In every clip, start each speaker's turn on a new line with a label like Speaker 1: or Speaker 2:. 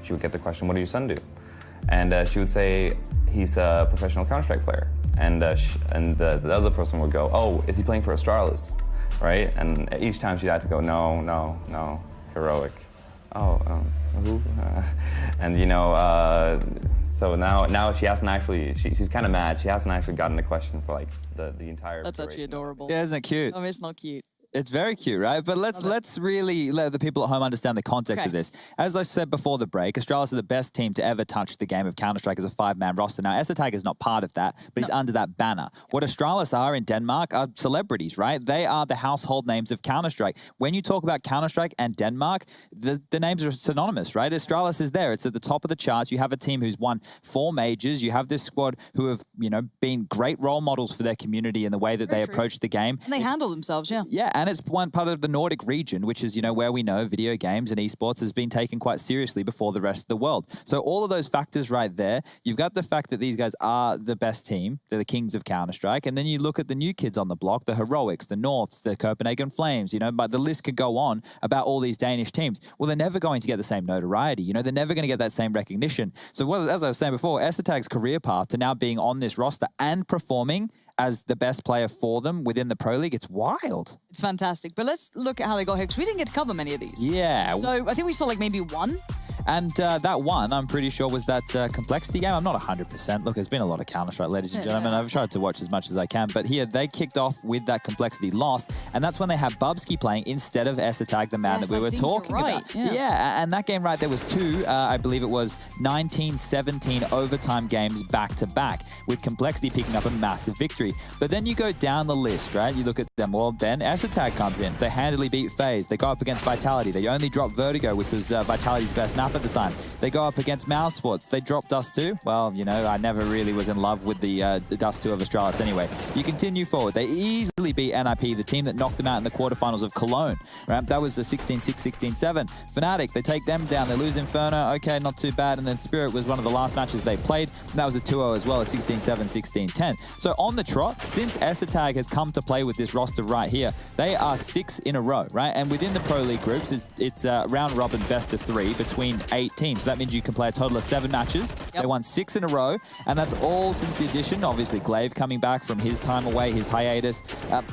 Speaker 1: she would get the question, what does your son do? And she would say, he's a professional Counter-Strike player. And the other person would go, oh, is he playing for Astralis? Right? And each time she had to go, no, heroic. Oh, who? And you know, so now she hasn't actually, she's kind of mad. She hasn't actually gotten the question for like the entire
Speaker 2: That's actually adorable.
Speaker 3: Yeah, isn't it cute?
Speaker 2: Oh, it's not cute.
Speaker 3: It's very cute, right? But let's really let the people at home understand the context of this. As I said before the break, Astralis are the best team to ever touch the game of Counter-Strike as a 5-man roster. Now, STag is not part of that, but he's under that banner. What Astralis are in Denmark are celebrities, right? They are the household names of Counter-Strike. When you talk about Counter-Strike and Denmark, the names are synonymous, right? Astralis is there. It's at the top of the charts. You have a team who's won 4 majors. You have this squad who have, you know, been great role models for their community in the way that they approach the game.
Speaker 2: And they handle themselves,
Speaker 3: Yeah, and it's one part of the Nordic region, which is, you know, where we know video games and esports has been taken quite seriously before the rest of the world. So all of those factors right there, you've got the fact that these guys are the best team. They're the kings of Counter-Strike. And then you look at the new kids on the block, the Heroics, the Norths, the Copenhagen Flames, you know, but the list could go on about all these Danish teams. Well, they're never going to get the same notoriety. You know, they're never going to get that same recognition. So as I was saying before, Estag's career path to now being on this roster and performing as the best player for them within the Pro League, it's wild.
Speaker 2: It's fantastic. But let's look at how they got here, because we didn't get to cover many of these.
Speaker 3: Yeah.
Speaker 2: So I think we saw like maybe one.
Speaker 3: And that one, I'm pretty sure, was that complexity game. I'm not 100%. Look, there's been a lot of Counter-Strike, ladies and gentlemen. I've tried to watch as much as I can. But here, they kicked off with that complexity loss. And that's when they had Bubsky playing instead of Estag, the man that we were talking about. Yeah, and that game right there was 2, I believe it was 19-17 overtime games back-to-back, with complexity picking up a massive victory. But then you go down the list, right? You look at them. Well, then Estag comes in. They handily beat FaZe. They go up against Vitality. They only dropped Vertigo, which was Vitality's best map at the time. They go up against Mouse Sports. They dropped Dust 2. Well, you know, I never really was in love with the Dust 2 of Astralis anyway. You continue forward. They easily beat NIP, the team that knocked them out in the quarterfinals of Cologne. Right? That was the 16-6, 16-7. Fnatic, they take them down. They lose Inferno. Okay, not too bad. And then Spirit was one of the last matches they played. And that was a 2-0 as well, a 16-7, 16-10. So on the trot, since Estag has come to play with this roster right here, they are 6 in a row, right? And within the Pro League groups, it's round robin best of 3 between 8 teams. So that means you can play a total of 7 matches. They won 6 in a row, and that's all since the addition. Obviously, Glaive coming back from his time away, his hiatus.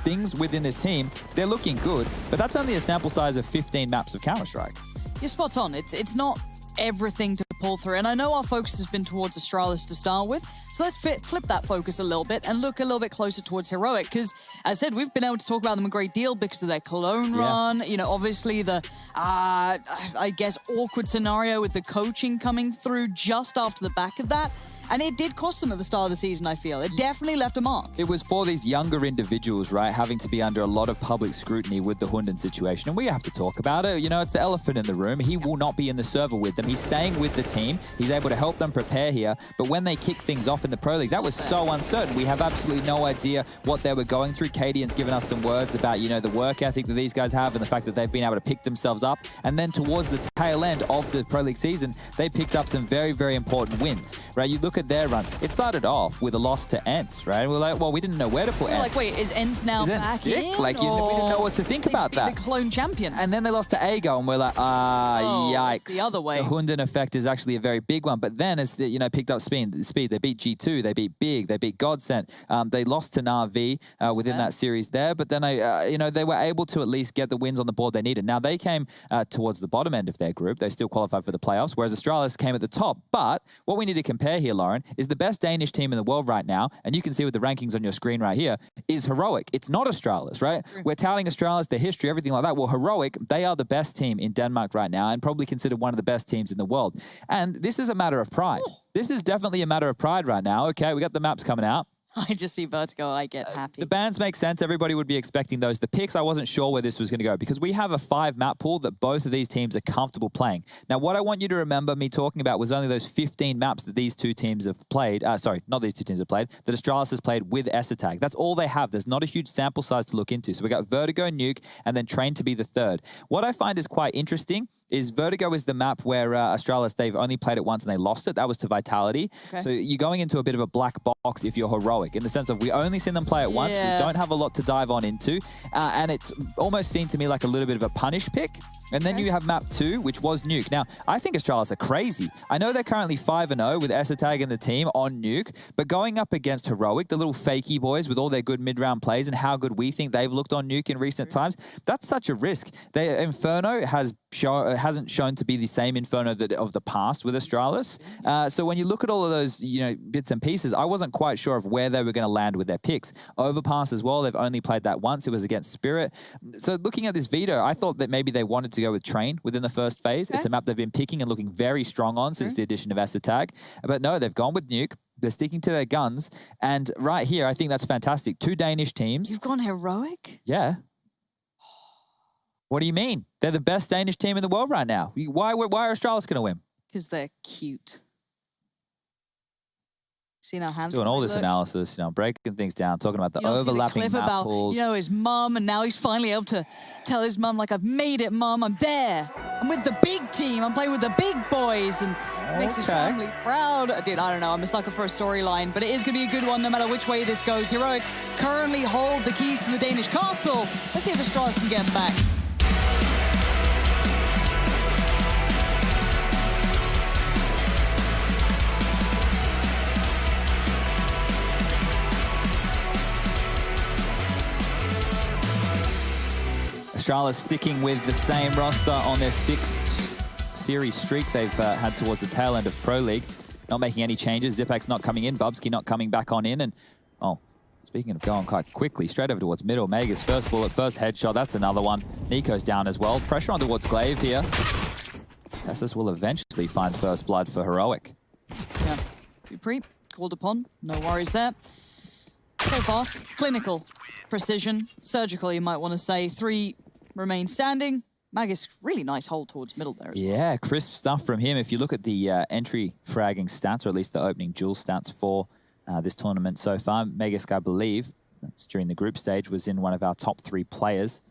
Speaker 3: Things within this team, they're looking good, but that's only a sample size of 15 maps of Counter-Strike.
Speaker 2: You're spot on. It's not everything to pull through, and I know our focus has been towards Astralis to start with, so let's flip that focus a little bit and look a little bit closer towards Heroic, because as I said, we've been able to talk about them a great deal because of their Cologne run, you know, obviously the, I guess, awkward scenario with the coaching coming through just after the back of that. And it did cost them at the start of the season, I feel. It definitely left a mark.
Speaker 3: It was for these younger individuals, right, having to be under a lot of public scrutiny with the Hunden situation. And we have to talk about it. You know, it's the elephant in the room. He will not be in the server with them. He's staying with the team. He's able to help them prepare here. But when they kick things off in the Pro League, that was so uncertain. We have absolutely no idea what they were going through. Cadian's given us some words about, you know, the work ethic that these guys have and the fact that they've been able to pick themselves up. And then towards the tail end of the Pro League season, they picked up some very, very important wins, right? You look at their run. It started off with a loss to Ents, right? We're like, well, we didn't know where to put Ents.
Speaker 2: Like, wait, is Ents now back in?
Speaker 3: Like, we didn't know what to think about that.
Speaker 2: The Cologne champions.
Speaker 3: And then they lost to Ago, and we're like, yikes.
Speaker 2: It's the other way.
Speaker 3: The Hunden effect is actually a very big one. But then, as they, you know, picked up speed, they beat G2, they beat Big, they beat Godsent. They lost to Na'Vi within that series there. But then, you know, they were able to at least get the wins on the board they needed. Now, they came towards the bottom end of their group. They still qualified for the playoffs, whereas Astralis came at the top. But what we need to compare here, Lauren, is the best Danish team in the world right now, and you can see with the rankings on your screen right here, is Heroic. It's not Astralis, right? We're touting Astralis, their history, everything like that. Well, Heroic, they are the best team in Denmark right now and probably considered one of the best teams in the world. And this is a matter of pride. This is definitely a matter of pride right now. Okay, we got the maps coming out.
Speaker 2: I just see Vertigo, I get happy.
Speaker 3: The bans make sense. Everybody would be expecting those. The picks, I wasn't sure where this was going to go because we have a 5 map pool that both of these teams are comfortable playing. Now, what I want you to remember me talking about was only those 15 maps that these two teams have played. Sorry, not these two teams have played. That Astralis has played with Estag. That's all they have. There's not a huge sample size to look into. So we got Vertigo, Nuke, and then Train to be the third. What I find is quite interesting is Vertigo is the map where Astralis, they've only played it once and they lost it. That was to Vitality. Okay. So you're going into a bit of a black box if you're Heroic, in the sense of we only seen them play it once. We don't have a lot to dive on into. And it's almost seemed to me like a little bit of a punish pick. And then you have map 2, which was Nuke. Now, I think Astralis are crazy. I know they're currently 5-0 with Esatag and the team on Nuke, but going up against Heroic, the little fakey boys with all their good mid-round plays and how good we think they've looked on Nuke in recent times, that's such a risk. Inferno hasn't shown to be the same Inferno of the past with Astralis. So when you look at all of those bits and pieces, I wasn't quite sure of where they were going to land with their picks. Overpass as well, they've only played that once. It was against Spirit. So looking at this veto, I thought that maybe they wanted to go with Train within the first phase. Okay. It's a map they've been picking and looking very strong on since the addition of Esatag. But no, they've gone with Nuke. They're sticking to their guns. And right here, I think that's fantastic. 2 Danish teams.
Speaker 2: You've gone Heroic?
Speaker 3: Yeah. What do you mean? They're the best Danish team in the world right now. Why are Astralis going to win?
Speaker 2: Because they're cute. See how handsome
Speaker 3: doing all this analysis, breaking things down, talking about the overlapping
Speaker 2: clip
Speaker 3: map
Speaker 2: about,
Speaker 3: pools.
Speaker 2: His mum, and now he's finally able to tell his mum, like, I've made it, mum, I'm there. I'm with the big team. I'm playing with the big boys, and makes his family proud. Dude, I don't know. I'm a sucker for a storyline, but it is going to be a good one no matter which way this goes. Heroic currently hold the keys to the Danish castle. Let's see if Astralis can get them back.
Speaker 3: Astralis sticking with the same roster on their 6th series streak they've had towards the tail end of Pro League. Not making any changes. Zipak's not coming in. Bubsky not coming back on in. And, speaking of going quite quickly, straight over towards middle. Megas first bullet, first headshot. That's another one. Nico's down as well. Pressure on towards Glaive here. This will eventually find first blood for Heroic.
Speaker 2: Yeah. Dupree called upon. No worries there. So far, clinical, precision, surgical, you might want to say. 3 remain standing. Magus, really nice hold towards middle there as well.
Speaker 3: Yeah, crisp stuff from him. If you look at the entry fragging stats, or at least the opening duel stats for this tournament so far, Megisk, I believe, that's during the group stage, was in one of our top 3 players.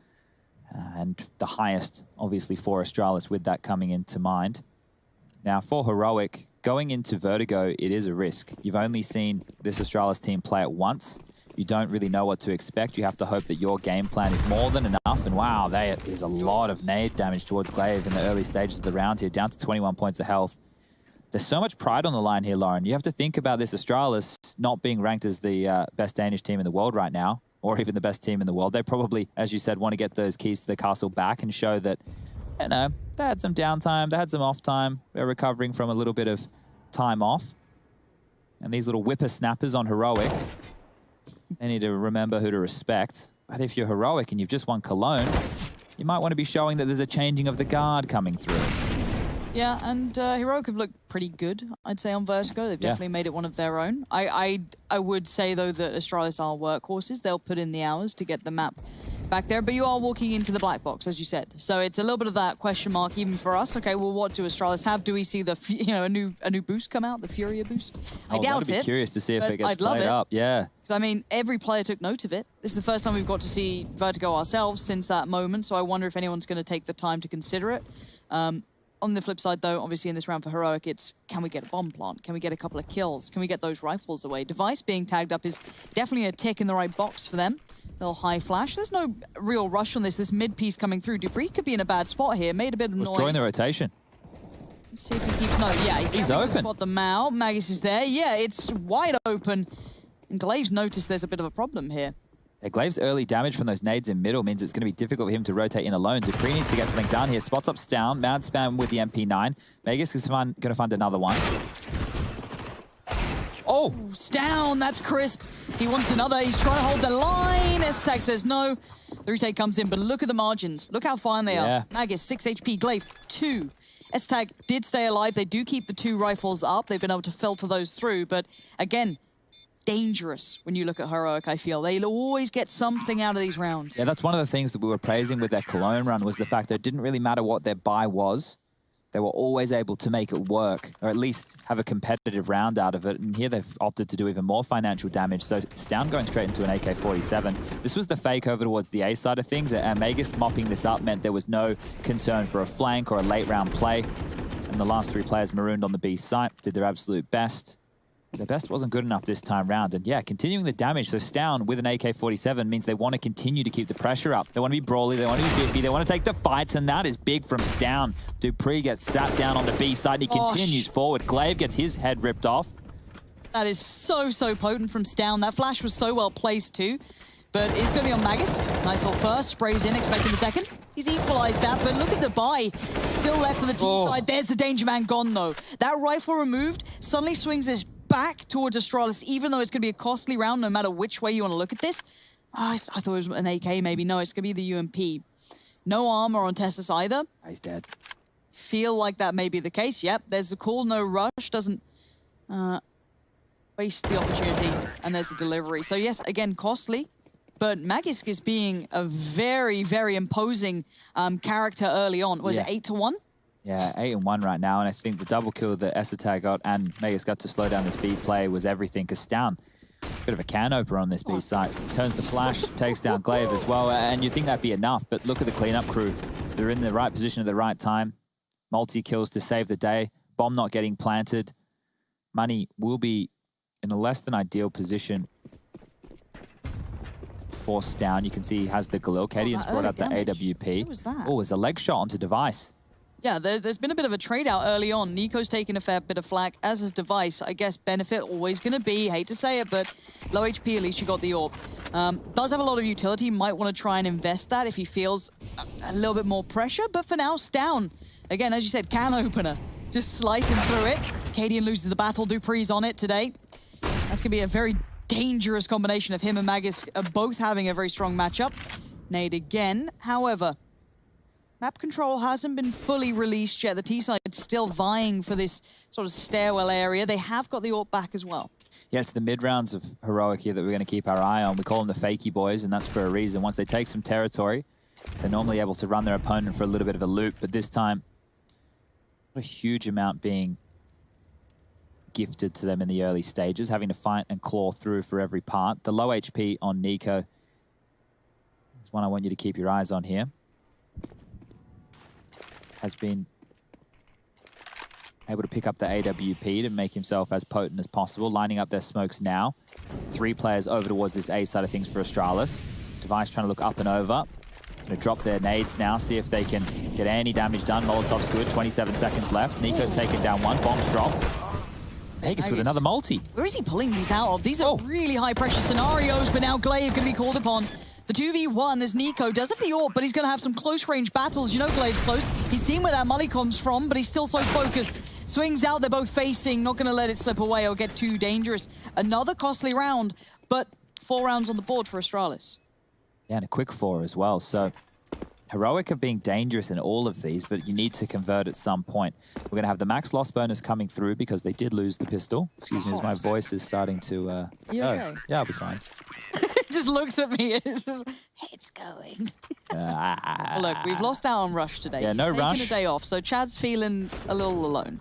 Speaker 3: And the highest, obviously, for Astralis, with that coming into mind. Now, for Heroic, going into Vertigo, it is a risk. You've only seen this Astralis team play it once. You don't really know what to expect. You have to hope that your game plan is more than enough. And wow, there's a lot of nade damage towards Glaive in the early stages of the round here, down to 21 points of health. There's so much pride on the line here, Lauren. You have to think about this Astralis not being ranked as the best Danish team in the world right now, or even the best team in the world. They probably, as you said, want to get those keys to the castle back and show that, they had some downtime, they had some off time. They're recovering from a little bit of time off. And these little whippersnappers on Heroic, they need to remember who to respect. But if you're Heroic and you've just won Cologne, you might want to be showing that there's a changing of the guard coming through.
Speaker 2: Yeah, and Heroic have looked pretty good, I'd say, on Vertigo. They've definitely made it one of their own. I would say, though, that Astralis are workhorses. They'll put in the hours to get the map back there, but you are walking into the black box, as you said. So it's a little bit of that question mark even for us. Okay, well, what do Astralis have? Do we see the a new boost come out, the Furia boost? I doubt it.
Speaker 3: I'd be curious to see if it gets played up. Yeah.
Speaker 2: Because I mean, every player took note of it. This is the first time we've got to see Vertigo ourselves since that moment. So I wonder if anyone's going to take the time to consider it. On the flip side, though, obviously in this round for Heroic, it's can we get a bomb plant? Can we get a couple of kills? Can we get those rifles away? Device being tagged up is definitely a tick in the right box for them. Little high flash. There's no real rush on this. This mid piece coming through. Dupree could be in a bad spot here. Made a bit of noise.
Speaker 3: Join the rotation.
Speaker 2: Let's see if he keeps no. Yeah,
Speaker 3: he's open.
Speaker 2: Spot the Mao. Magus is there. Yeah, it's wide open. And Glaive's noticed there's a bit of a problem here.
Speaker 3: Yeah, Glaive's early damage from those nades in middle means it's going to be difficult for him to rotate in alone. Dupree needs to get something done here. Spots up down. Mad spam with the MP9. Megas is going to find another one. Oh!
Speaker 2: Down. That's crisp. He wants another. He's trying to hold the line. S-Tag says no. The retake comes in, but look at the margins. Look how fine they are. Magus, 6 HP. Glaive, 2. S-Tag did stay alive. They do keep the 2 rifles up. They've been able to filter those through, but again, dangerous when you look at Heroic, I feel. They'll always get something out of these rounds.
Speaker 3: Yeah, that's one of the things that we were praising with their Cologne run was the fact that it didn't really matter what their buy was. They were always able to make it work, or at least have a competitive round out of it. And here they've opted to do even more financial damage. So Stown going straight into an AK-47. This was the fake over towards the A side of things. And Magus mopping this up meant there was no concern for a flank or a late round play. And the last 3 players marooned on the B site did their absolute best. The best wasn't good enough this time round. And yeah, continuing the damage. So Stown with an AK-47 means they want to continue to keep the pressure up. They want to be brawly, they want to be biffy, they want to take the fights, and that is big from Stown. Dupree gets sat down on the B side, and he continues forward. Glaive gets his head ripped off.
Speaker 2: That is so potent from Stown. That flash was so well placed too. But it's going to be on Magus. Nice ult first, sprays in, expecting the second. He's equalized that, but look at the buy. Still left for the T side. There's the Danger Man gone though. That rifle removed suddenly swings this back towards Astralis, even though it's going to be a costly round no matter which way you want to look at this. Oh, I thought it was an AK maybe. No, it's going to be the UMP. No armor on Tessus either.
Speaker 3: He's dead.
Speaker 2: Feel like that may be the case. Yep, there's the call, no rush. Doesn't waste the opportunity. And there's the delivery. So yes, again, costly. But Magisk is being a very imposing character early on. Was it 8-1?
Speaker 3: Yeah, 8-1 right now, and I think the double kill that Esatag got and Magus got to slow down this B play was everything, because Stown, bit of a can opener on this B site. Turns the flash, takes down Glaive as well, and you'd think that'd be enough, but look at the cleanup crew. They're in the right position at the right time. Multi-kills to save the day. Bomb not getting planted. Money will be in a less than ideal position for Stown. You can see he has the Galil. Cadian's brought up the AWP.
Speaker 2: What was that?
Speaker 3: Oh, it's a leg shot onto Device.
Speaker 2: Yeah, there's been a bit of a trade out early on. Nico's taken a fair bit of flack, as is Device. I guess benefit always going to be, hate to say it, but low HP, at least you got the AWP. Does have a lot of utility, might want to try and invest that if he feels a little bit more pressure, but for now, Stown. Again, as you said, can opener. Just slicing through it. Cadian loses the battle, Dupree's on it today. That's going to be a very dangerous combination of him and Magus both having a very strong matchup. Nade again, however, map control hasn't been fully released yet. The T-side is still vying for this sort of stairwell area. They have got the AWP back as well.
Speaker 3: Yeah, it's the mid-rounds of Heroic here that we're going to keep our eye on. We call them the fakey boys, and that's for a reason. Once they take some territory, they're normally able to run their opponent for a little bit of a loop, but this time, not a huge amount being gifted to them in the early stages, having to fight and claw through for every part. The low HP on Nico is one I want you to keep your eyes on here. Has been able to pick up the AWP to make himself as potent as possible, lining up their smokes now. 3 players over towards this A side of things for Astralis. Device trying to look up and over. Going to drop their nades now, see if they can get any damage done. Molotov's good, 27 seconds left. Nico's taken down one, bomb's dropped. Magus with another multi.
Speaker 2: Where is he pulling these out of? These are really high pressure scenarios, but now Glaive going to be called upon. The 2v1 as Nico does have the AWP, but he's going to have some close range battles. You know Glaive's close. He's seen where that molly comes from, but he's still so focused. Swings out, they're both facing, not going to let it slip away or get too dangerous. Another costly round, but 4 rounds on the board for Astralis.
Speaker 3: Yeah, and a quick 4 as well. So Heroic are being dangerous in all of these, but you need to convert at some point. We're going to have the max loss bonus coming through because they did lose the pistol. Excuse me, as my voice is starting to...
Speaker 2: okay?
Speaker 3: Yeah, I'll be fine.
Speaker 2: Just looks at me. It's just, it's going. Well, look, we've lost out on Rush today.
Speaker 3: Yeah,
Speaker 2: He's
Speaker 3: no
Speaker 2: taking
Speaker 3: Rush.
Speaker 2: a day off, so Chad's feeling a little alone.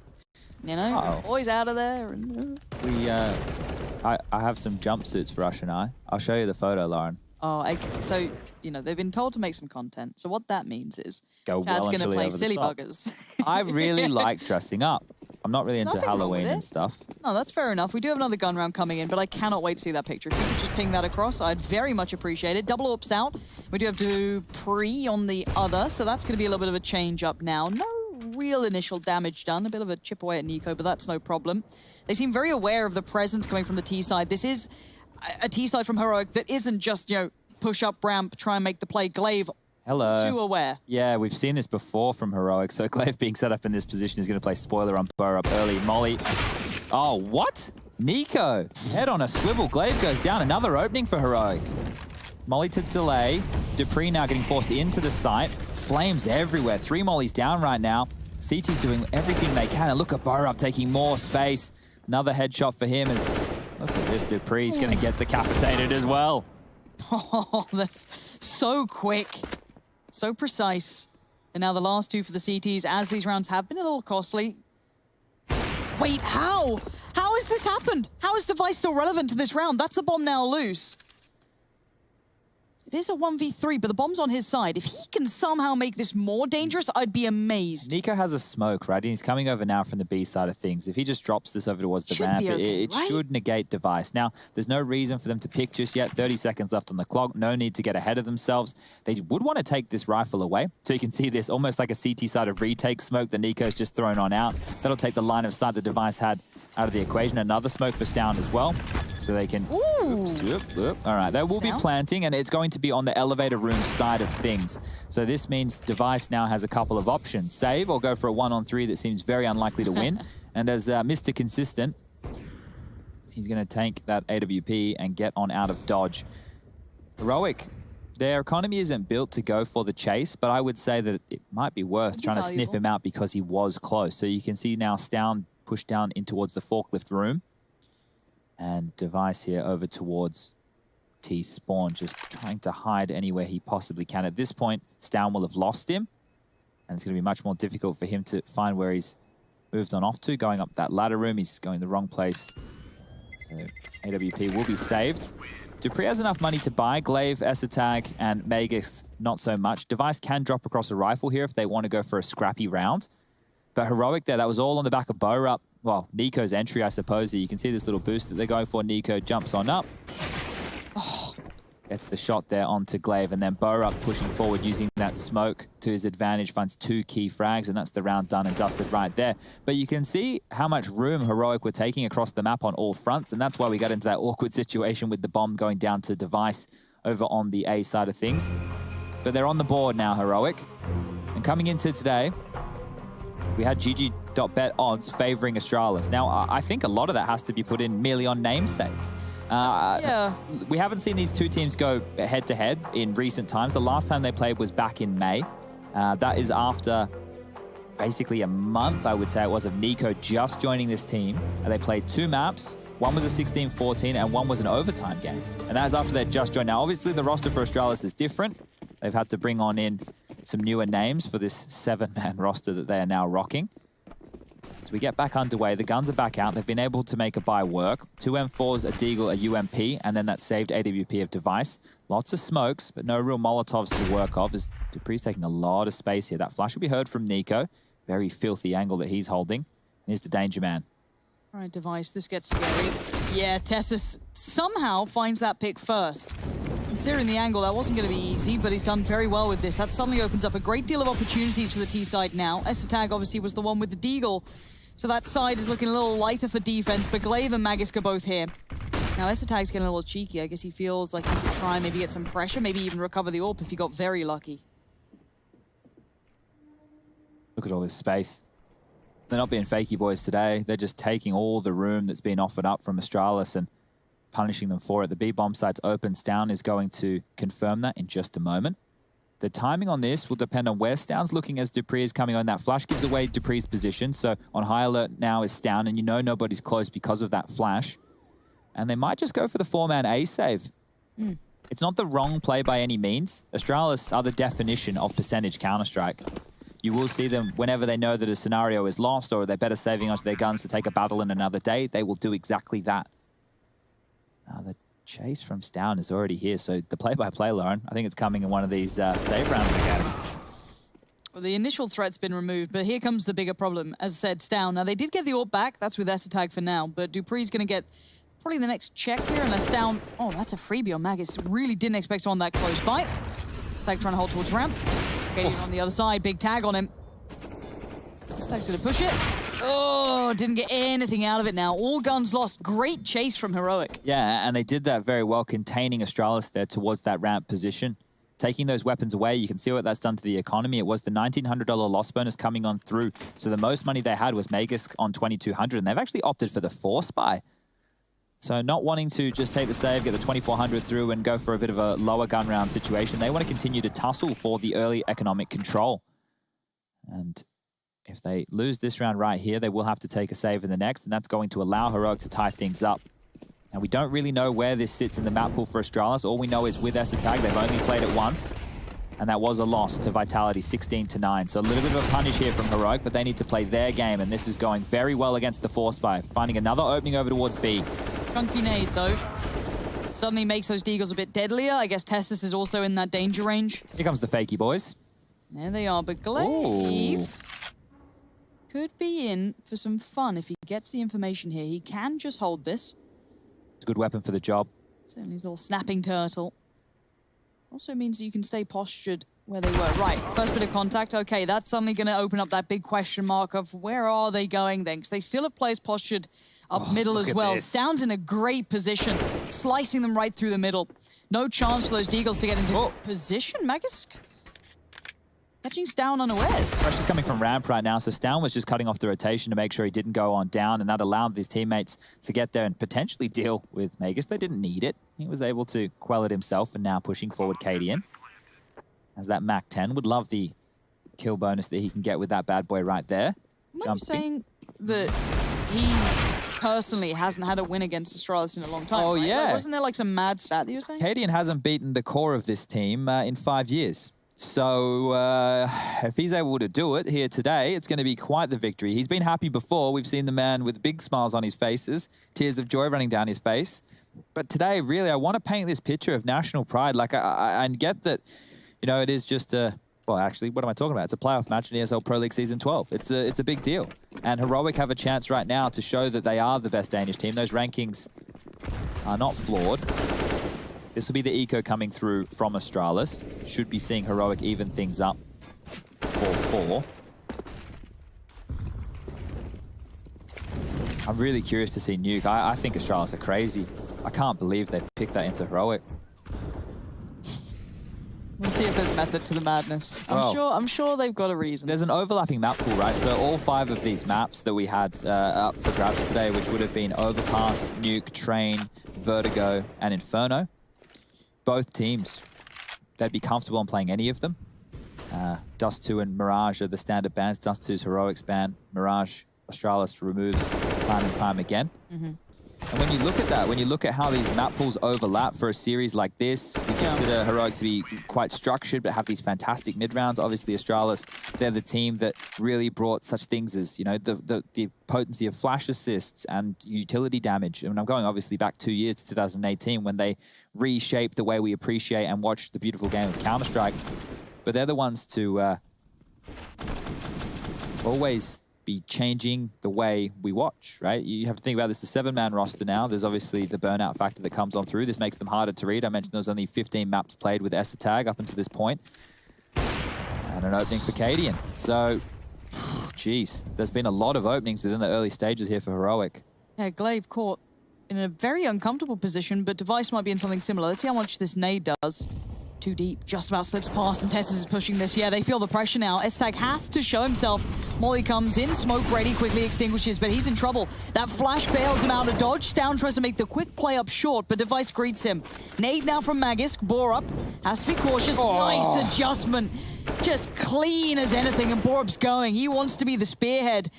Speaker 2: You know, his boy's out of there. And,
Speaker 3: I have some jumpsuits for Rush and I. I'll show you the photo, Lauren.
Speaker 2: Oh, okay. So, you know, they've been told to make some content. So what that means is
Speaker 3: Go
Speaker 2: Chad's
Speaker 3: well
Speaker 2: going to play
Speaker 3: over the
Speaker 2: silly
Speaker 3: top.
Speaker 2: buggers.
Speaker 3: I really like dressing up. I'm not really into
Speaker 2: nothing wrong with
Speaker 3: Halloween
Speaker 2: it.
Speaker 3: and stuff.
Speaker 2: No, that's fair enough. We do have another gun round coming in, but I cannot wait to see that picture. If you could just ping that across, I'd very much appreciate it. Double AWPs out. We do have Dupree on the other, so that's going to be a little bit of a change up now. No real initial damage done. A bit of a chip away at Nico, but that's no problem. They seem very aware of the presence coming from the T side. This is a T side from Heroic that isn't just, you know, push up ramp, try and make the play. Glaive,
Speaker 3: Hello.
Speaker 2: too aware.
Speaker 3: Yeah, we've seen this before from Heroic. So Glaive being set up in this position is going to play spoiler on Burr up early. Molly. Oh, what? Nico. Head on a swivel. Glaive goes down. Another opening for Heroic. Molly to delay. Dupree now getting forced into the site. Flames everywhere. 3 mollies down right now. CT's doing everything they can. And look at Burr up taking more space. Another headshot for him. As look at this. Dupree's going to get decapitated as well.
Speaker 2: Oh, that's so quick. So precise. And now the last 2 for the CTs, as these rounds have been a little costly. Wait, how? How has this happened? How is Device still relevant to this round? That's the bomb now loose. It is a 1v3, but the bomb's on his side. If he can somehow make this more dangerous, I'd be amazed.
Speaker 3: Nico has a smoke, right? And he's coming over now from the B side of things. If he just drops this over towards the ramp, it should negate Device. Now, there's no reason for them to pick just yet. 30 seconds left on the clock. No need to get ahead of themselves. They would want to take this rifle away. So you can see this almost like a CT side of retake smoke that Nico's just thrown on out. That'll take the line of sight the Device had out of the equation. Another smoke for Stown as well. So they can... Oops. All right, they will be planting, and it's going to be on the elevator room side of things. So this means Device now has a couple of options. Save or go for a 1-on-3 that seems very unlikely to win. And as Mr. Consistent, he's going to tank that AWP and get on out of dodge. Heroic, their economy isn't built to go for the chase, but I would say that it might be worth trying to sniff him out because he was close. So you can see now Stown push down in towards the forklift room. And Device here over towards T-Spawn, just trying to hide anywhere he possibly can. At this point, Stown will have lost him, and it's going to be much more difficult for him to find where he's moved on off to. Going up that ladder room, he's going the wrong place. So AWP will be saved. Dupree has enough money to buy. Glaive, Esatag, and Magus, not so much. Device can drop across a rifle here if they want to go for a scrappy round. But Heroic there, that was all on the back of Borup. Well, Nico's entry, I suppose. You can see this little boost that they're going for. Nico jumps on up. Oh, gets the shot there onto Glaive, and then Borup pushing forward using that smoke to his advantage, finds 2 key frags, and that's the round done and dusted right there. But you can see how much room Heroic were taking across the map on all fronts, and that's why we got into that awkward situation with the bomb going down to Device over on the A side of things. But they're on the board now, Heroic. And coming into today, we had GG.bet odds favoring Astralis. Now, I think a lot of that has to be put in merely on namesake. We haven't seen these two teams go head-to-head in recent times. The last time they played was back in May. That is after basically a month, I would say it was, of Nico just joining this team. And they played 2 maps. One was a 16-14 and one was an overtime game. And that is after they just joined. Now, obviously, the roster for Astralis is different. They've had to bring on in some newer names for this 7-man roster that they are now rocking. As we get back underway, the guns are back out. They've been able to make a buy work. 2 M4s, a Deagle, a UMP, and then that saved AWP of Device. Lots of smokes, but no real Molotovs to work off, as Dupree's taking a lot of space here. That flash will be heard from Nico. Very filthy angle that he's holding. And here's the danger man.
Speaker 2: All right, Device, this gets scary. Yeah, Tessus somehow finds that pick first. Considering the angle, that wasn't going to be easy, but he's done very well with this. That suddenly opens up a great deal of opportunities for the T side now. Esatag obviously was the one with the Deagle, so that side is looking a little lighter for defense, but Glaive and Magus are both here. Now Esatag's getting a little cheeky. I guess he feels like he could try and maybe get some pressure, maybe even recover the AWP if he got very lucky.
Speaker 3: Look at all this space. They're not being fakey boys today. They're just taking all the room that's been offered up from Astralis and punishing them for it. The B-bomb site's open. Stown is going to confirm that in just a moment. The timing on this will depend on where Stown's looking as Dupree is coming on. That flash gives away Dupree's position. So on high alert now is Stown, and you know nobody's close because of that flash. And they might just go for the 4-man A save. It's not the wrong play by any means. Astralis are the definition of percentage Counter-Strike. You will see them whenever they know that a scenario is lost or they're better saving onto their guns to take a battle in another day, they will do exactly that. The chase from Stown is already here, so the play-by-play, Lauren, I think it's coming in one of these save rounds again.
Speaker 2: Well, the initial threat's been removed, but here comes the bigger problem. As I said, Stown. Now, they did get the AWP back. That's with Esatag for now, but Dupree's going to get probably the next check here, unless Stown... Oh, that's a freebie on Magus. Really didn't expect someone that close by. Esatag trying to hold towards ramp. Getting on the other side. Big tag on him. Esatag's going to push it. Oh, didn't get anything out of it now. All guns lost. Great chase from Heroic.
Speaker 3: Yeah, and they did that very well, containing Astralis there towards that ramp position. Taking those weapons away, you can see what that's done to the economy. It was the $1,900 loss bonus coming on through. So the most money they had was Magus on 2,200, and they've actually opted for the 4-spy. So not wanting to just take the save, get the 2,400 through, and go for a bit of a lower gun round situation. They want to continue to tussle for the early economic control. And if they lose this round right here, they will have to take a save in the next, and that's going to allow Heroic to tie things up. Now, we don't really know where this sits in the map pool for Astralis. All we know is with Esatag, they've only played it once, and that was a loss to Vitality, 16-9. So a little bit of a punish here from Heroic, but they need to play their game, and this is going very well against the 4-spy. Finding another opening over towards B.
Speaker 2: Chunky nade, though. suddenly makes those deagles a bit deadlier. I guess Testis is also in that danger range.
Speaker 3: Here comes the fakey boys.
Speaker 2: There they are, but Glaive could be in for some fun if he gets the information here. He can just hold this.
Speaker 3: It's a good weapon for the job.
Speaker 2: Certainly his little snapping turtle. Also means that you can stay postured where they were. Right, first bit of contact. Okay, that's suddenly going to open up that big question mark of where are they going then? Because they still have players postured up middle as well. Stound's in a great position, slicing them right through the middle. No chance for those deagles to get into position. Magisk catching Stound unawares.
Speaker 3: Pressure's coming from ramp right now, so Stound was just cutting off the rotation to make sure he didn't go on down, and that allowed his teammates to get there and potentially deal with Magisk. They didn't need it. He was able to quell it himself, and now pushing forward Cadian. As that Mac 10 would love the kill bonus that he can get with that bad boy right there.
Speaker 2: Am I saying that he personally hasn't had a win against Astralis in a long time?
Speaker 3: Oh,
Speaker 2: right?
Speaker 3: yeah.
Speaker 2: Like, wasn't there like some mad stat that you were saying?
Speaker 3: Cadian hasn't beaten the core of this team in 5 years. So if he's able to do it here today, it's going to be quite the victory. He's been happy before. We've seen the man with big smiles on his faces, tears of joy running down his face. But today, really, I want to paint this picture of national pride. Like, I get that, you know, it is just a... Well, actually, what am I talking about? It's a playoff match in ESL Pro League Season 12. It's a big deal. And Heroic have a chance right now to show that they are the best Danish team. Those rankings are not flawed. This will be the eco coming through from Astralis. Should be seeing Heroic even things up 4-4. I'm really curious to see Nuke. I think Astralis are crazy. I can't believe they picked that into Heroic.
Speaker 2: We'll see if there's method to the madness. I'm sure they've got a reason.
Speaker 3: There's an overlapping map pool, right? So all 5 of these maps that we had up for grabs today, which would have been Overpass, Nuke, Train, Vertigo, and Inferno. Both teams, they'd be comfortable in playing any of them. Dust 2 and Mirage are the standard bans. Dust 2's Heroic's ban. Mirage, Astralis removes time and time again. And when you look at that, when you look at how these map pools overlap for a series like this, we consider Heroic to be quite structured, but have these fantastic mid-rounds. Obviously, Astralis, they're the team that really brought such things as, you know, the potency of flash assists and utility damage. I mean, I'm going obviously back 2 years to 2018 when they reshaped the way we appreciate and watch the beautiful game of Counter-Strike. But they're the ones to always be changing the way we watch, right? You have to think about this, the 7-man roster now. There's obviously the burnout factor that comes on through. This makes them harder to read. I mentioned there was only 15 maps played with Tag up until this point. And an opening for Cadian. So, geez, there's been a lot of openings within the early stages here for Heroic.
Speaker 2: Yeah, Glaive caught in a very uncomfortable position, but Device might be in something similar. Let's see how much this nade does. Too deep, just about slips past, and Testis is pushing this. Yeah, they feel the pressure now. Tag has to show himself. Molly comes in, smoke ready, quickly extinguishes, but he's in trouble. That flash bails him out of dodge. Stound tries to make the quick play up short, but Device greets him. Nade now from Magisk, Borup has to be cautious. Nice adjustment. Just clean as anything, and Borup's going. He wants to be the spearhead,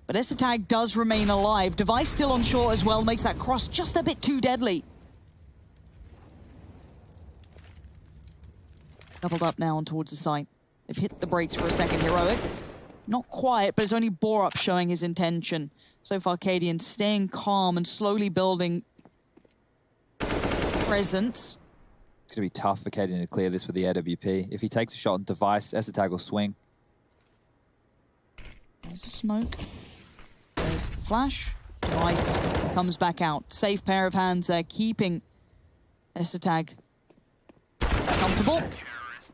Speaker 2: but Tag does remain alive. Device still on short as well, makes that cross just a bit too deadly. Doubled up now and towards the site. They've hit the brakes for a second. Heroic, not quiet, but it's only Borup showing his intention. So far, Cadian staying calm and slowly building presence.
Speaker 3: It's going to be tough for Cadian to clear this with the AWP. If he takes a shot on Device, Tag will swing.
Speaker 2: There's the smoke. There's the flash. Device comes back out. Safe pair of hands there, keeping Tag comfortable.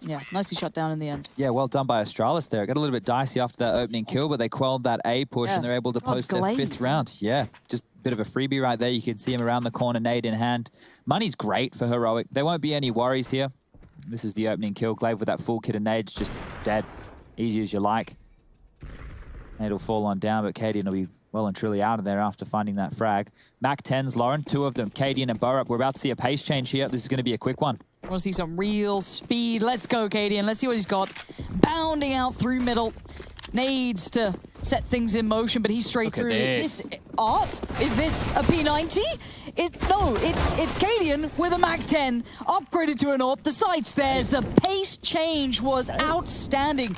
Speaker 2: Yeah, nicely shut down in the end.
Speaker 3: Yeah, well done by Astralis there. It got a little bit dicey after that opening kill, but they quelled that A push and they're able to post their 5th round. Yeah, just a bit of a freebie right there. You can see him around the corner, nade in hand. Money's great for Heroic. There won't be any worries here. This is the opening kill. Glaive with that full kit of nades, just dead. Easy as you like. Nade will fall on down, but Cadian will be well and truly out of there after finding that frag. Mac 10s, Lauren, 2 of them, Cadian and Borup. We're about to see a pace change here. This is going to be a quick one.
Speaker 2: I want to see some real speed. Let's go, Cadian. Let's see what he's got. Bounding out through middle. Needs to set things in motion, but he's straight through.
Speaker 3: This.
Speaker 2: Is this art? Is this a P90? No, it's Cadian with a Mac 10. Upgraded to an AWP. The sight's there. The pace change was outstanding.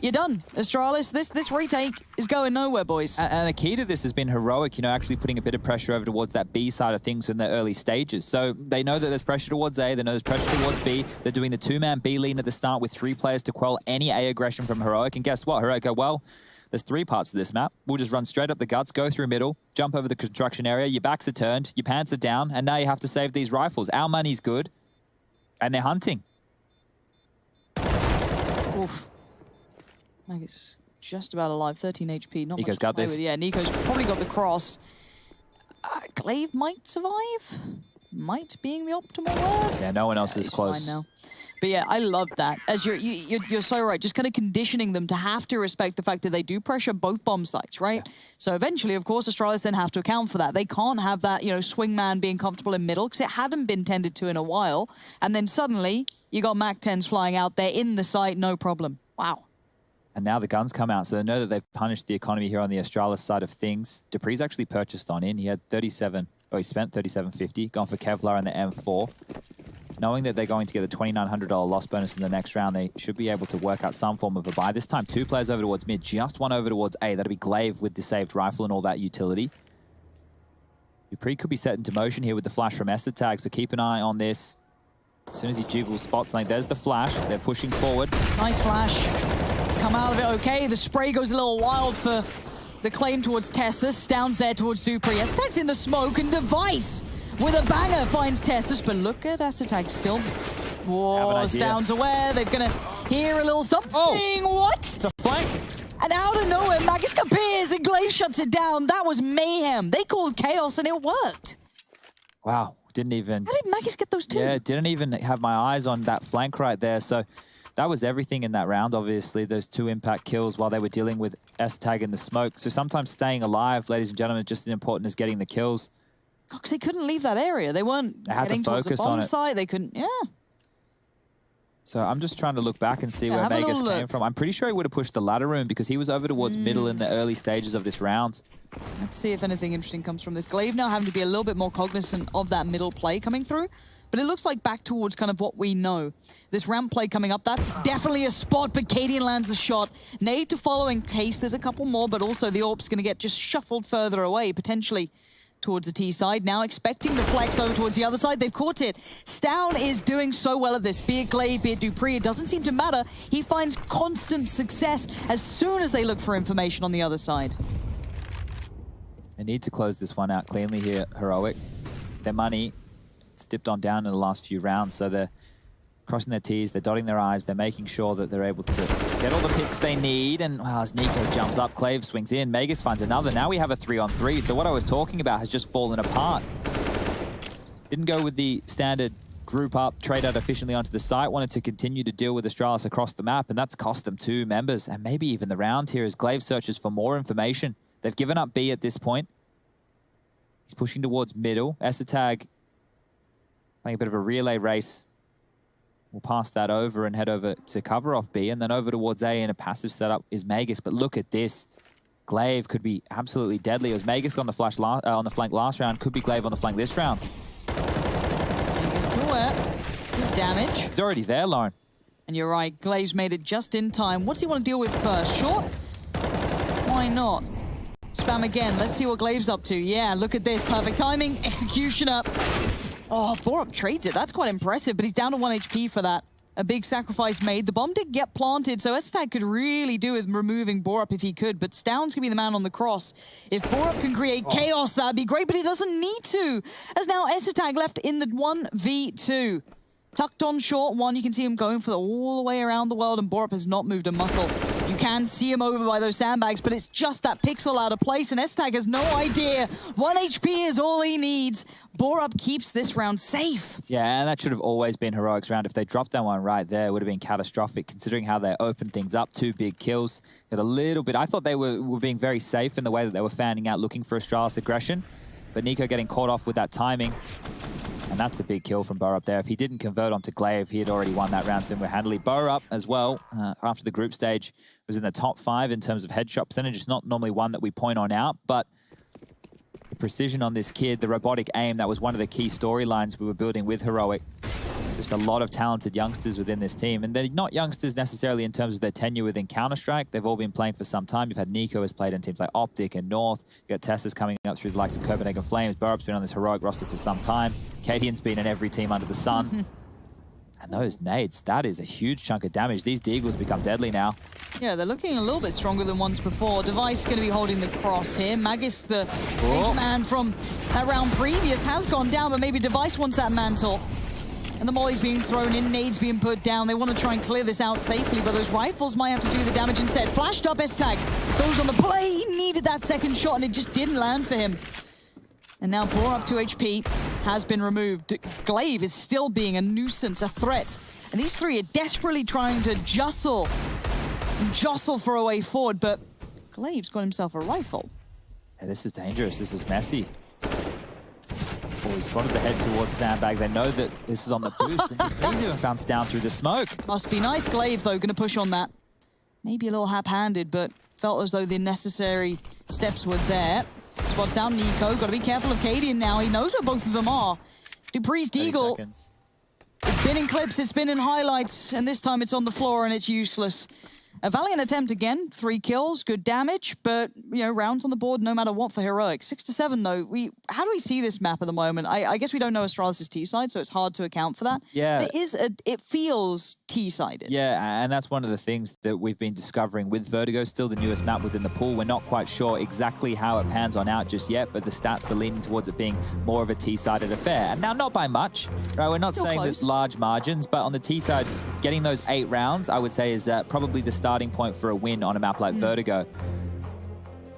Speaker 2: you're done. Astralis, this retake is going nowhere, boys.
Speaker 3: And the key to this has been Heroic, you know, actually putting a bit of pressure over towards that B side of things in the early stages. So they know that there's pressure towards A, they know there's pressure towards B. They're doing the two-man B lean at the start with 3 players to quell any A aggression from Heroic. And guess what? Heroic go, well, there's 3 parts to this map. We'll just run straight up the guts, go through middle, jump over the construction area, your backs are turned, your pants are down, and now you have to save these rifles. Our money's good, and they're hunting.
Speaker 2: Oof. Magus just about alive, 13 HP, not
Speaker 3: Nico's
Speaker 2: much to
Speaker 3: got
Speaker 2: play
Speaker 3: this.
Speaker 2: with. Yeah, Nico's probably got the cross. Glaive might survive? Might being the optimal word?
Speaker 3: Yeah, no one else is
Speaker 2: he's
Speaker 3: close.
Speaker 2: Fine now. But yeah, I love that. As you're so right, just kind of conditioning them to have to respect the fact that they do pressure both bomb sites, right? Yeah. So eventually, of course, Astralis then have to account for that. They can't have that, you know, swingman being comfortable in middle because it hadn't been tended to in a while. And then suddenly, you got MAC-10s flying out there in the site, no problem. Wow.
Speaker 3: And now the guns come out, so they know that they've punished the economy here on the Astralis side of things. Dupree's actually purchased on in. He had 37, oh, he spent 37.50, gone for Kevlar and the M4. Knowing that they're going to get a $2,900 loss bonus in the next round, they should be able to work out some form of a buy. This time, 2 players over towards mid, just 1 over towards A. That'll be Glaive with the saved rifle and all that utility. Dupree could be set into motion here with the flash from Tag, so keep an eye on this. As soon as he jiggles spots, like there's the flash. They're pushing forward.
Speaker 2: Nice flash. Come out of it okay. The spray goes a little wild for the claim towards Tessus. Down's there towards Dupree. Tag's in the smoke, and Device with a banger finds Tessus. But look at Tag still. Whoa, Stown's aware. They're going to hear a little something. Oh, what?
Speaker 3: It's a flank.
Speaker 2: And out of nowhere, Magus appears and Glaive shuts it down. That was mayhem. They called chaos and it worked.
Speaker 3: Wow, didn't even...
Speaker 2: How did Magus get those 2?
Speaker 3: Yeah, didn't even have my eyes on that flank right there. So that was everything in that round, obviously, those 2 impact kills while they were dealing with Tag in the smoke. So sometimes staying alive, ladies and gentlemen, is just as important as getting the kills.
Speaker 2: Because they couldn't leave that area. They weren't getting towards the bomb site. They couldn't,
Speaker 3: So I'm just trying to look back and see where Magus came from. I'm pretty sure he would have pushed the ladder room because he was over towards middle in the early stages of this round.
Speaker 2: Let's see if anything interesting comes from this. Glaive now having to be a little bit more cognizant of that middle play coming through. But it looks like back towards kind of what we know. This ramp play coming up, that's definitely a spot, but Cadian lands the shot. Nade to follow in case there's a couple more, but also the AWP's going to get just shuffled further away, potentially towards the T side. Now expecting the flex over towards the other side. They've caught it. Stown is doing so well at this. Be it Glaive, be it Dupree, it doesn't seem to matter. He finds constant success as soon as they look for information on the other side.
Speaker 3: They need to close this one out cleanly here, Heroic. Their money, it's dipped on down in the last few rounds, so they're crossing their T's, they're dotting their I's, they're making sure that they're able to get all the picks they need. And well, as Nico jumps up, Glaive swings in, Magus finds another. Now we have a 3-on-3, so what I was talking about has just fallen apart. Didn't go with the standard group up, trade out efficiently onto the site, wanted to continue to deal with Astralis across the map, and that's cost them 2 members, and maybe even the round here as Glaive searches for more information. They've given up B at this point. He's pushing towards middle. Tag playing a bit of a relay race. We'll pass that over and head over to cover off B, and then over towards A in a passive setup is Magus. But look at this. Glaive could be absolutely deadly. It was Magus on the flank last round. Could be Glaive on the flank this round.
Speaker 2: Magus aware. Good damage.
Speaker 3: It's already there, Lauren.
Speaker 2: And you're right, Glaive's made it just in time. What does he want to deal with first? Short? Why not? Spam again. Let's see what Glaive's up to. Yeah, look at this. Perfect timing. Execution up. Oh, Borup trades it. That's quite impressive, but he's down to 1 HP for that. A big sacrifice made. The bomb did get planted, so Tag could really do with removing Borup if he could, but Stown's going to be the man on the cross. If Borup can create chaos, that'd be great, but he doesn't need to. As now Tag left in the 1v2. Tucked on short one, you can see him going for all the way around the world, and Borup has not moved a muscle. You can see him over by those sandbags, but it's just that pixel out of place, and Tag has no idea. 1 HP is all he needs. Borup keeps this round safe.
Speaker 3: Yeah, and that should have always been Heroic's round. If they dropped that one right there, it would have been catastrophic, considering how they opened things up. 2 big kills. Got a little bit... I thought they were being very safe in the way that they were fanning out, looking for Astralis aggression. But Nico getting caught off with that timing. And that's a big kill from Borup there. If he didn't convert onto Glaive, he had already won that round single-handedly. Borup as well, after the group stage, was in the top 5 in terms of headshot percentage. It's not normally one that we point on out, but the precision on this kid, the robotic aim, that was one of the key storylines we were building with Heroic. Just a lot of talented youngsters within this team. And they're not youngsters necessarily in terms of their tenure within Counter-Strike. They've all been playing for some time. You've had Nico has played in teams like Optic and North. You've got Tessa's coming up through the likes of Copenhagen Flames. Burup's been on this heroic roster for some time. Cadian's been in every team under the sun. And those nades, that is a huge chunk of damage. These Deagles become deadly now.
Speaker 2: Yeah, they're looking a little bit stronger than once before. Device going to be holding the cross here. Magus, the H man from that round previous, has gone down, but maybe Device wants that mantle. And the molly's being thrown in, nades being put down. They want to try and clear this out safely, but those rifles might have to do the damage instead. Flashed up S-Tag, goes on the play. He needed that second shot, and it just didn't land for him. And now Borup 2 HP has been removed. Glaive is still being a nuisance, a threat. And these three are desperately trying to jostle for a way forward, but Glaive's got himself a rifle.
Speaker 3: Yeah, this is dangerous. This is messy. Oh, he spotted the head towards Sandbag. They know that this is on the boost. And he's even bounced down through the smoke.
Speaker 2: Must be nice. Glaive, though, going to push on that. Maybe a little hap-handed, but felt as though the necessary steps were there. Spots out Nico. Got to be careful of Cadian now. He knows where both of them are. Dupree's Deagle. It's been in clips, it's been in highlights, and this time it's on the floor and it's useless. A valiant attempt again, 3 kills, good damage, but, you know, rounds on the board no matter what for Heroic. 6 to 7, though. How do we see this map at the moment? I guess we don't know Astralis' T-side, so it's hard to account for that.
Speaker 3: Yeah.
Speaker 2: It feels T-sided.
Speaker 3: Yeah, and that's one of the things that we've been discovering with Vertigo, still the newest map within the pool. We're not quite sure exactly how it pans on out just yet, but the stats are leaning towards it being more of a T-sided affair. And now, not by much, right? We're not
Speaker 2: Still
Speaker 3: saying
Speaker 2: close.
Speaker 3: there's large margins, but on the T-side, getting those 8 rounds, I would say, is probably the starting point for a win on a map like Vertigo.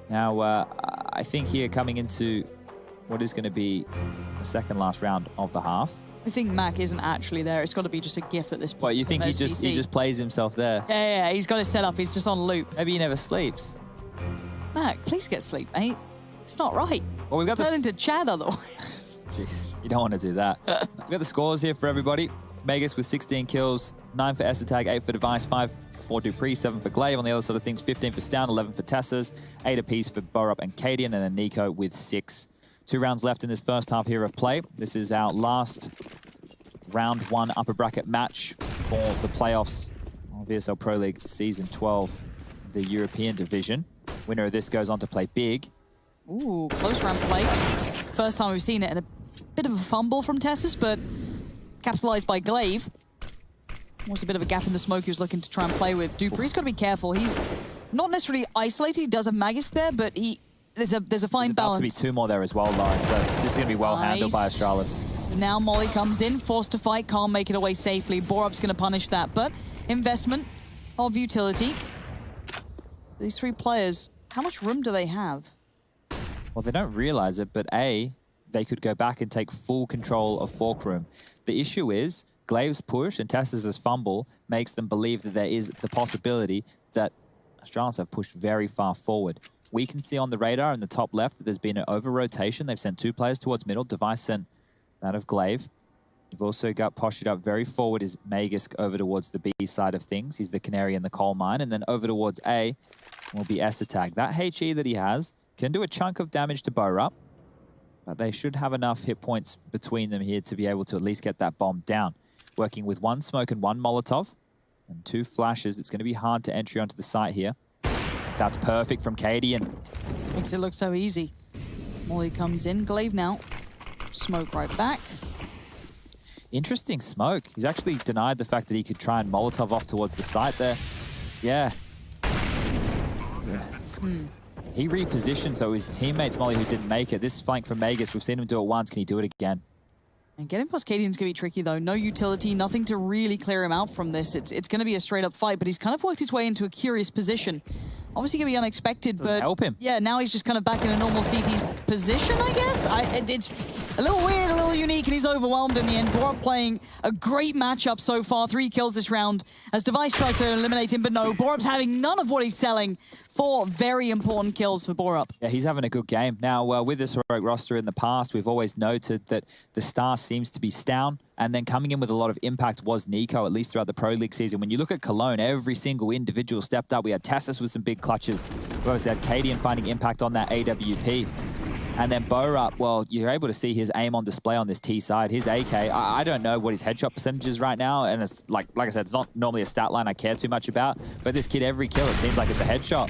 Speaker 3: Now, I think here coming into what is going to be the second last round of the half.
Speaker 2: I think Mac isn't actually there. It's got to be just a GIF at this point.
Speaker 3: What, you think he
Speaker 2: SBC.
Speaker 3: just plays himself there?
Speaker 2: Yeah, he's got it set up. He's just on loop.
Speaker 3: Maybe he never sleeps.
Speaker 2: Mac, please get sleep, mate. It's not right.
Speaker 3: Well, we've got
Speaker 2: Turn into Chad otherwise.
Speaker 3: Jeez, you don't want to do that. We've got the scores here for everybody. Magus with 16 kills, 9 for S-Tag, 8 for Device, 5 for Dupree, 7 for Glaive. On the other side of things, 15 for Stown, 11 for Tessas, 8 apiece for Borup and Cadian, and then Nico with 6. 2 rounds left in this first half here of play. This is our last round 1 upper bracket match for the playoffs of VSL Pro League Season 12, the European division. Winner of this goes on to play big.
Speaker 2: Ooh, close round play. First time we've seen it, and a bit of a fumble from Tessas, but capitalized by Glaive. Was a bit of a gap in the smoke he was looking to try and play with. Dupree's got to be careful. He's not necessarily isolated. He does have Magus there, but there's a fine balance.
Speaker 3: There's about to be 2 more there as well, Lauren. So this is going to be well handled by Astralis.
Speaker 2: Now Molly comes in, forced to fight, can't make it away safely. Borup's going to punish that, but investment of utility. These 3 players, how much room do they have?
Speaker 3: Well, they don't realize it, but A, they could go back and take full control of Fork Room. The issue is Glaive's push and Tess's fumble makes them believe that there is the possibility that Astralis have pushed very far forward. We can see on the radar in the top left that there's been an over-rotation. They've sent 2 players towards middle. Device sent that of Glaive. You've also got postured up very forward is Magus over towards the B side of things. He's the canary in the coal mine. And then over towards A will be S-Tag. That HE that he has can do a chunk of damage to Borup, but they should have enough hit points between them here to be able to at least get that bomb down. Working with 1 smoke and 1 Molotov and 2 flashes. It's going to be hard to entry onto the site here. That's perfect from Cadian.
Speaker 2: Makes it look so easy. Molly comes in, Glaive now. Smoke right back.
Speaker 3: Interesting smoke. He's actually denied the fact that he could try and Molotov off towards the site there. Yeah. He repositioned, so his teammates, Molly, who didn't make it. This flank from Magus, we've seen him do it once. Can he do it again?
Speaker 2: And getting past Cadian's going to be tricky, though. No utility, nothing to really clear him out from this. It's going to be a straight-up fight, but he's kind of worked his way into a curious position. Obviously going to be unexpected,
Speaker 3: Doesn't help him.
Speaker 2: Yeah, now he's just kind of back in a normal CT position, I guess. It's a little weird, a little unique, and he's overwhelmed in the end. Borup playing a great matchup so far. 3 kills this round as Device tries to eliminate him, but no. Borup's having none of what he's selling. 4 very important kills for Borup.
Speaker 3: Yeah, he's having a good game. Now, with this heroic roster in the past, we've always noted that the star seems to be Stown, and then coming in with a lot of impact was Nico, at least throughout the Pro League season. When you look at Cologne, every single individual stepped up. We had Tassus with some big clutches. We obviously had Cadian finding impact on that AWP. And then Borup, well, you're able to see his aim on display on this T side. His AK, I don't know what his headshot percentage is right now, and it's like I said, it's not normally a stat line I care too much about, but this kid, every kill, it seems like it's a headshot.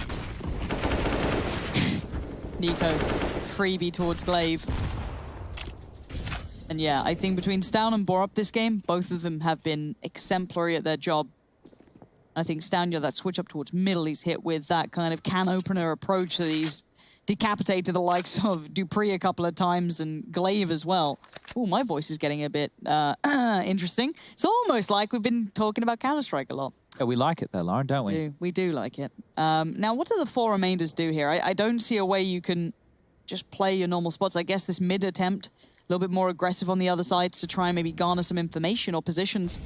Speaker 2: Nico, freebie towards Glaive. And yeah, I think between Stown and Borup this game, both of them have been exemplary at their job. I think Stown, that switch up towards middle, he's hit with that kind of can opener approach that he's decapitated the likes of Dupree a couple of times and Glaive as well. Oh, my voice is getting a bit interesting. It's almost like we've been talking about Counter-Strike a lot.
Speaker 3: Yeah, we like it though, Lauren, don't we?
Speaker 2: We do like it. Now, what do the 4 remainders do here? I don't see a way you can just play your normal spots. I guess this mid attempt, a little bit more aggressive on the other sides to try and maybe garner some information or positions.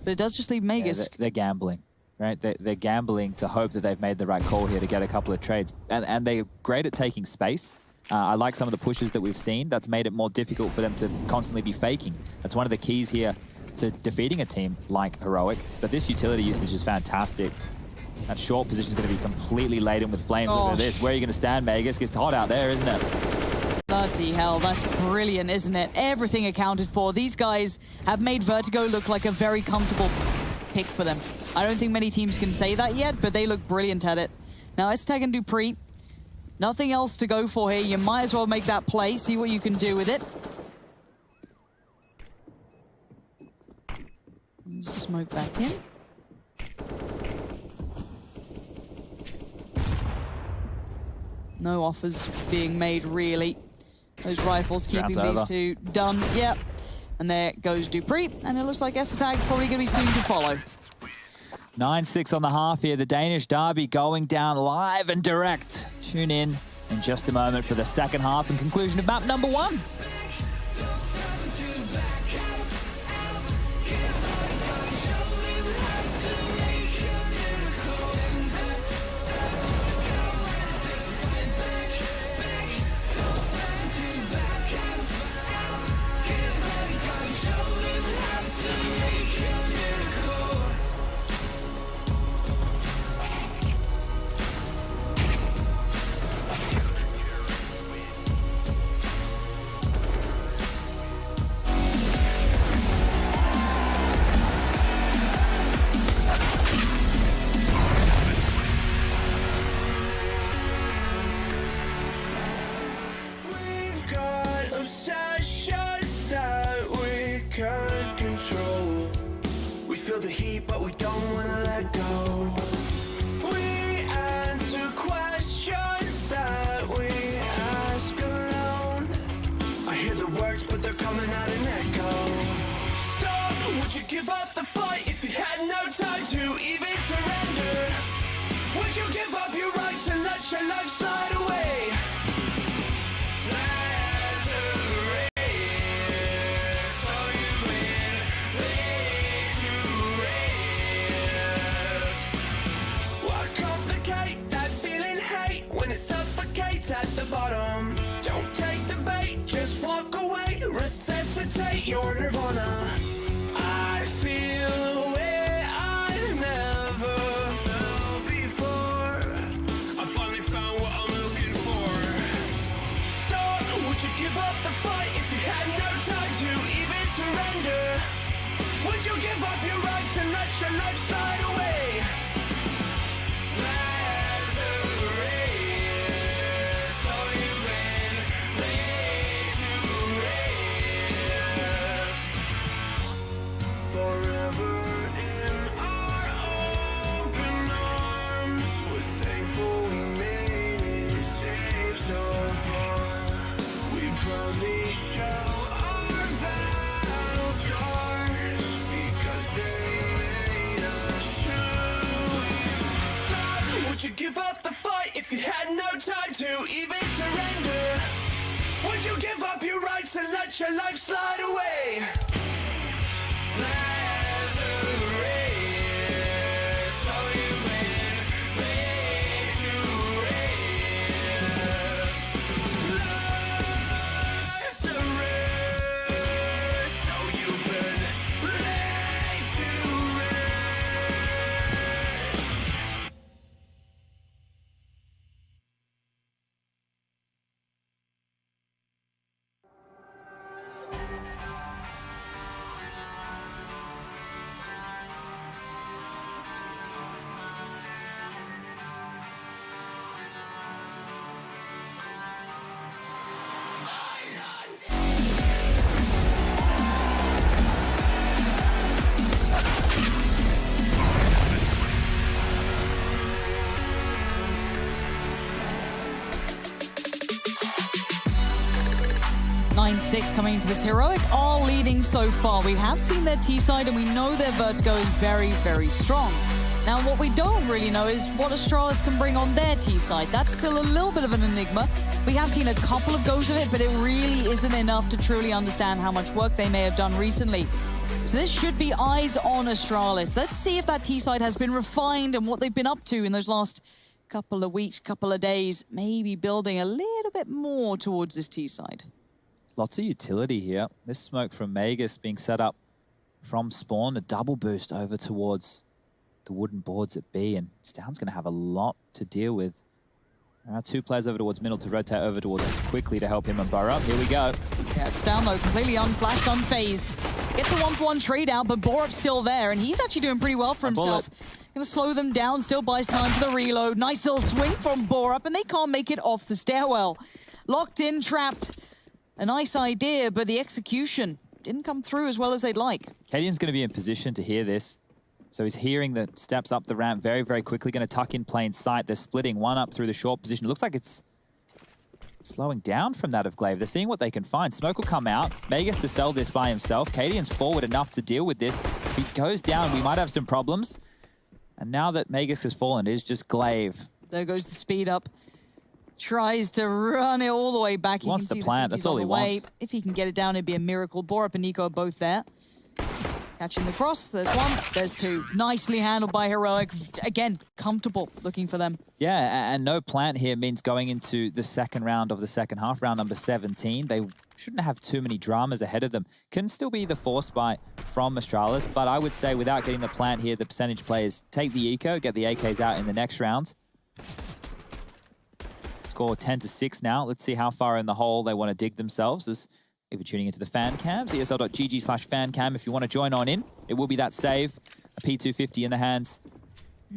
Speaker 2: But it does just leave Magisk.
Speaker 3: Yeah, they're gambling. Right, they're gambling to hope that they've made the right call here to get a couple of trades. And they're great at taking space. I like some of the pushes that we've seen. That's made it more difficult for them to constantly be faking. That's one of the keys here to defeating a team like Heroic. But this utility usage is fantastic. That short position is going to be completely laden with flames over this. Where are you going to stand, Magisk? It's hot out there, isn't it?
Speaker 2: Bloody hell, that's brilliant, isn't it? Everything accounted for. These guys have made Vertigo look like a very comfortable pick for them. I don't think many teams can say that yet, but they look brilliant at it. Now, Esteg and Dupree, nothing else to go for here. You might as well make that play, see what you can do with it. Smoke back in. No offers being made, really. Those rifles keeping these two done. Yep. And there goes Dupree, and it looks like Esteg probably going to be soon to follow.
Speaker 3: 9-6 on the half here. The Danish derby going down live and direct. Tune in just a moment for the second half and conclusion of map number 1.
Speaker 4: The heat, but we don't want to let go. We answer questions that we ask alone. I hear the words, but they're coming out in echo. So, would you give up the fight if you had no time to even surrender? Would you give up your rights and let your life slide away? Your nirvana. I feel a way I've never felt before. I finally found what I'm looking for. So, would you give up the fight if you had no time to even surrender? Would you give up your rights and let your life slide away? Give up the fight if you had no time to even surrender? Would you give up your rights and let your life slide away?
Speaker 2: 9-6 coming into this. Heroic are leading so far. We have seen their T-side and we know their Vertigo is very, very strong. Now, what we don't really know is what Astralis can bring on their T-side. That's still a little bit of an enigma. We have seen a couple of goes of it, but it really isn't enough to truly understand how much work they may have done recently. So this should be eyes on Astralis. Let's see if that T-side has been refined and what they've been up to in those last couple of weeks, couple of days, maybe building a little bit more towards this T-side. Lots
Speaker 3: of utility here. This smoke from Magus being set up from spawn, a double boost over towards the wooden boards at B, and Stound's going to have a lot to deal with. There are two players over towards middle to rotate over towards us quickly to help him and Burrow. Here we go.
Speaker 2: Yeah, Stound though, completely unflashed, unfazed. Gets a 1-for-1 trade out, but Borup's still there, and he's actually doing pretty well for himself. Gonna slow them down, still buys time for the reload. Nice little swing from Borup, and they can't make it off the stairwell. Locked in, trapped. A nice idea, but the execution didn't come through as well as they'd like.
Speaker 3: Cadian's going to be in position to hear this. So he's hearing the steps up the ramp very, very quickly. Going to tuck in plain sight. They're splitting one up through the short position. It looks like it's slowing down from that of Glaive. They're seeing what they can find. Smoke will come out. Magus to sell this by himself. Cadian's forward enough to deal with this. If he goes down, we might have some problems. And now that Magus has fallen, it is just Glaive.
Speaker 2: There goes the speed up. Tries to run it all the way back.
Speaker 3: He wants to plant. That's all he wants.
Speaker 2: If he can get it down, it'd be a miracle. Borup and Nico are both there. Catching the cross. There's one. There's two. Nicely handled by Heroic. Again, comfortable looking for them.
Speaker 3: Yeah, and no plant here means going into the second round of the second half, round number 17. They shouldn't have too many dramas ahead of them. Can still be the force buy from Astralis, but I would say without getting the plant here, the percentage players take the eco, get the AKs out in the next round. Score 10-6 now. Let's see how far in the hole they want to dig themselves. As if you're tuning into the fan cams, esl.gg/fancam if you want to join on in. It will be that save, a P250 in the hands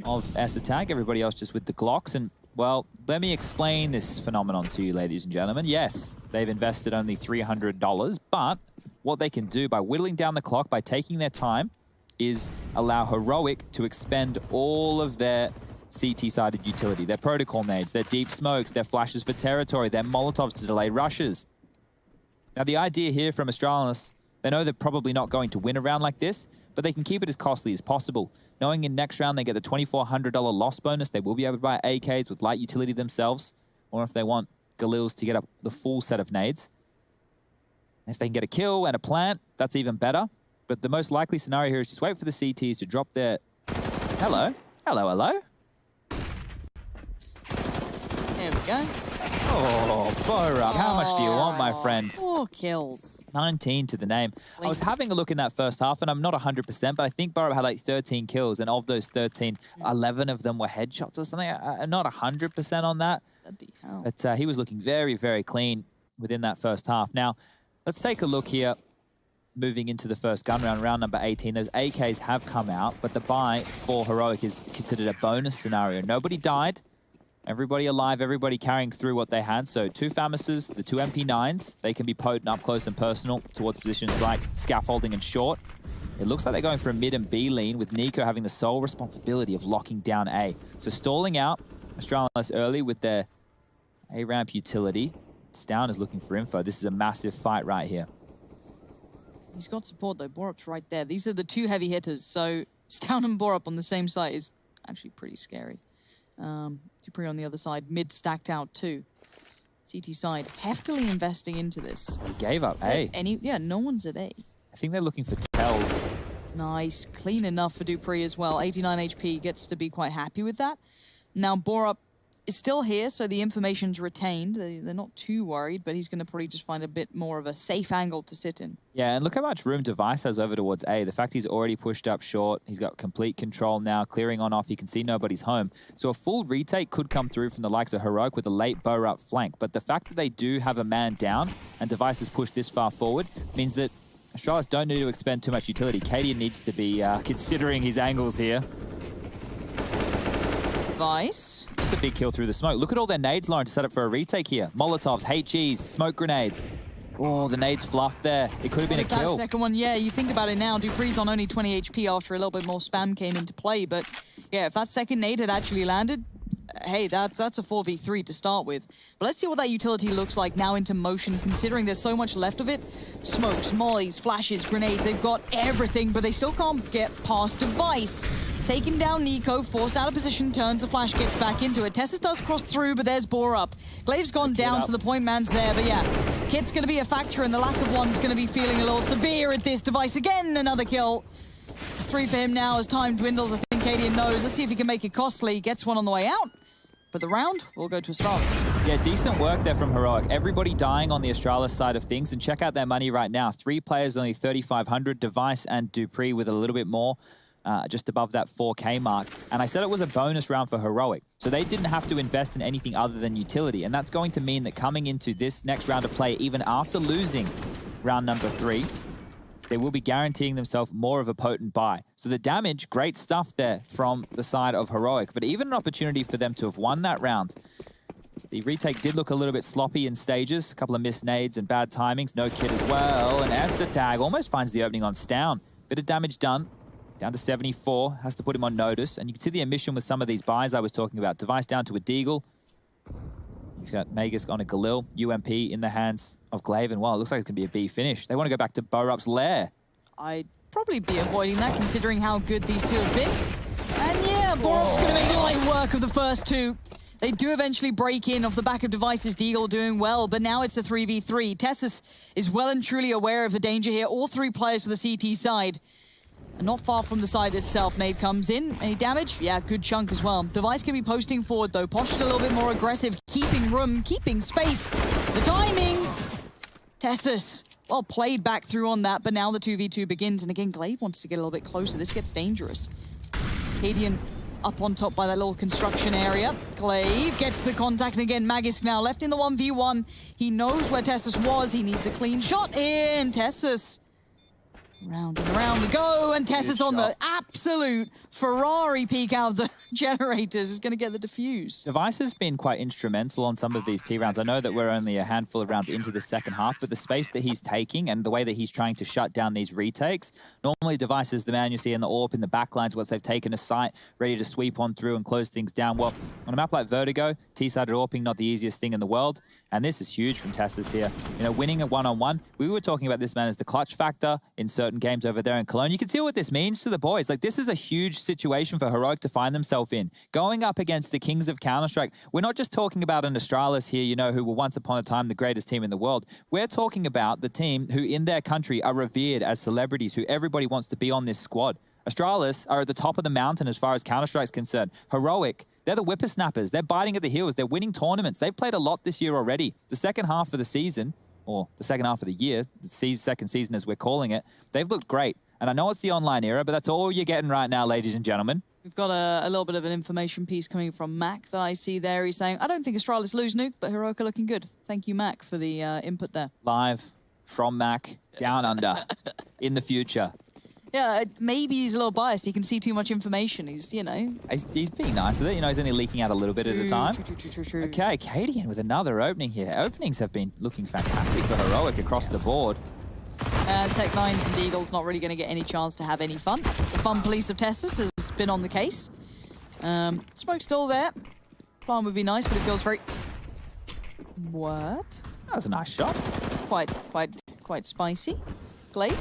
Speaker 3: of S-Attack. Everybody else just with the Glocks. And, well, let me explain this phenomenon to you, ladies and gentlemen. Yes, they've invested only $300, but what they can do by whittling down the clock, by taking their time, is allow Heroic to expend all of their CT-sided utility, their protocol nades, their deep smokes, their flashes for territory, their molotovs to delay rushes. Now, the idea here from Astralis, they know they're probably not going to win a round like this, but they can keep it as costly as possible. Knowing in next round they get the $2,400 loss bonus, they will be able to buy AKs with light utility themselves, or if they want Galils to get up the full set of nades. If they can get a kill and a plant, that's even better. But the most likely scenario here is just wait for the CTs to drop their... Hello? Hello, hello?
Speaker 2: There we go.
Speaker 3: Oh, Borup, how much do you want, my friend?
Speaker 2: 4 kills.
Speaker 3: 19 to the name. I was having a look in that first half, and I'm not 100%, but I think Borup had like 13 kills, and of those 13, 11 of them were headshots or something. I'm not 100% on that.
Speaker 2: Bloody hell.
Speaker 3: But he was looking very, very clean within that first half. Now, let's take a look here. Moving into the first gun round, round number 18, those AKs have come out, but the buy for Heroic is considered a bonus scenario. Nobody died. Everybody alive, everybody carrying through what they had. So 2 Famises, the 2 MP9s, they can be potent up close and personal towards positions like scaffolding and short. It looks like they're going for a mid and B lean, with Nico having the sole responsibility of locking down A. So stalling out Astralis early with their A-ramp utility. Stound is looking for info. This is a massive fight right here.
Speaker 2: He's got support though. Borup's right there. These are the 2 heavy hitters. So Stound and Borup on the same side is actually pretty scary. Dupree on the other side, mid stacked out too. CT side, heftily investing into this.
Speaker 3: He gave up A.
Speaker 2: Yeah, no one's at A.
Speaker 3: I think they're looking for tells.
Speaker 2: Nice, clean enough for Dupree as well. 89 HP, gets to be quite happy with that. Now Borup is still here, so the information's retained. They're not too worried, but he's going to probably just find a bit more of a safe angle to sit in.
Speaker 3: Yeah, and look how much room Device has over towards A. The fact he's already pushed up short, he's got complete control now, clearing on off, he can see nobody's home. So a full retake could come through from the likes of Heroic with a late Borup flank, but the fact that they do have a man down and Device has pushed this far forward means that Astralis don't need to expend too much utility. Cadian needs to be considering his angles here.
Speaker 2: Device.
Speaker 3: It's a big kill through the smoke. Look at all their nades, Lauren, to set up for a retake here. Molotovs, HEs, smoke grenades. Oh, the nades fluff there. It could have been a kill.
Speaker 2: That second one, yeah, you think about it now. Dupree's on only 20 HP after a little bit more spam came into play. But yeah, if that second nade had actually landed, hey, that's a 4v3 to start with. But let's see what that utility looks like now into motion, considering there's so much left of it. Smokes, mollies, flashes, grenades, they've got everything, but they still can't get past Device. Taking down Nico, forced out of position, turns the flash, gets back into it. Tessus does cross through, but there's Boar up. Glaive's gone down, so the point man's there, but yeah. Kit's going to be a factor, and the lack of one's going to be feeling a little severe at this. Device again, another kill. 3 for him now as time dwindles. I think Cadian knows. Let's see if he can make it costly. Gets one on the way out, but the round will go to Astralis.
Speaker 3: Yeah, decent work there from Heroic. Everybody dying on the Astralis side of things, and check out their money right now. 3 players, only 3,500. Device and Dupree with a little bit more. Just above that 4K mark. And I said it was a bonus round for Heroic. So they didn't have to invest in anything other than utility. And that's going to mean that coming into this next round of play, even after losing round number 3, they will be guaranteeing themselves more of a potent buy. So the damage, great stuff there from the side of Heroic. But even an opportunity for them to have won that round. The retake did look a little bit sloppy in stages. A couple of missed nades and bad timings. No kit as well. And Esther tag almost finds the opening on Stown. Bit of damage done. Down to 74, has to put him on notice. And you can see the omission with some of these buys I was talking about. Device down to a Deagle. You've got Magus on a Galil. UMP in the hands of Glaive. And well, it looks like it's going to be a B finish. They want to go back to Borup's lair.
Speaker 2: I'd probably be avoiding that, considering how good these two have been. And yeah, Borup's going to make light work of the first 2. They do eventually break in off the back of Device's Deagle doing well, but now it's a 3v3. Tessus is well and truly aware of the danger here. All 3 players for the CT side. And not far from the side itself, nade comes in. Any damage? Yeah, good chunk as well. Device can be posting forward, though. Postured a little bit more aggressive, keeping room, keeping space. The timing! Tessus, well played back through on that, but now the 2v2 begins. And again, Glaive wants to get a little bit closer. This gets dangerous. Cadian up on top by that little construction area. Glaive gets the contact, and again, Magus now left in the 1v1. He knows where Tessus was. He needs a clean shot in. Tessus. Round and around we go, and Tessus on the absolute Ferrari peek out of the generators is going to get the defuse.
Speaker 3: Device has been quite instrumental on some of these T rounds. I know that we're only a handful of rounds into the second half, but the space that he's taking and the way that he's trying to shut down these retakes, normally Device is the man you see in the AWP in the backlines once they've taken a site, ready to sweep on through and close things down. Well, on a map like Vertigo, T-sided AWPing, not the easiest thing in the world, and this is huge from Tessus here. You know, winning a one-on-one, we were talking about this man as the clutch factor in certain games over there in Cologne. You can see what this means to the boys. Like, this is a huge situation for Heroic to find themselves in. Going up against the kings of Counter-Strike, we're not just talking about an Astralis here, you know, who were once upon a time the greatest team in the world. We're talking about the team who in their country are revered as celebrities, who everybody wants to be on this squad. Astralis are at the top of the mountain as far as Counter-Strike is concerned. Heroic, they're the whippersnappers. They're biting at the heels. They're winning tournaments. They've played a lot this year already. The second half of the season, or the second half of the year, the second season as we're calling it, they've looked great. And I know it's the online era, but that's all you're getting right now, ladies and gentlemen.
Speaker 2: We've got a little bit of an information piece coming from Mac that I see there. He's saying, I don't think Astralis lose nuke, but Heroic are looking good. Thank you, Mac, for the input there.
Speaker 3: Live from Mac, down under, in the future.
Speaker 2: Yeah, maybe he's a little biased. He can see too much information. He's, you know...
Speaker 3: He's being nice with it. You know, he's only leaking out a little bit at a time.
Speaker 2: True.
Speaker 3: Okay, Cadian with another opening here. Openings have been looking fantastic for Heroic across the board.
Speaker 2: Tech9s and Eagles not really going to get any chance to have any fun. The fun police of Tessus has been on the case. Smoke's still there. Plan would be nice, but it feels very... What?
Speaker 3: That was a nice shot.
Speaker 2: Quite spicy. Glaive.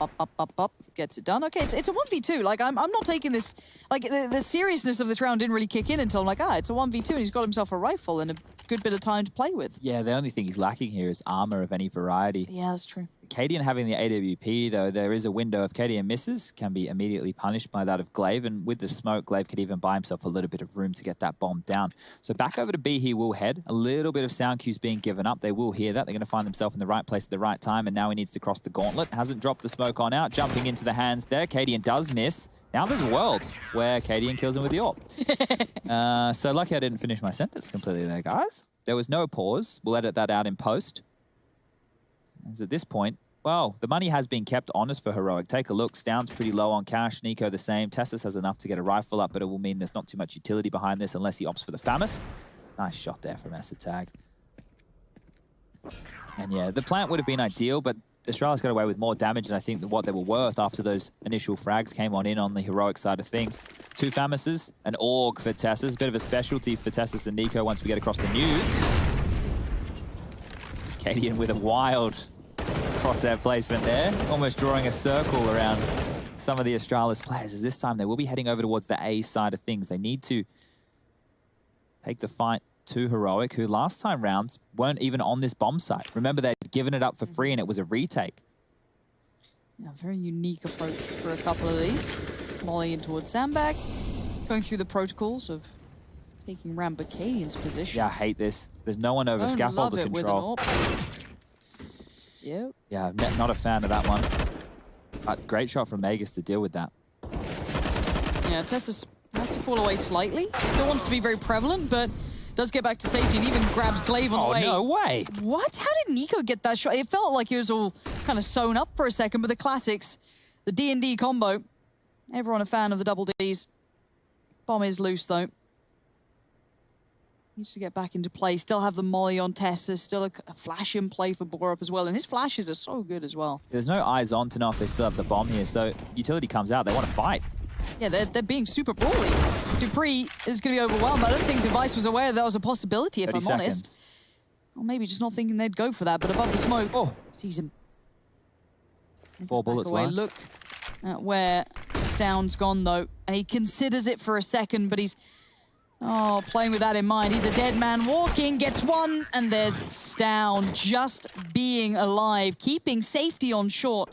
Speaker 2: Up. Gets it done. Okay, it's a 1v2. Like, I'm not taking this... Like, the seriousness of this round didn't really kick in until I'm like, it's a 1v2 and he's got himself a rifle and a good bit of time to play with.
Speaker 3: Yeah, the only thing he's lacking here is armor of any variety.
Speaker 2: Yeah, that's true.
Speaker 3: Cadian having the AWP, though, there is a window. If Cadian misses, can be immediately punished by that of Glaive. And with the smoke, Glaive could even buy himself a little bit of room to get that bomb down. So back over to B he will head. A little bit of sound cues being given up. They will hear that. They're going to find themselves in the right place at the right time. And now he needs to cross the gauntlet. Hasn't dropped the smoke on out. Jumping into the hands there. Cadian does miss. Now there's a world where Cadian kills him with the AWP. So lucky I didn't finish my sentence completely there, guys. There was no pause. We'll edit that out in post. As at this point, well, the money has been kept honest for Heroic. Take a look. Stown's pretty low on cash. Nico the same. Tessus has enough to get a rifle up, but it will mean there's not too much utility behind this unless he opts for the FAMAS. Nice shot there from Tag. And yeah, the plant would have been ideal, but Astralis got away with more damage than I think what they were worth after those initial frags came in on the Heroic side of things. 2 Famises, an Org for Tessus. A bit of a specialty for Tessus and Nico once we get across the nuke. Cadian with a wild crosshair placement there, almost drawing a circle around some of the Astralis players, as this time they will be heading over towards the A side of things. They need to take the fight to Heroic, who last time round weren't even on this bomb site. Remember, they'd given it up for free and it was a retake.
Speaker 2: Yeah, very unique approach for a couple of these. Molly in towards Sandbag, going through the protocols of taking Rambacadian's position.
Speaker 3: Yeah, I hate this. There's no one over
Speaker 2: Don't
Speaker 3: scaffold
Speaker 2: love
Speaker 3: to
Speaker 2: it with
Speaker 3: control.
Speaker 2: an AWP. Yep.
Speaker 3: Yeah, not a fan of that one. But great shot from Magus to deal with that.
Speaker 2: Yeah, Tessus has to fall away slightly. Still wants to be very prevalent, but does get back to safety and even grabs Glaive on the way.
Speaker 3: Oh, no way.
Speaker 2: What? How did Nico get that shot? It felt like he was all kind of sewn up for a second, but the classics, the D&D combo. Everyone a fan of the double Ds. Bomb is loose, though. Needs to get back into play. Still have the molly on Tessus. Still a flash in play for Borup as well. And his flashes are so good as well.
Speaker 3: There's no eyes on to know if they still have the bomb here. So utility comes out. They want to fight.
Speaker 2: Yeah, they're being super brawly. Dupree is going to be overwhelmed. I don't think Device was aware that was a possibility, if I'm honest. Or maybe just not thinking they'd go for that. But above the smoke, sees him.
Speaker 3: 4 bullets left.
Speaker 2: Look at where Stound's gone, though. And he considers it for a second, but he's... Oh, playing with that in mind. He's a dead man walking, gets one, and there's Stound just being alive, keeping safety on short.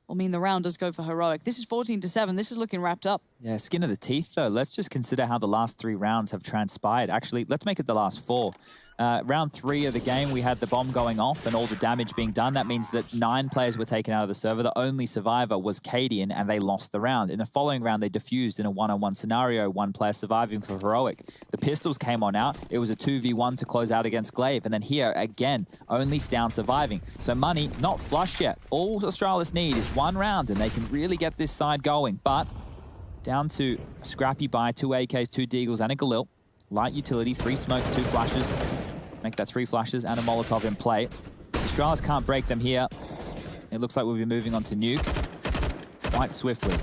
Speaker 2: Will mean the round does go for Heroic. This is 14-7. This is looking wrapped up.
Speaker 3: Yeah, skin of the teeth, though. Let's just consider how the last 3 rounds have transpired. Actually, let's make it the last 4. Round 3 of the game, we had the bomb going off and all the damage being done. That means that 9 players were taken out of the server. The only survivor was Cadian, and they lost the round. In the following round, they defused in a 1-on-1 scenario, 1 player surviving for Heroic. The pistols came on out. It was a 2v1 to close out against Glaive. And then here, again, only Stound surviving. So money, not flush yet. All Astralis need is 1 round, and they can really get this side going. But down to scrappy buy, 2 AKs, 2 Deagles, and a Galil. Light utility, 3 smoke, 2 flashes. Make that 3 flashes and a Molotov in play. Astralis can't break them here. It looks like we'll be moving on to nuke quite swiftly.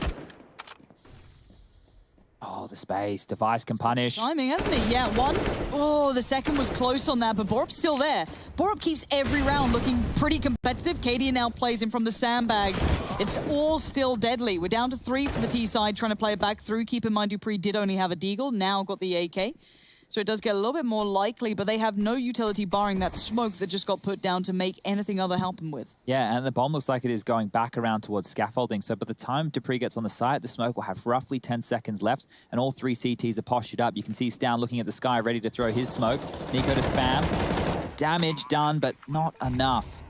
Speaker 3: Oh, the space. Device can punish.
Speaker 2: Timing, hasn't he? Yeah, 1. Oh, the second was close on that, but Borup's still there. Borup keeps every round looking pretty competitive. Cadian now plays him from the sandbags. It's all still deadly. We're down to 3 for the T side, trying to play it back through. Keep in mind, Dupree did only have a Deagle, now got the AK. So it does get a little bit more likely, but they have no utility barring that smoke that just got put down to make anything other happen with.
Speaker 3: Yeah, and the bomb looks like it is going back around towards scaffolding. So by the time Dupree gets on the site, the smoke will have roughly 10 seconds left, and all 3 CTs are postured up. You can see Stound looking at the sky, ready to throw his smoke. Nico to spam. Damage done, but not enough.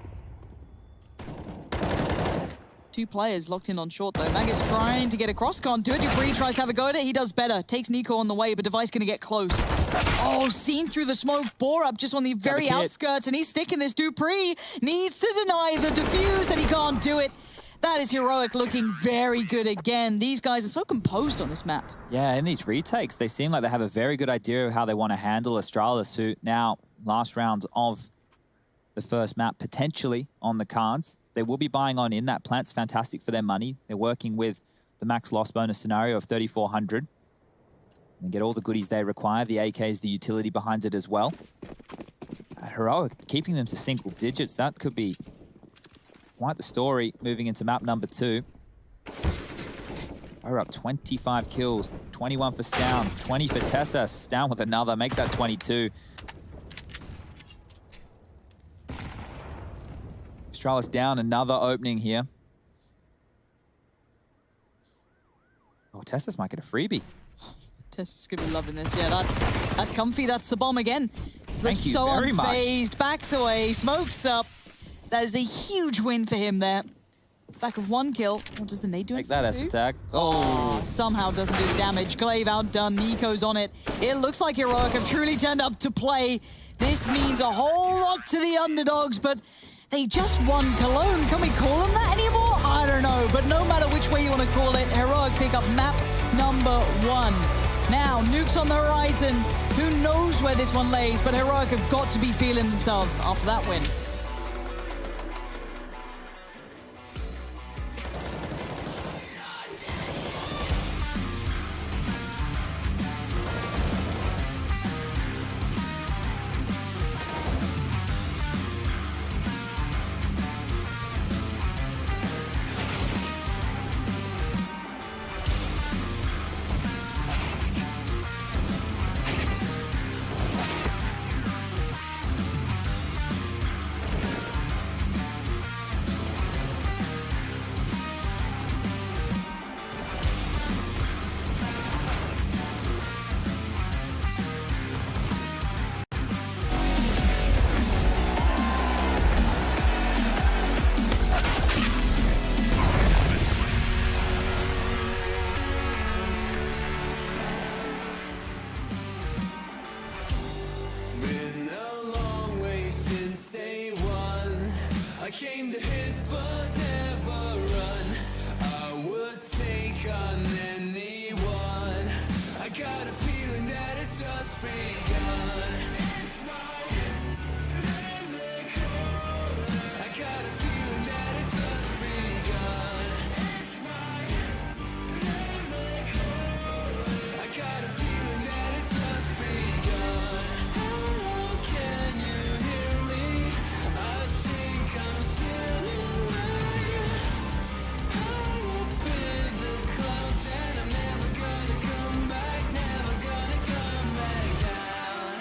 Speaker 2: 2 players locked in on short, though. Magus trying to get across, can't do it. Dupree tries to have a go at it. He does better. Takes Nico on the way, but Device going to get close. Oh, seen through the smoke. Borup just on the very outskirts, and he's sticking this. Dupree needs to deny the defuse, and he can't do it. That is Heroic looking very good again. These guys are so composed on this map.
Speaker 3: Yeah, in these retakes, they seem like they have a very good idea of how they want to handle Astralis, who now, last round of the first map, potentially on the cards. They will be buying on in. That plant's fantastic for their money. They're working with the max loss bonus scenario of 3,400. And get all the goodies they require. The AK is the utility behind it as well. Heroic, keeping them to single digits. That could be quite the story moving into map number 2. We're up 25 kills. 21 for Stound. 20 for Tessa. Stound with another. Make that 22. Astralis down, another opening here. Oh, Tessus might get a freebie.
Speaker 2: Tessus gonna be loving this. Yeah, that's comfy. That's the bomb again.
Speaker 3: Thank you
Speaker 2: so
Speaker 3: very much.
Speaker 2: unfazed, backs away, smokes up. That is a huge win for him there. Back of 1 kill. What does the nade do?
Speaker 3: Take that S attack.
Speaker 2: Oh, somehow doesn't do the damage. Glaive outdone. Nico's on it. It looks like Heroic have truly turned up to play. This means a whole lot to the underdogs, but they just won Cologne. Can we call them that anymore? I don't know. But no matter which way you want to call it, Heroic pick up map number 1. Now, nukes on the horizon. Who knows where this one lays, but Heroic have got to be feeling themselves after that win.
Speaker 4: I came to hit but never run. I would take on anyone. I got a feeling that it's just begun. It's my I got a feeling that it's just begun. It's my I got a feeling that it's just begun. Oh, can you hear me? I think I'm still alive. High up in the clouds and I'm never gonna come back, never gonna come back down.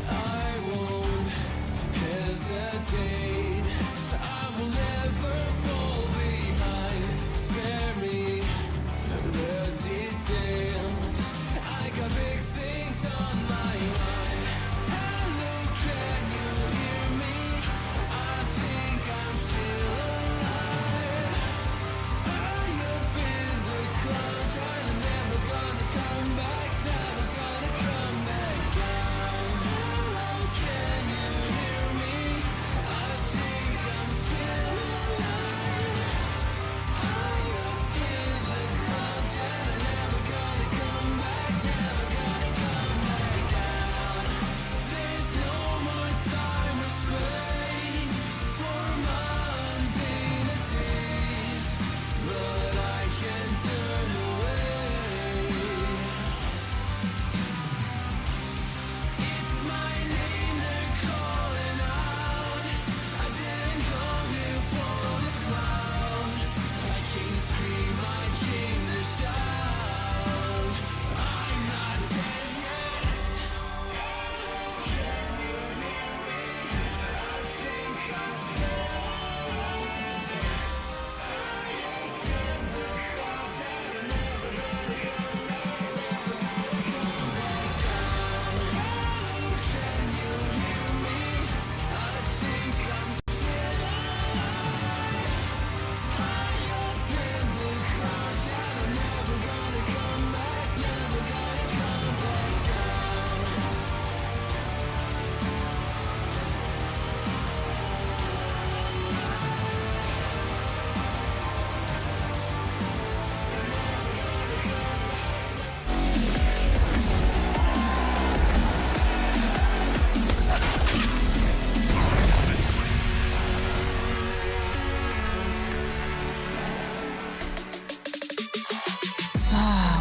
Speaker 4: I won't hesitate. I will never fall behind. Spare me the details. I got big things on my mind. Hello, can you hear me? I think I'm still alive. High up in the clouds, and I'm never gonna come back, never gonna come back down. Hello, can you hear me? I think I'm still alive. High up in the clouds, and I'm never gonna come back, never gonna come back down. There's no more time or space for mundane days, but I can turn away. It's my name they're calling out. I didn't go here for the cloud. I came to scream, I came to shout. I'm not dead yet.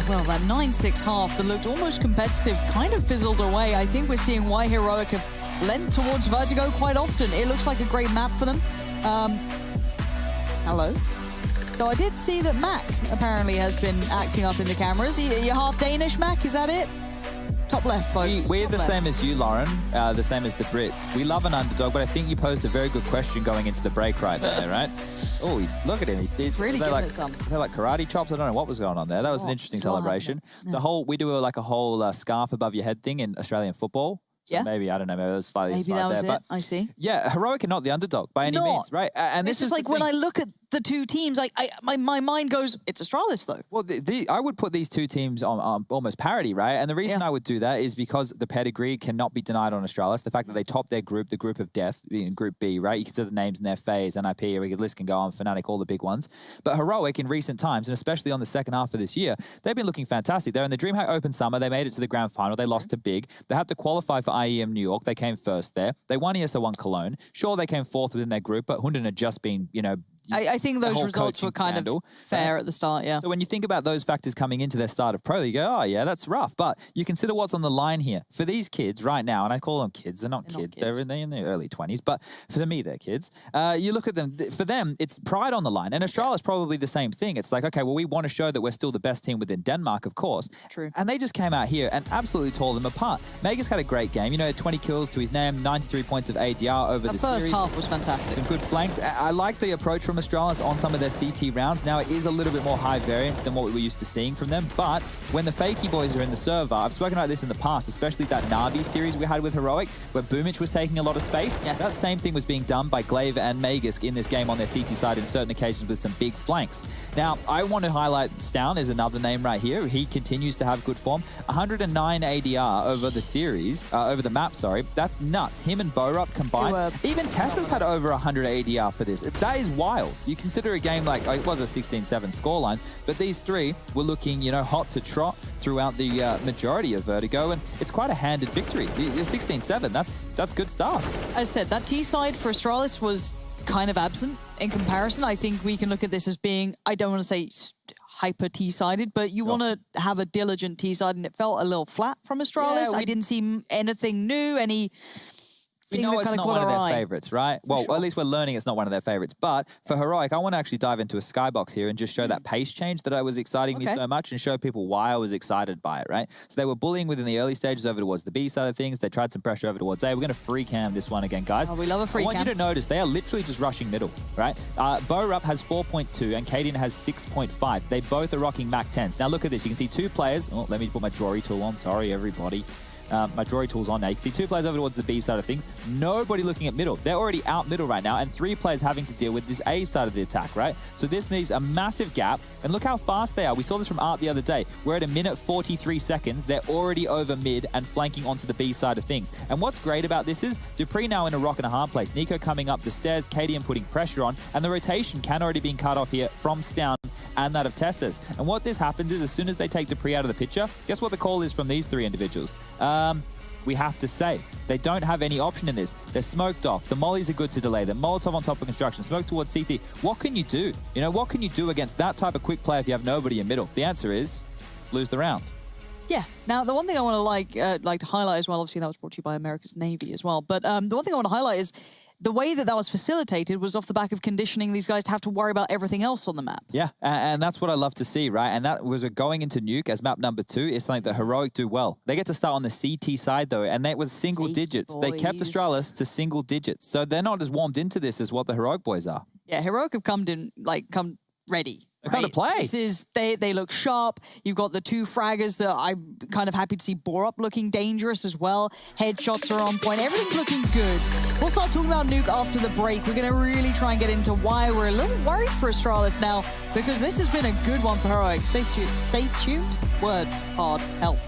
Speaker 2: Well, that 9-6 half that looked almost competitive kind of fizzled away. I think we're seeing why Heroic have lent towards Vertigo quite often. It looks like a great map for them. Hello. So I did see that Mac apparently has been acting up in the cameras. You're half Danish, Mac, is that it? Top left, folks.
Speaker 3: We're
Speaker 2: Top
Speaker 3: the
Speaker 2: left.
Speaker 3: same as you, Lauren, the same as the Brits. We love an underdog, but I think you posed a very good question going into the break right there, right? Oh, look at him. He's
Speaker 2: really
Speaker 3: they're
Speaker 2: giving
Speaker 3: like,
Speaker 2: it some.
Speaker 3: They're like karate chops. I don't know what was going on there. That was an interesting
Speaker 2: It's a lot
Speaker 3: celebration.
Speaker 2: happening.
Speaker 3: The whole, we do like a whole scarf above your head thing in Australian football. So
Speaker 2: Yeah.
Speaker 3: maybe, I don't know, maybe it was slightly
Speaker 2: Maybe
Speaker 3: inspired
Speaker 2: that was
Speaker 3: there.
Speaker 2: it. I see.
Speaker 3: Yeah, Heroic are not the underdog by any
Speaker 2: Not.
Speaker 3: means, right? And
Speaker 2: It's
Speaker 3: this
Speaker 2: just
Speaker 3: is
Speaker 2: like
Speaker 3: the
Speaker 2: when
Speaker 3: thing.
Speaker 2: I look at the two teams, my mind goes, it's Astralis though.
Speaker 3: Well, I would put these two teams on almost parity, right? And the reason
Speaker 2: Yeah.
Speaker 3: I would do that is because the pedigree cannot be denied on Astralis. The fact that they topped their group, the group of death, in Group B, right? You can see the names in their phase, NIP, the list can go on, Fnatic, all the big ones. But Heroic in recent times, and especially on the second half of this year, they've been looking fantastic. They're in the DreamHack Open Summer. They made it to the grand final. They lost to Big. They had to qualify for IEM New York. They came first there. They won ESO1 Cologne. Sure, they came fourth within their group, but Hunden had just been,
Speaker 2: I think
Speaker 3: the
Speaker 2: those
Speaker 3: whole
Speaker 2: results
Speaker 3: coaching
Speaker 2: were kind
Speaker 3: scandal,
Speaker 2: of fair
Speaker 3: right?
Speaker 2: at the start, yeah.
Speaker 3: So when you think about those factors coming into their start of pro, you go, oh, yeah, that's rough. But you consider what's on the line here. For these kids right now, and I call them kids, they're not kids. They're in their early 20s. But for me, they're kids. You look at them, for them, it's pride on the line. And Astralis is probably the same thing. It's like, okay, well, we want to show that we're still the best team within Denmark, of course.
Speaker 2: True.
Speaker 3: And they just came out here and absolutely tore them apart. Megas had a great game. 20 kills to his name, 93 points of ADR over the
Speaker 2: The first
Speaker 3: series.
Speaker 2: half was fantastic.
Speaker 3: Some good flanks. I like the approach from Astralis on some of their CT rounds. Now, it is a little bit more high variance than what we were used to seeing from them, but when the Fakey boys are in the server, I've spoken about this in the past, especially that Na'Vi series we had with Heroic, where Boomich was taking a lot of space.
Speaker 2: Yes.
Speaker 3: That same thing was being done by Glaive and Magisk in this game on their CT side in certain occasions with some big flanks. Now, I want to highlight Stown is another name right here. He continues to have good form. 109 ADR over the series, over the map, sorry. That's nuts. Him and Borup combined. Even Tessa's had over 100 ADR for this. That is wild. You consider a game like, it was a 16-7 scoreline, but these three were looking, you know, hot to trot throughout the majority of Vertigo, and it's quite a handed victory. The 16-7, that's good stuff.
Speaker 2: As I said, that T side for Astralis was kind of absent in comparison. I think we can look at this as being, I don't want to say hyper T-sided, but you want to have a diligent T-side, and it felt a little flat from Astralis. I didn't see anything new,
Speaker 3: We know it's not one of their favorites, right? Well, at least we're learning it's not one of their favorites. But for Heroic, I want to actually dive into a skybox here and just show that pace change that was exciting me so much and show people why I was excited by it, right? So they were bullying within the early stages over towards the B side of things. They tried some pressure over towards A. We're going to free cam this one again, guys.
Speaker 2: Oh, we love a free cam.
Speaker 3: I want you to notice they are literally just rushing middle, right? Borup has 4.2 and Kaden has 6.5. They both are rocking Mac 10s. Now look at this. You can see two players. Oh, let me put my Drory tool on. Sorry, everybody. My Drory tool's on now. You can see two players over towards the B side of things. Nobody looking at middle. They're already out middle right now, and three players having to deal with this A side of the attack, right? So this leaves a massive gap, and look how fast they are. We saw this from Art the other day. We're at 1:43 seconds. They're already over mid and flanking onto the B side of things. And what's great about this is Dupree now in a rock and a hard place. Nico coming up the stairs, KDM putting pressure on, and the rotation can already be cut off here from Stown and that of Tessas. And what this happens is as soon as they take Dupree out of the picture, guess what the call is from these three individuals? We have to say, they don't have any option in this. They're smoked off. The mollies are good to delay them. Molotov on top of construction. Smoke towards CT. What can you do? You know, what can you do against that type of quick play if you have nobody in middle? The answer is lose the round.
Speaker 2: Yeah. Now, the one thing I want to like to highlight as well, obviously that was brought to you by America's Navy as well, but the one thing I want to highlight is the way that was facilitated was off the back of conditioning these guys to have to worry about everything else on the map.
Speaker 3: Yeah, and that's what I love to see, right? And that was going into Nuke as map number 2 is something that Heroic do well. They get to start on the CT side, though, and that was single digits. They kept Astralis to single digits. So they're not as warmed into this as what the Heroic boys are.
Speaker 2: Yeah, Heroic have come ready.
Speaker 3: They're kind of play.
Speaker 2: This is, they look sharp. You've got the two fraggers that I'm kind of happy to see Borup looking dangerous as well. Headshots are on point. Everything's looking good. We'll start talking about Nuke after the break. We're going to really try and get into why we're a little worried for Astralis now, because this has been a good one for Heroic. Stay tuned. Words, hard, help.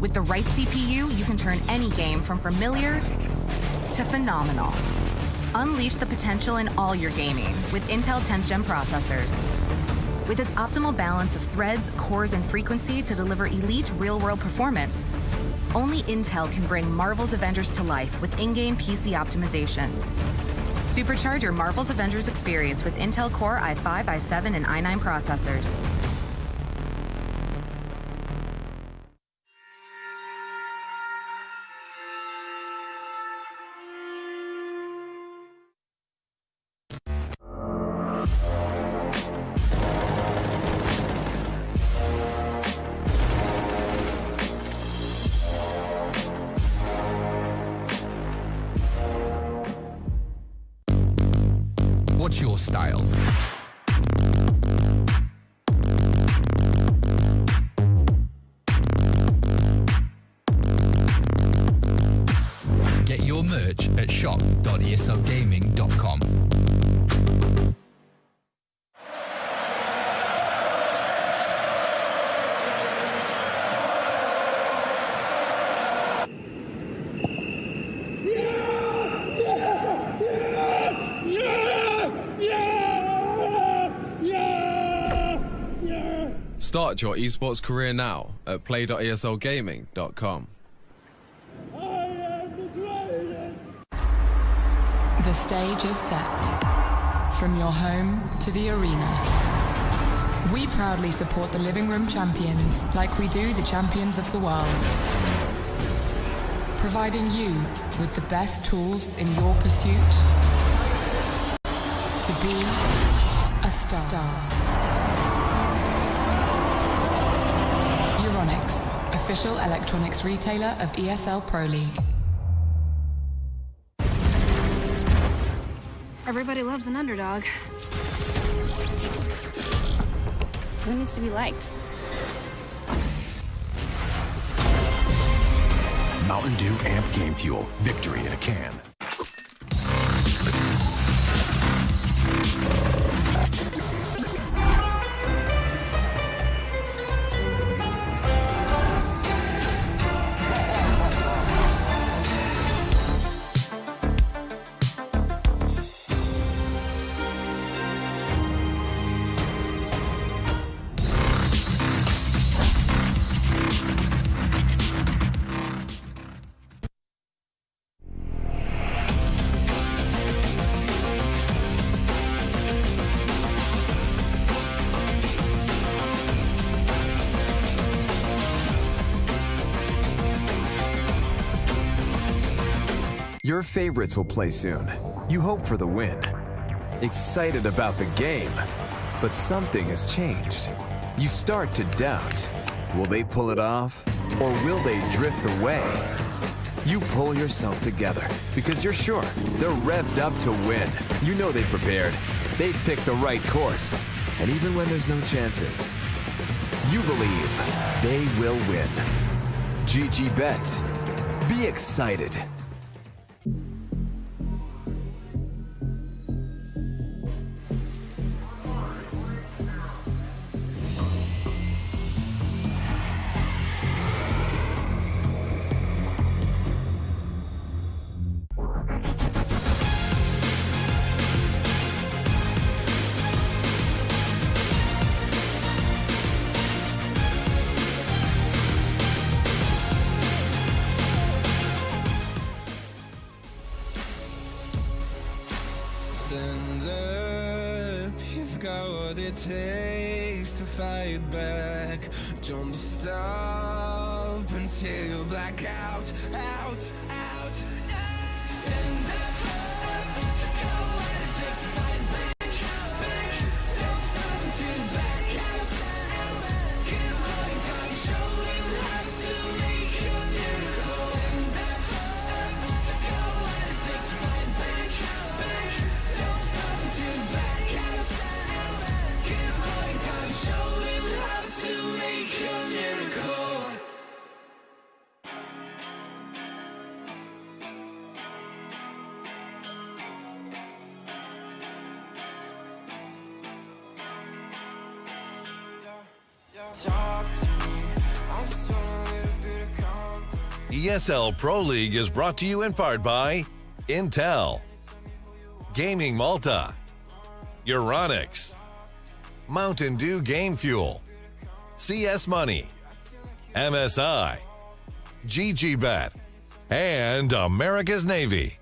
Speaker 5: With the right CPU, you can turn any game from familiar to phenomenal. Unleash the potential in all your gaming with Intel 10th Gen processors. With its optimal balance of threads, cores, and frequency to deliver elite real-world performance, only Intel can bring Marvel's Avengers to life with in-game PC optimizations. Supercharge your Marvel's Avengers experience with Intel Core i5, i7, and i9 processors.
Speaker 6: What's your style? Get your merch at shop.eslgaming.com.
Speaker 7: Start your esports career now at play.eslgaming.com.
Speaker 8: The stage is set. From your home to the arena. We proudly support the living room champions like we do the champions of the world. providing you with the best tools in your pursuit to be a star. Euronics, official electronics retailer of ESL Pro League.
Speaker 9: Everybody loves an underdog. Who needs to be liked?
Speaker 10: Mountain Dew Amp Game Fuel. Victory in a can.
Speaker 11: Your favorites will play soon. You hope for the win. Excited about the game. But something has changed. You start to doubt. Will they pull it off? Or will they drift away? You pull yourself together because you're sure they're revved up to win. You know they've prepared. They've picked the right course. And even when there's no chances, you believe they will win. GG Bet. Be excited.
Speaker 4: Stand up, you've got what it takes to fight back. Don't stop until you black out, out. Stand up, you've got what it takes to fight back. Don't stop until you black out. Keep holding on, showing how to make your miracle. Stand up, you've got what it takes to fight back. Don't stop until you black out. Keep holding on, showing how to make your miracle.
Speaker 12: ESL Pro League is brought to you in part by Intel, Gaming Malta, Euronics, Mountain Dew Game Fuel, CS Money, MSI, GG Bet, and America's Navy.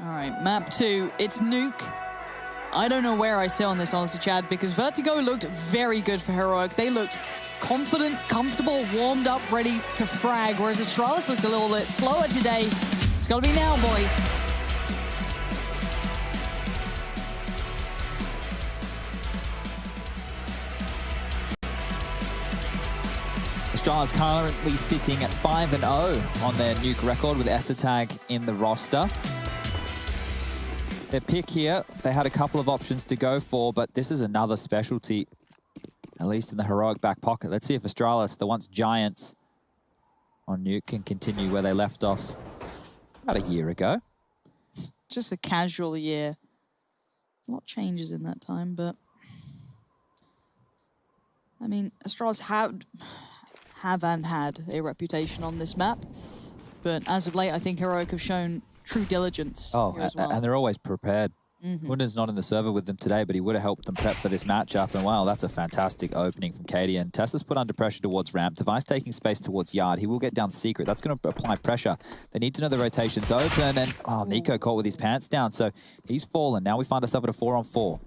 Speaker 2: All right, map 2, it's Nuke. I don't know where I sit on this, honestly, Chad, because Vertigo looked very good for Heroic. They looked confident, comfortable, warmed up, ready to frag, whereas Astralis looked a little bit slower today. It's got to be now, boys.
Speaker 3: Astralis currently sitting at 5-0 on their Nuke record with Esatag in the roster. Their pick here, they had a couple of options to go for, but this is another specialty, at least in the Heroic back pocket. Let's see if Astralis, the once giants on Nuke, can continue where they left off about a year ago.
Speaker 2: Just a casual year. A lot changes in that time, but I mean, Astralis have and had a reputation on this map, but as of late, I think Heroic have shown true diligence here as well.
Speaker 3: And they're always prepared. Hunter's not in the server with them today, but he would have helped them prep for this matchup. And wow, that's a fantastic opening from Katie. And Tessa's put under pressure towards ramp. Device taking space towards yard. He will get down secret. That's going to apply pressure. They need to know the rotation's open. And Nico caught with his pants down. So he's fallen. Now we find ourselves at a 4-on-4.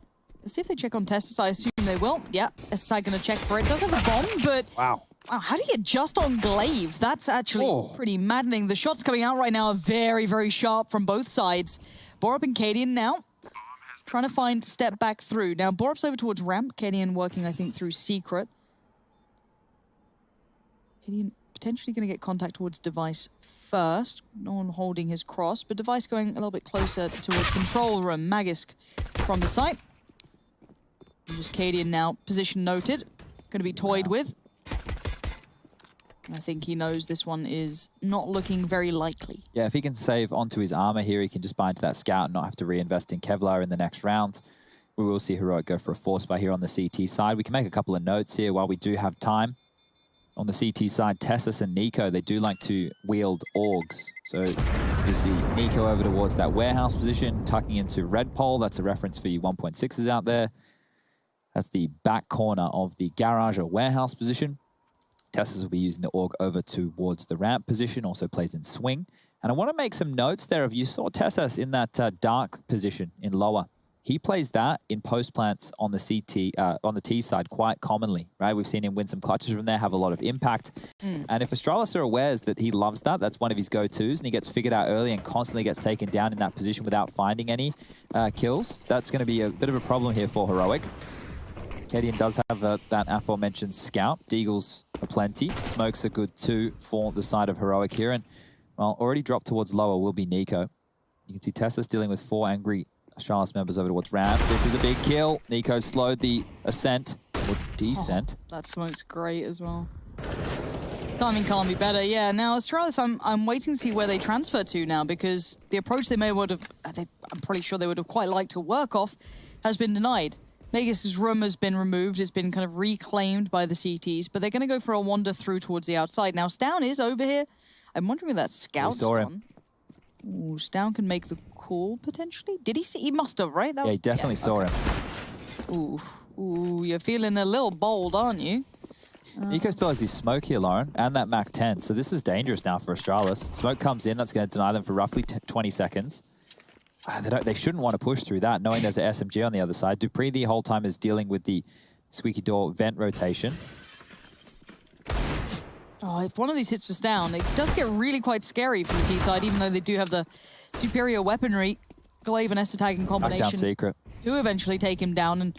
Speaker 2: Let's see if they check on Tessus. I assume they will. Yeah, SSI going to check for it. Does have a bomb, but...
Speaker 3: Wow.
Speaker 2: Wow, how do you get just on Glaive? That's actually pretty maddening. The shots coming out right now are very, very sharp from both sides. Borup and Cadian now trying to find step back through. Now, Borup's over towards ramp. Cadian working, I think, through secret. Cadian potentially going to get contact towards Device first. No one holding his cross, but Device going a little bit closer towards control room. Magisk from the site. And just Cadian now, position noted. Going to be toyed with. I think he knows this one is not looking very likely.
Speaker 3: Yeah, if he can save onto his armor here, he can just buy into that scout and not have to reinvest in Kevlar in the next round. We will see Heroic go for a force buy here on the CT side. We can make a couple of notes here while we do have time. On the CT side, Tessus and Nico, they do like to wield Augs. So you see Nico over towards that warehouse position, tucking into red pole. That's a reference for you 1.6s out there. That's the back corner of the garage or warehouse position. Tessus will be using the Aug over towards the ramp position, also plays in swing. And I want to make some notes there. If you saw Tessus in that dark position in lower, he plays that in post plants on the CT, on the T side quite commonly, right? We've seen him win some clutches from there, have a lot of impact. And if Astralis are aware that he loves that, that's one of his go-tos, and he gets figured out early and constantly gets taken down in that position without finding any kills, that's going to be a bit of a problem here for Heroic. Cadian does have that aforementioned scout. Deagles aplenty. Smokes are good too for the side of Heroic here. And, well, already dropped towards lower will be Nico. You can see Tessus dealing with 4 angry Astralis members over towards ramp. This is a big kill. Nico slowed the ascent, or descent.
Speaker 2: That smoke's great as well. Timing can't be better. Yeah, now Astralis, I'm waiting to see where they transfer to now, because the approach they may would have, I'm pretty sure they would have quite liked to work off, has been denied. Magus' room has been removed. It's been kind of reclaimed by the CTs, but they're going to go for a wander through towards the outside. Now, Stown is over here. I'm wondering if that scout's gone. Ooh, Stown can make the call, potentially. Did he see? He must have, right?
Speaker 3: He definitely saw him.
Speaker 2: Ooh, you're feeling a little bold, aren't you?
Speaker 3: Nico still has his smoke here, Lauren, and that Mach 10. So this is dangerous now for Astralis. Smoke comes in. That's going to deny them for roughly 20 seconds. They shouldn't want to push through that, knowing there's an SMG on the other side. Dupree the whole time is dealing with the squeaky door vent rotation.
Speaker 2: Oh, if one of these hits was down, it does get really quite scary from the T side, even though they do have the superior weaponry. Glaive and Essetag in combination
Speaker 3: Down secret.
Speaker 2: do eventually take him down, and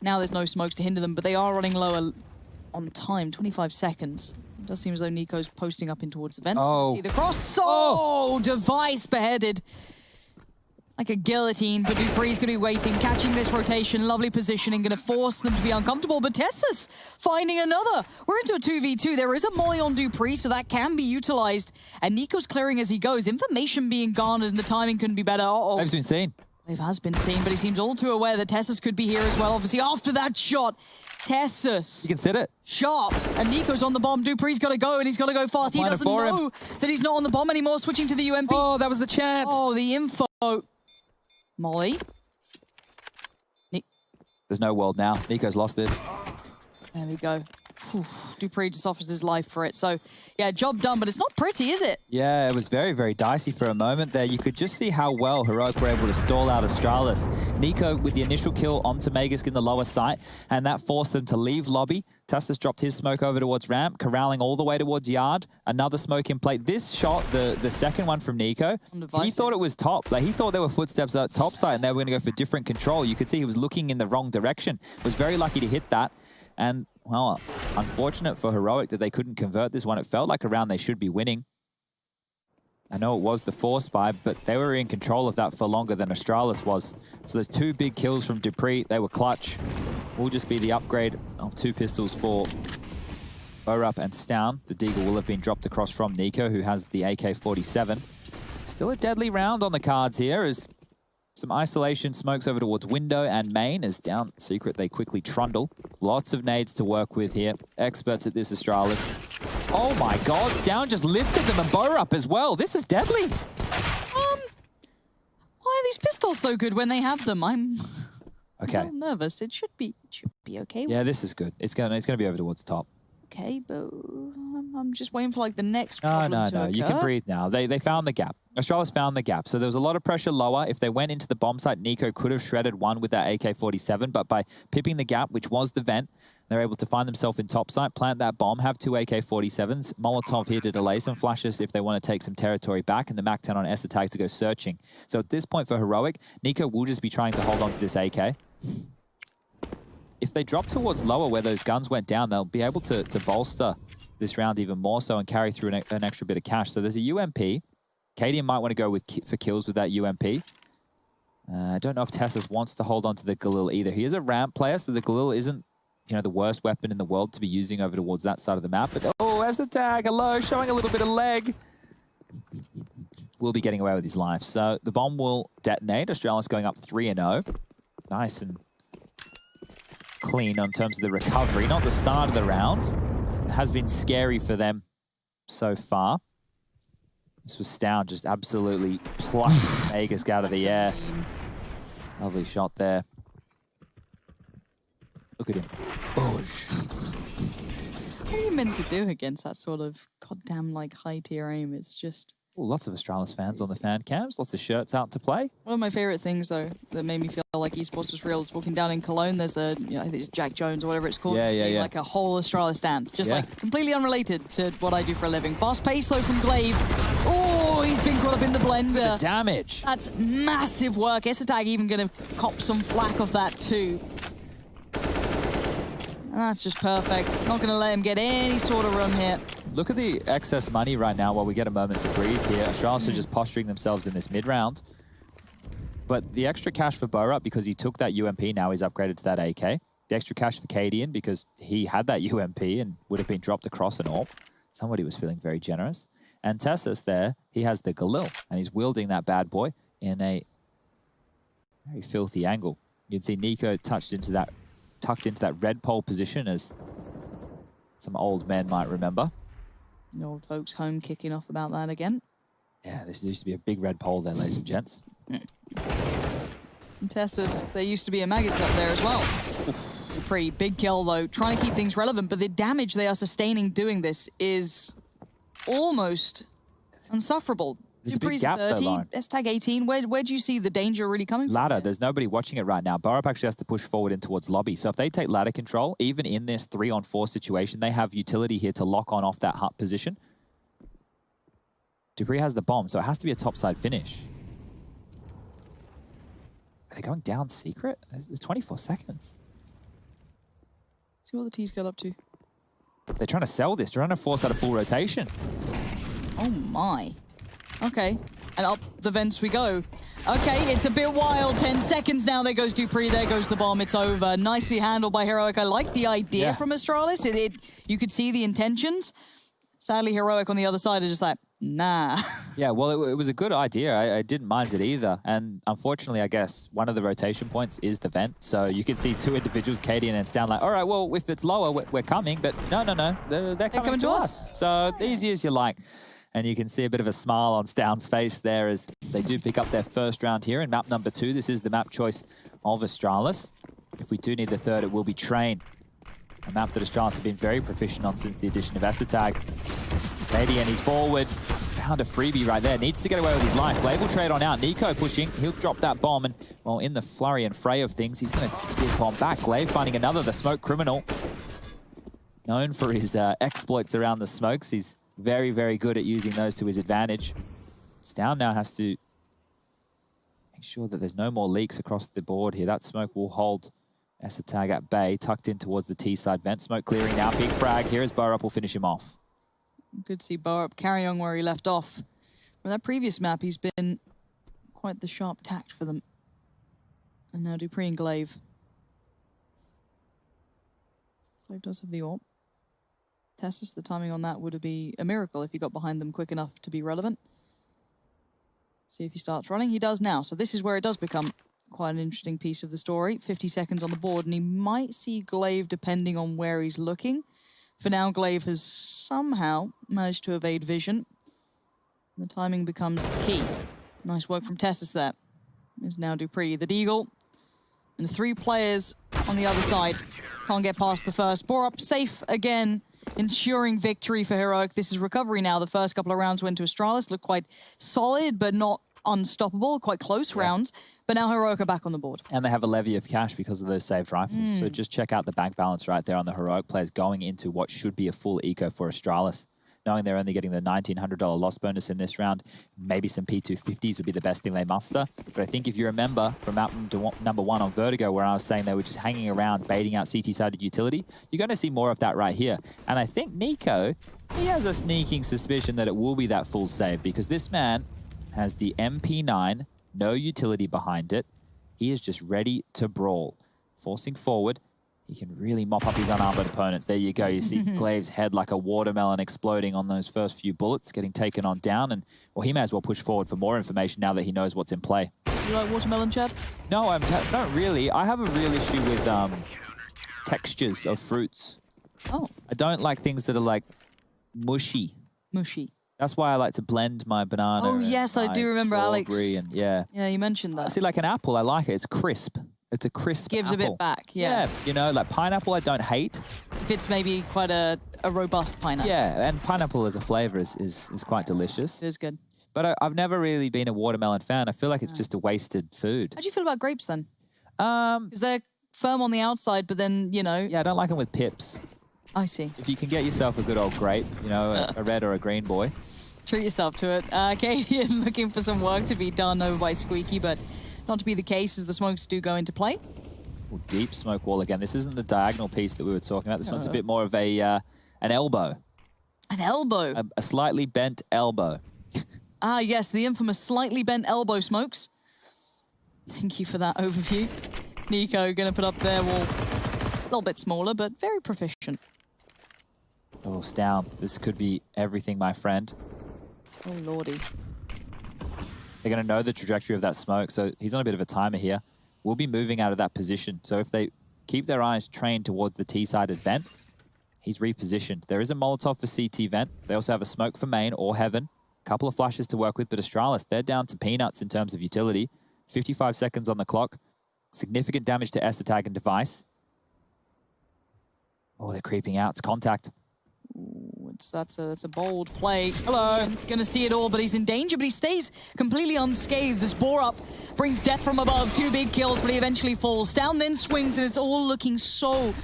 Speaker 2: now there's no smokes to hinder them, but they are running lower on time, 25 seconds. It does seem as though Nico's posting up in towards the vents. See the cross. Oh, Device beheaded. Like a guillotine, but Dupree's going to be waiting, catching this rotation, lovely positioning, going to force them to be uncomfortable, but Tessus finding another. We're into a 2v2. There is a molly on Dupree, so that can be utilized, and Nico's clearing as he goes. Information being garnered, and the timing couldn't be better.
Speaker 3: They've been seen.
Speaker 2: It has been seen, but he seems all too aware that Tessus could be here as well. Obviously, after that shot, Tessus.
Speaker 3: You can sit it.
Speaker 2: Sharp, and Nico's on the bomb. Dupree's got to go, and he's got to go fast. He doesn't know that he's not on the bomb anymore, switching to the UMP.
Speaker 3: Oh, that was the chance.
Speaker 2: Oh, the info. Molly.
Speaker 3: There's no world now. Nico's lost this.
Speaker 2: There we go. Whew. Dupree just offers his life for it. So, yeah, job done, but it's not pretty, is it?
Speaker 3: Yeah, it was very, very dicey for a moment there. You could just see how well Heroic were able to stall out Astralis. Nico with the initial kill onto Magisk in the lower site, and that forced them to leave lobby. Tessus dropped his smoke over towards ramp, corralling all the way towards yard. Another smoke in plate. This shot, the second one from Nico, he thought it was top. Like, he thought there were footsteps at top side, and they were going to go for different control. You could see he was looking in the wrong direction. Was very lucky to hit that. And, well, unfortunate for Heroic that they couldn't convert this one. It felt like a round they should be winning. I know it was the force buy, but they were in control of that for longer than Astralis was. So there's 2 big kills from Dupree. They were clutch. Will just be the upgrade of 2 pistols for Borup and Stown. The Deagle will have been dropped across from Nico, who has the AK-47. Still a deadly round on the cards here as some isolation smokes over towards window and main. As down secret, they quickly trundle. Lots of nades to work with here. Experts at this Astralis. Oh my god, Down just lifted them and Borup as well. This is deadly.
Speaker 2: Why are these pistols so good when they have them? I'm
Speaker 3: Okay.
Speaker 2: a little nervous. It should be okay.
Speaker 3: Yeah, this is good. It's gonna be over towards the top.
Speaker 2: Okay, but I'm just waiting for like the next
Speaker 3: No,
Speaker 2: problem to occur.
Speaker 3: you can breathe now. They found the gap. Astralis found the gap. So there was a lot of pressure lower. If they went into the bomb site, Nico could have shredded one with that AK-47, but by pipping the gap, which was the vent, they're able to find themselves in top site, plant that bomb, have two AK-47s, Molotov here to delay some flashes if they want to take some territory back, and the MAC-10 on Esatag to go searching. So at this point for Heroic, Nico will just be trying to hold on to this AK. If they drop towards lower where those guns went down, they'll be able to bolster this round even more so and carry through an extra bit of cash. So there's a UMP. Cadian might want to go for kills with that UMP. I don't know if Tessus wants to hold on to the Galil either. He is a ramp player, so the Galil isn't, you know, the worst weapon in the world to be using over towards that side of the map. But oh, Esatag, hello, showing a little bit of leg. Will be getting away with his life. So the bomb will detonate. Astralis going up 3-0. Nice and clean in terms of the recovery. Not the start of the round. It has been scary for them so far. This was Stown just absolutely plucked Aegis out of the air. Lovely shot there. Look at him. Boosh.
Speaker 2: What are you meant to do against that sort of goddamn like high tier aim? It's just...
Speaker 3: Ooh, lots of Astralis fans on the fan cams. Lots of shirts out to play.
Speaker 2: One of my favorite things, though, that made me feel like esports was real is walking down in Cologne. There's a, you know, I think it's Jack Jones or whatever it's called.
Speaker 3: Yeah.
Speaker 2: Like a whole Astralis stand. Just like completely unrelated to what I do for a living. Fast pace, though, from Glaive. Oh, he's been caught up in the blender.
Speaker 3: The damage.
Speaker 2: That's massive work. Esatag even going to cop some flack off that, too. And that's just perfect. Not going to let him get any sort of room here.
Speaker 3: Look at the excess money right now while we get a moment to breathe here. Astralis are just posturing themselves in this mid-round. But the extra cash for Borup, because he took that UMP, now he's upgraded to that AK. The extra cash for Cadian, because he had that UMP and would have been dropped across an AWP. Somebody was feeling very generous. And Tessus there, he has the Galil, and he's wielding that bad boy in a very filthy angle. You can see Nico tucked into that red pole position, as some old men might remember.
Speaker 2: The old folks home kicking off about that again.
Speaker 3: Yeah, this used to be a big red pole there, ladies and gents.
Speaker 2: And Tessus, there used to be a Magus up there as well. A pretty big kill, though. Trying to keep things relevant, but the damage they are sustaining doing this is almost unsufferable.
Speaker 3: There's a big
Speaker 2: Dupree's
Speaker 3: gap,
Speaker 2: 30,
Speaker 3: though, Lauren.
Speaker 2: S-Tag 18. Where do you see the danger really coming from?
Speaker 3: Ladder, there's nobody watching it right now. Borup actually has to push forward in towards lobby. So if they take ladder control, even in this 3-on-4 situation, they have utility here to lock on off that hut position. Dupree has the bomb, so it has to be a topside finish. Are they going down secret? There's 24 seconds.
Speaker 2: See what the T's got up to.
Speaker 3: They're trying to sell this. They're trying to force out a full rotation.
Speaker 2: Oh my. Okay, and up the vents we go. Okay, it's a bit wild. 10 seconds now. There goes Dupree. There goes the bomb. It's over. Nicely handled by Heroic. I like the idea from Astralis. You could see the intentions. Sadly, Heroic on the other side is just like, nah.
Speaker 3: Yeah, well, it was a good idea. I didn't mind it either. And unfortunately, I guess, one of the rotation points is the vent. So you can see two individuals, Cadian and Stown, like, all right, well, if it's lower, we're coming. But no. They're coming to us. So easy as you like. And you can see a bit of a smile on Stown's face there as they do pick up their first round here in map number 2. This is the map choice of Astralis. If we do need the third, it will be Train. A map that Astralis have been very proficient on since the addition of Esatag. Cadian, he's forward. Found a freebie right there. Needs to get away with his life. Glaive will trade on out. Nico pushing. He'll drop that bomb. And, well, in the flurry and fray of things, he's going to dip on back. Glaive finding another, the smoke criminal. Known for his exploits around the smokes. He's very, very good at using those to his advantage. Stown now has to make sure that there's no more leaks across the board here. That smoke will hold Esatag at bay, tucked in towards the T-side vent. Smoke clearing now. Peak frag. Here is Borup will finish him off.
Speaker 2: Good to see Borup carry on where he left off. From that previous map, he's been quite the sharp tact for them. And now Dupree and Glaive. Glaive does have the AWP. Tessus, the timing on that would be a miracle if he got behind them quick enough to be relevant. See if he starts running. He does now. So this is where it does become quite an interesting piece of the story. 50 seconds on the board, and he might see Glaive depending on where he's looking. For now, Glaive has somehow managed to evade vision. The timing becomes key. Nice work from Tessus there. is now Dupree. The Deagle and 3 players on the other side. Can't get past the first. Borup safe again, ensuring victory for Heroic. This is recovery now. The first couple of rounds went to Astralis. Looked quite solid, but not unstoppable. Quite close rounds. But now Heroic are back on the board.
Speaker 3: And they have a levy of cash because of those saved rifles. So just check out the bank balance right there on the Heroic players going into what should be a full eco for Astralis. Knowing they're only getting the $1,900 loss bonus in this round, maybe some P250s would be the best thing they muster. But I think if you remember from map number 1 on Vertigo, where I was saying they were just hanging around, baiting out CT-sided utility, you're going to see more of that right here. And I think Nico, he has a sneaking suspicion that it will be that full save, because this man has the MP9, no utility behind it. He is just ready to brawl. Forcing forward. He can really mop up his unarmed opponents. There you go. You see Glave's head like a watermelon exploding on those first few bullets, getting taken on down. And, well, he may as well push forward for more information now that he knows what's in play.
Speaker 2: You like watermelon, Chad?
Speaker 3: No, not really. I have a real issue with textures of fruits.
Speaker 2: Oh.
Speaker 3: I don't like things that are, like, mushy.
Speaker 2: Mushy.
Speaker 3: That's why I like to blend my banana.
Speaker 2: Oh, yes, I do remember Alex.
Speaker 3: And, yeah,
Speaker 2: you mentioned that.
Speaker 3: See, like an apple, I like it. It's crisp. It's a crisp
Speaker 2: Gives
Speaker 3: apple.
Speaker 2: a bit back, yeah.
Speaker 3: You know, like pineapple I don't hate.
Speaker 2: If it's maybe quite a robust pineapple.
Speaker 3: Yeah, and pineapple as a flavor is quite delicious.
Speaker 2: It is good.
Speaker 3: But I've never really been a watermelon fan. I feel like it's just a wasted food.
Speaker 2: How do you feel about grapes then? Because they're firm on the outside, but then, you know...
Speaker 3: Yeah, I don't like them with pips.
Speaker 2: I see.
Speaker 3: If you can get yourself a good old grape, you know, a red or a green boy.
Speaker 2: Treat yourself to it. Cadian looking for some work to be done over by Squeaky, but not to be the case as the smokes do go into play.
Speaker 3: Ooh, deep smoke wall again. This isn't the diagonal piece that we were talking about. This one's a bit more of a an elbow.
Speaker 2: An elbow?
Speaker 3: A slightly bent elbow.
Speaker 2: Ah, yes, the infamous slightly bent elbow smokes. Thank you for that overview. Nico going to put up their wall. A little bit smaller, but very proficient.
Speaker 3: Oh, Stown. This could be everything, my friend.
Speaker 2: Oh, lordy.
Speaker 3: They're going to know the trajectory of that smoke, so he's on a bit of a timer here. We'll be moving out of that position. So if they keep their eyes trained towards the T-sided vent, he's repositioned. There is a Molotov for CT vent. They also have a smoke for main or heaven. A couple of flashes to work with, but Astralis, they're down to peanuts in terms of utility. 55 seconds on the clock. Significant damage to Esther tag and device. Oh, they're creeping out. It's contact.
Speaker 2: Ooh, that's a bold play. Hello. Gonna see it all, but he's in danger, but he stays completely unscathed. This Borup brings death from above. 2 big kills, but he eventually falls. Down then swings, and it's all looking so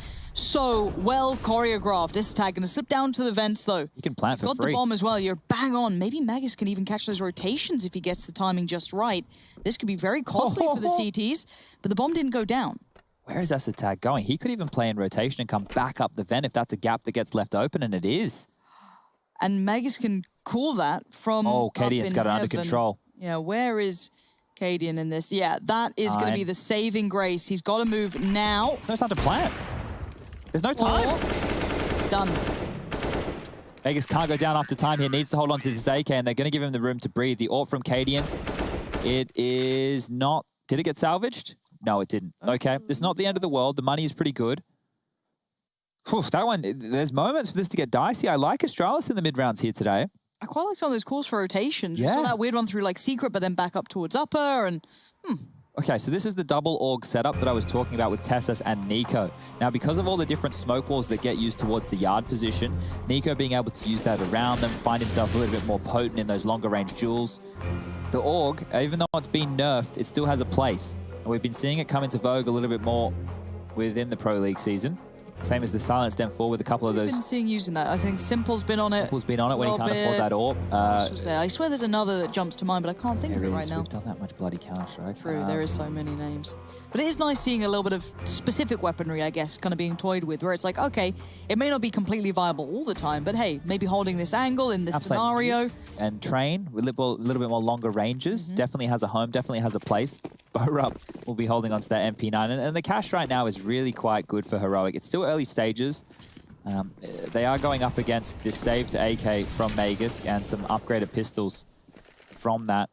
Speaker 2: well choreographed. This tag gonna slip down to the vents, though.
Speaker 3: He can plant for free.
Speaker 2: Got the bomb as well. You're bang on. Maybe Magus can even catch those rotations if he gets the timing just right. This could be very costly for the CTs, but the bomb didn't go down.
Speaker 3: Where is Esther tag going? He could even play in rotation and come back up the vent if that's a gap that gets left open, and it is.
Speaker 2: And Magus can call that from
Speaker 3: Cadian's got it under control.
Speaker 2: Yeah, where is Cadian in this? Yeah, that is going to be the saving grace. He's got to move now.
Speaker 3: There's no time to plant. There's no time.
Speaker 2: Done.
Speaker 3: Vegas can't go down after time here. Needs to hold on to this AK, and they're going to give him the room to breathe. The AWP from Cadian. It is not... Did it get salvaged? No, it didn't. Okay, it's not the end of the world. The money is pretty good. Whew, that one, there's moments for this to get dicey. I like Astralis in the mid-rounds here today.
Speaker 2: I quite like some of those calls for rotations. Yeah. We saw that weird one through like secret, but then back up towards upper and...
Speaker 3: Okay, so this is the double org setup that I was talking about with Tessus and Nico. Now, because of all the different smoke walls that get used towards the yard position, Nico being able to use that around them, find himself a little bit more potent in those longer range duels. The org, even though it's been nerfed, it still has a place. And we've been seeing it come into vogue a little bit more within the Pro League season. Same as the Silenced M4 with a couple of those.
Speaker 2: I've been seeing using that. I think Simple's been on it.
Speaker 3: Simple's been on it when he can't afford that AWP.
Speaker 2: I swear there's another that jumps to mind, but I can't think of it right now.
Speaker 3: We've done that much bloody Counter-Strike.
Speaker 2: True, there is so many names. But it is nice seeing a little bit of specific weaponry, I guess, kind of being toyed with, where it's like, okay, it may not be completely viable all the time, but hey, maybe holding this angle in this scenario.
Speaker 3: And train with a little bit more longer ranges. Definitely has a home, definitely has a place. Borup will be holding onto that MP9. And the cash right now is really quite good for Heroic. It's still early stages. They are going up against this saved AK from Magus and some upgraded pistols from that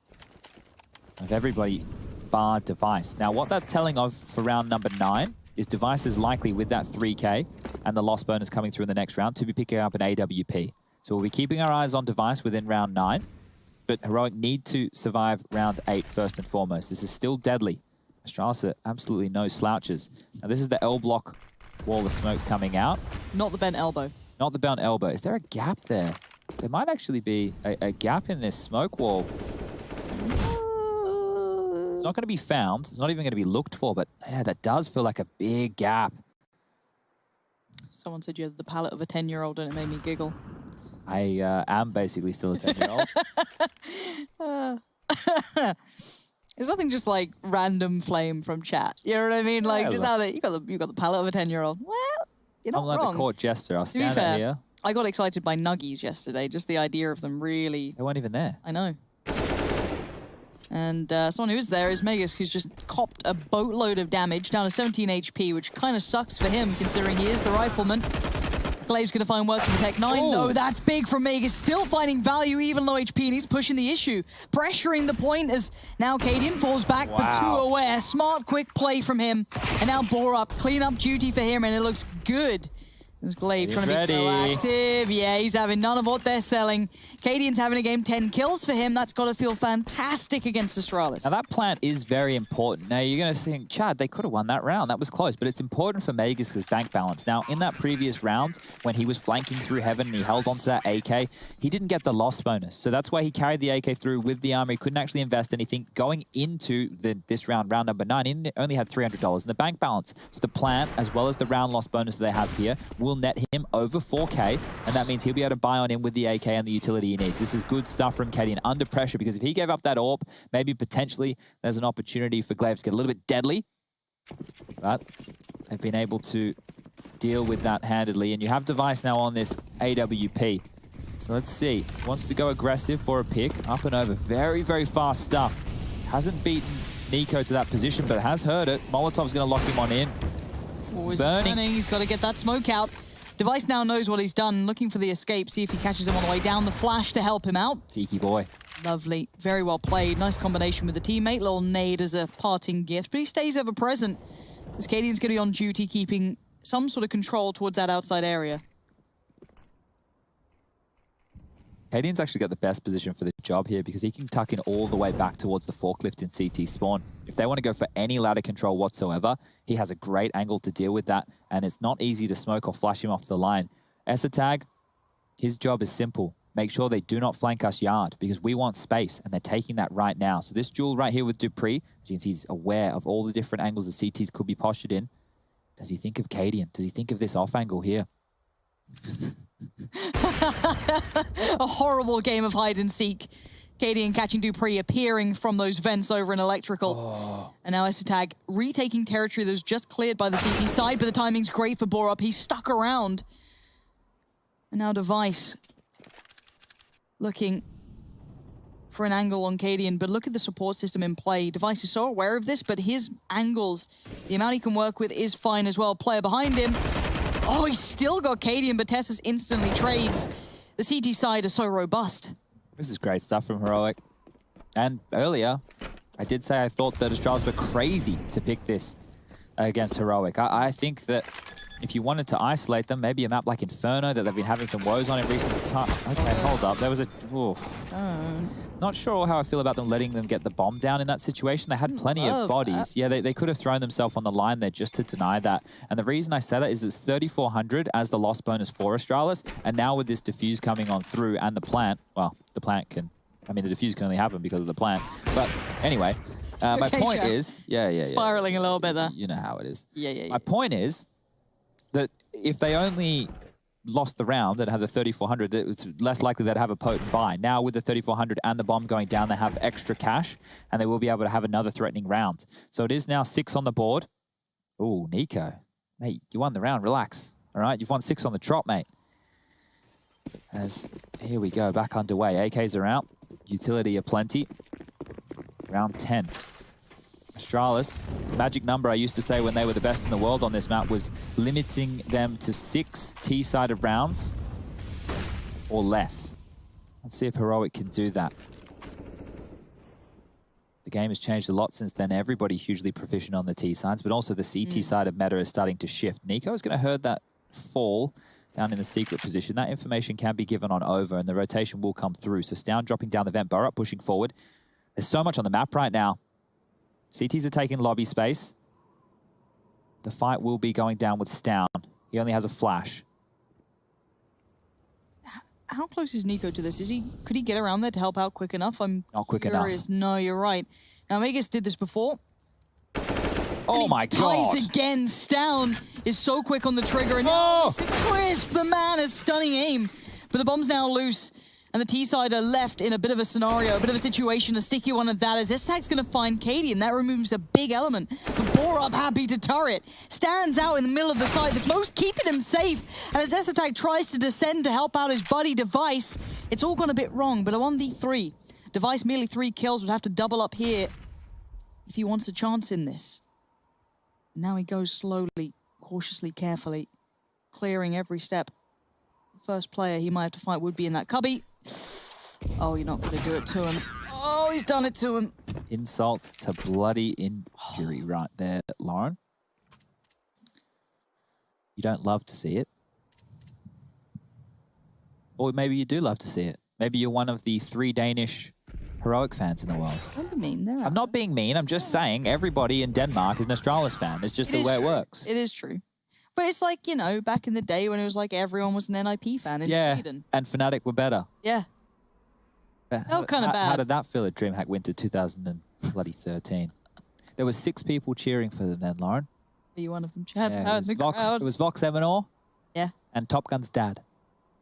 Speaker 3: of everybody bar Device. Now, what that's telling of for round number 9 is Device is likely with that 3K and the loss bonus coming through in the next round to be picking up an AWP. So we'll be keeping our eyes on Device within round 9. but Heroic need to survive round 8 first and foremost. This is still deadly. Astralis are absolutely no slouches. Now this is the L block wall of smokes coming out.
Speaker 2: Not the bent elbow.
Speaker 3: Not the bent elbow. Is there a gap there? There might actually be a gap in this smoke wall. It's not going to be found. It's not even going to be looked for, but yeah, that does feel like a big gap.
Speaker 2: Someone said you had the palate of a 10-year-old and it made me giggle.
Speaker 3: I am basically still a 10-year-old.
Speaker 2: It's nothing just like random flame from chat. You know what I mean? Like just how you got the palate of a 10-year-old. Well, you're not
Speaker 3: I'm like
Speaker 2: wrong.
Speaker 3: the court jester. I'll
Speaker 2: To be
Speaker 3: stand
Speaker 2: fair,
Speaker 3: out here.
Speaker 2: I got excited by nuggies yesterday. Just the idea of them really.
Speaker 3: They weren't even there.
Speaker 2: I know. And someone who is there is Megas, who's just copped a boatload of damage, down to 17 HP, which kind of sucks for him, considering he is the rifleman. Glaive's going to find work for Tech 9. No, that's big from Megas. Still finding value, even low HP, and he's pushing the issue. Pressuring the point as now Cadian falls back, but too aware. Smart, quick play from him. And now Bore Up, clean up duty for him, and it looks good. There's Glaive trying to be proactive. Yeah, he's having none of what they're selling. Cadian's having a game, 10 kills for him. That's got to feel fantastic against Astralis.
Speaker 3: Now, that plant is very important. Now, you're going to think, Chad, they could have won that round. That was close, but it's important for Magus' bank balance. Now, in that previous round, when he was flanking through Heaven and he held onto that AK, he didn't get the loss bonus. So that's why he carried the AK through with the armor. He couldn't actually invest anything. Going into this round, round number 9, he only had $300 in the bank balance. So the plant, as well as the round loss bonus that they have here, will net him over 4K, and that means he'll be able to buy on in with the AK and the utility he needs. This is good stuff from Cadian under pressure, because if he gave up that AWP, maybe potentially there's an opportunity for Glaive to get a little bit deadly. But they've been able to deal with that handedly, and you have Device now on this AWP. So let's see. Wants to go aggressive for a pick. Up and over. Very, very fast stuff. Hasn't beaten Nico to that position, but has heard it. Molotov's going to lock him on in.
Speaker 2: He's burning. He's got to get that smoke out. Device now knows what he's done, looking for the escape, see if he catches him on the way down. The flash to help him out.
Speaker 3: Cheeky boy.
Speaker 2: Lovely. Very well played. Nice combination with the teammate. Little nade as a parting gift, but he stays ever present. As Cadian's going to be on duty, keeping some sort of control towards that outside area.
Speaker 3: Cadian's actually got the best position for the job here because he can tuck in all the way back towards the forklift in CT spawn. If they want to go for any ladder control whatsoever, he has a great angle to deal with that, and it's not easy to smoke or flash him off the line. Esatag, his job is simple. Make sure they do not flank us yard because we want space, and they're taking that right now. So this duel right here with Dupree, as you can see, he's aware of all the different angles the CTs could be postured in. Does he think of Cadian? Does he think of this off angle here?
Speaker 2: A horrible game of hide and seek. Cadian catching Dupree, appearing from those vents over in electrical. And now Esatag retaking territory that was just cleared by the CT side, but the timing's great for Bore Up. He's stuck around. And now Device looking for an angle on Cadian, but look at the support system in play. Device is so aware of this, but his angles, the amount he can work with is fine as well. Player behind him. Oh, he's still got Cadian, but Tessus instantly trades. The CT side is so robust.
Speaker 3: This is great stuff from Heroic. And earlier, I did say I thought that Astralis were crazy to pick this against Heroic. I think that if you wanted to isolate them, maybe a map like Inferno that they've been having some woes on in recent time. Okay, hold up. There was a... Not sure how I feel about them letting them get the bomb down in that situation. They had plenty of bodies. Yeah, they could have thrown themselves on the line there just to deny that. And the reason I say that is it's 3,400 as the loss bonus for Astralis. And now with this defuse coming on through and the plant, well, the plant can... I mean, the defuse can only happen because of the plant. But anyway, my point is... Yeah.
Speaker 2: Spiraling a little bit there.
Speaker 3: You know how it is.
Speaker 2: Yeah.
Speaker 3: My point is that if they only lost the round and had the 3,400, it's less likely they'd have a potent buy. Now with the 3,400 and the bomb going down, they have extra cash and they will be able to have another threatening round. So it is now 6 on the board. Ooh, Nico. Mate, you won the round. Relax. All right, you've won 6 on the trot, mate. As here we go, back underway. AKs are out. Utility aplenty. Round 10. Astralis, the magic number I used to say when they were the best in the world on this map was limiting them to 6 T-sided rounds or less. Let's see if Heroic can do that. The game has changed a lot since then. Everybody hugely proficient on the T-sides, but also the CT-sided meta is starting to shift. Nico is going to herd that fall down in the secret position. That information can be given on over, and the rotation will come through. So Stown dropping down the vent, Burrup pushing forward. There's so much on the map right now. CTs are taking lobby space. The fight will be going down with Stown. He only has a flash.
Speaker 2: How close is Nico to this? Could he get around there to help out quick enough? I'm
Speaker 3: not quick
Speaker 2: curious.
Speaker 3: enough.
Speaker 2: No, you're right. Now, Vegas did this before.
Speaker 3: Oh my God.
Speaker 2: Ties again. Stown is so quick on the trigger. And this is crisp. The man has stunning aim. But the bomb's now loose. And the T-side are left in a bit of a scenario, a bit of a situation, a sticky one at that, as S-Tag's going to find Katie, and that removes a big element. But Borup, happy to turret, stands out in the middle of the site. The smoke's keeping him safe. And as S-Tag tries to descend to help out his buddy Device, it's all gone a bit wrong, but a 1v3. Device merely 3 kills, would have to double up here if he wants a chance in this. Now he goes slowly, cautiously, carefully, clearing every step. The first player he might have to fight would be in that cubby. Oh, you're not going to do it to him. Oh, he's done it to him.
Speaker 3: Insult to bloody injury right there, Lauren. You don't love to see it. Or maybe you do love to see it. Maybe you're one of the 3 Danish heroic fans in the world.
Speaker 2: Don't be mean.
Speaker 3: I'm not being mean. I'm just saying everybody in Denmark is an Astralis fan. It's just the way it works.
Speaker 2: It is true. But it's like, you know, back in the day when it was like everyone was an NIP fan in Sweden.
Speaker 3: And Fnatic were better.
Speaker 2: Yeah. Felt kind of bad.
Speaker 3: How did that feel at DreamHack Winter 2013? There were 6 people cheering for them then, Lauren.
Speaker 2: Are you one of them, Chad?
Speaker 3: Yeah, it was Vox Eminor.
Speaker 2: Yeah.
Speaker 3: And Top Gun's dad.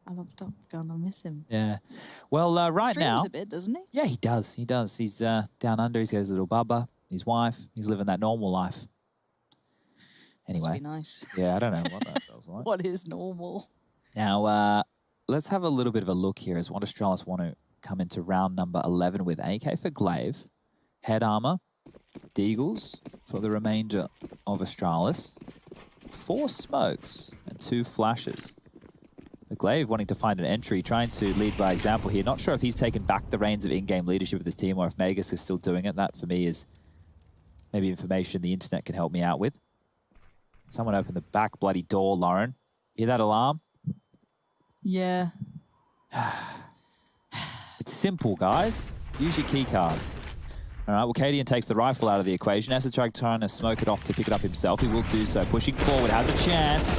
Speaker 2: I love Top Gun. I miss him.
Speaker 3: Yeah. Well, right now...
Speaker 2: He streams a bit, doesn't he?
Speaker 3: Yeah, he does. He does. He's down under. He's got his little bubba, his wife. He's living that normal life. Anyway.
Speaker 2: Must be nice.
Speaker 3: Yeah, I don't know what that feels like.
Speaker 2: What is normal?
Speaker 3: Now, let's have a little bit of a look here as what Astralis want to come into round number 11 with. AK for Glaive, head armor, Deagles for the remainder of Astralis, 4 smokes and 2 flashes. The Glaive wanting to find an entry, trying to lead by example here. Not sure if he's taken back the reins of in-game leadership of his team or if Magus is still doing it. That, for me, is maybe information the internet can help me out with. Someone opened the back bloody door, Lauren. Hear that alarm?
Speaker 2: Yeah.
Speaker 3: It's simple, guys. Use your key cards. All right, well, Cadian takes the rifle out of the equation. Esotrag trying to smoke it off to pick it up himself. He will do so. Pushing forward, has a chance.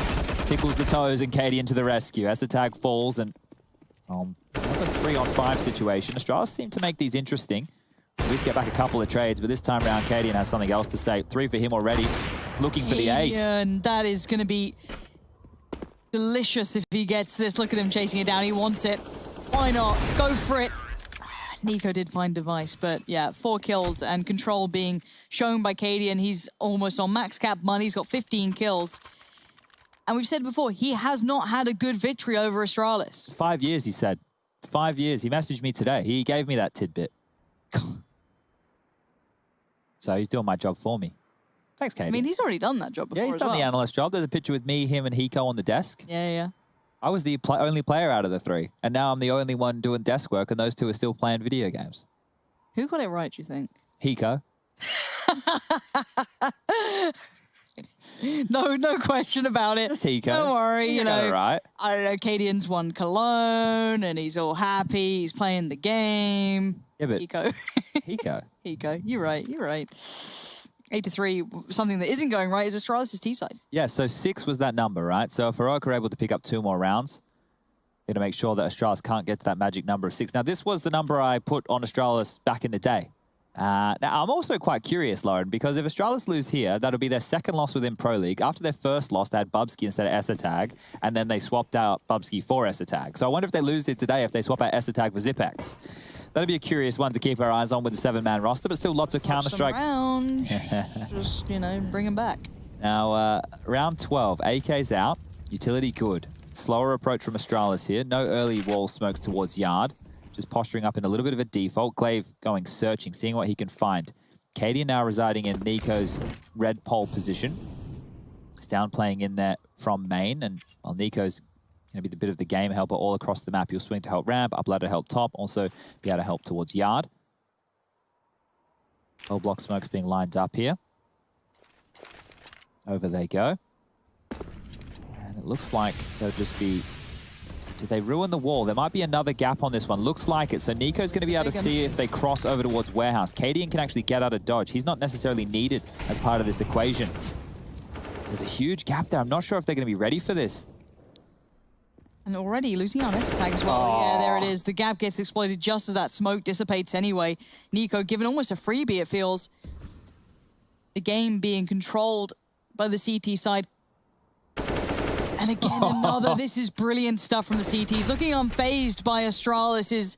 Speaker 3: Tickles the toes, and Cadian to the rescue. Esotrag falls, and another 3-on-5 situation. Astralis seem to make these interesting. At least get back a couple of trades, but this time around, Cadian has something else to say. 3 for him already. Looking for the ace.
Speaker 2: And that is going to be delicious if he gets this. Look at him chasing it down. He wants it. Why not? Go for it. Nico did find Device, but yeah, 4 kills and control being shown by Cadian. He's almost on max cap money. He's got 15 kills. And we've said before, he has not had a good victory over Astralis.
Speaker 3: 5 years, he said. 5 years. He messaged me today. He gave me that tidbit. So he's doing my job for me. Thanks, Katie.
Speaker 2: I mean, he's already done that job before.
Speaker 3: Yeah, he's done the analyst job. There's a picture with me, him, and Hiko on the desk.
Speaker 2: Yeah.
Speaker 3: I was the only player out of the 3, and now I'm the only one doing desk work, and those 2 are still playing video games.
Speaker 2: Who got it right, do you think?
Speaker 3: Hiko.
Speaker 2: No question about it.
Speaker 3: Just Hiko.
Speaker 2: Don't worry, you know.
Speaker 3: Right.
Speaker 2: I don't know, Cadian's won Cologne, and he's all happy. He's playing the game.
Speaker 3: Yeah, but...
Speaker 2: Hiko.
Speaker 3: Hiko.
Speaker 2: You're right. 8-3. Something that isn't going right is Astralis' T-side.
Speaker 3: Yeah, so 6 was that number, right? So if Heroic are able to pick up 2 more rounds, they're going to make sure that Astralis can't get to that magic number of 6. Now, this was the number I put on Astralis back in the day. Now, I'm also quite curious, Lauren, because if Astralis lose here, that'll be their 2nd loss within Pro League. After their 1st loss, they had Bubsky instead of Esotag, and then they swapped out Bubsky for Esotag. So I wonder if they lose it today if they swap out Esotag for Zipex. That'll be a curious one to keep our eyes on with the 7-man roster, but still lots of Counter-Strike.
Speaker 2: Just, you know, bring them back.
Speaker 3: Now, round 12, AK's out. Utility good. Slower approach from Astralis here. No early wall smokes towards Yard. Just posturing up in a little bit of a default. Glaive going searching, seeing what he can find. Cadian now residing in Nico's red pole position. Stown playing in there from main, and while Nico's going to be the bit of the game helper all across the map, he'll swing to help ramp, up ladder help top, also be able to help towards Yard. All block smokes being lined up here. Over they go. And it It looks like they'll just be... Did they ruin the wall? There might be another gap on this one. Looks like it. So Nico's going to be able to see if they cross over towards Warehouse. Cadian can actually get out of dodge. He's not necessarily needed as part of this equation. There's a huge gap there. I'm not sure if they're going to be ready for this.
Speaker 2: And already losing on this tag as well.
Speaker 3: Oh.
Speaker 2: Yeah, there it is. The gap gets exploited just as that smoke dissipates anyway. Nico given almost a freebie, it feels. The game being controlled by the CT side. And again, another. This is brilliant stuff from the CTs. Looking unfazed by Astralis is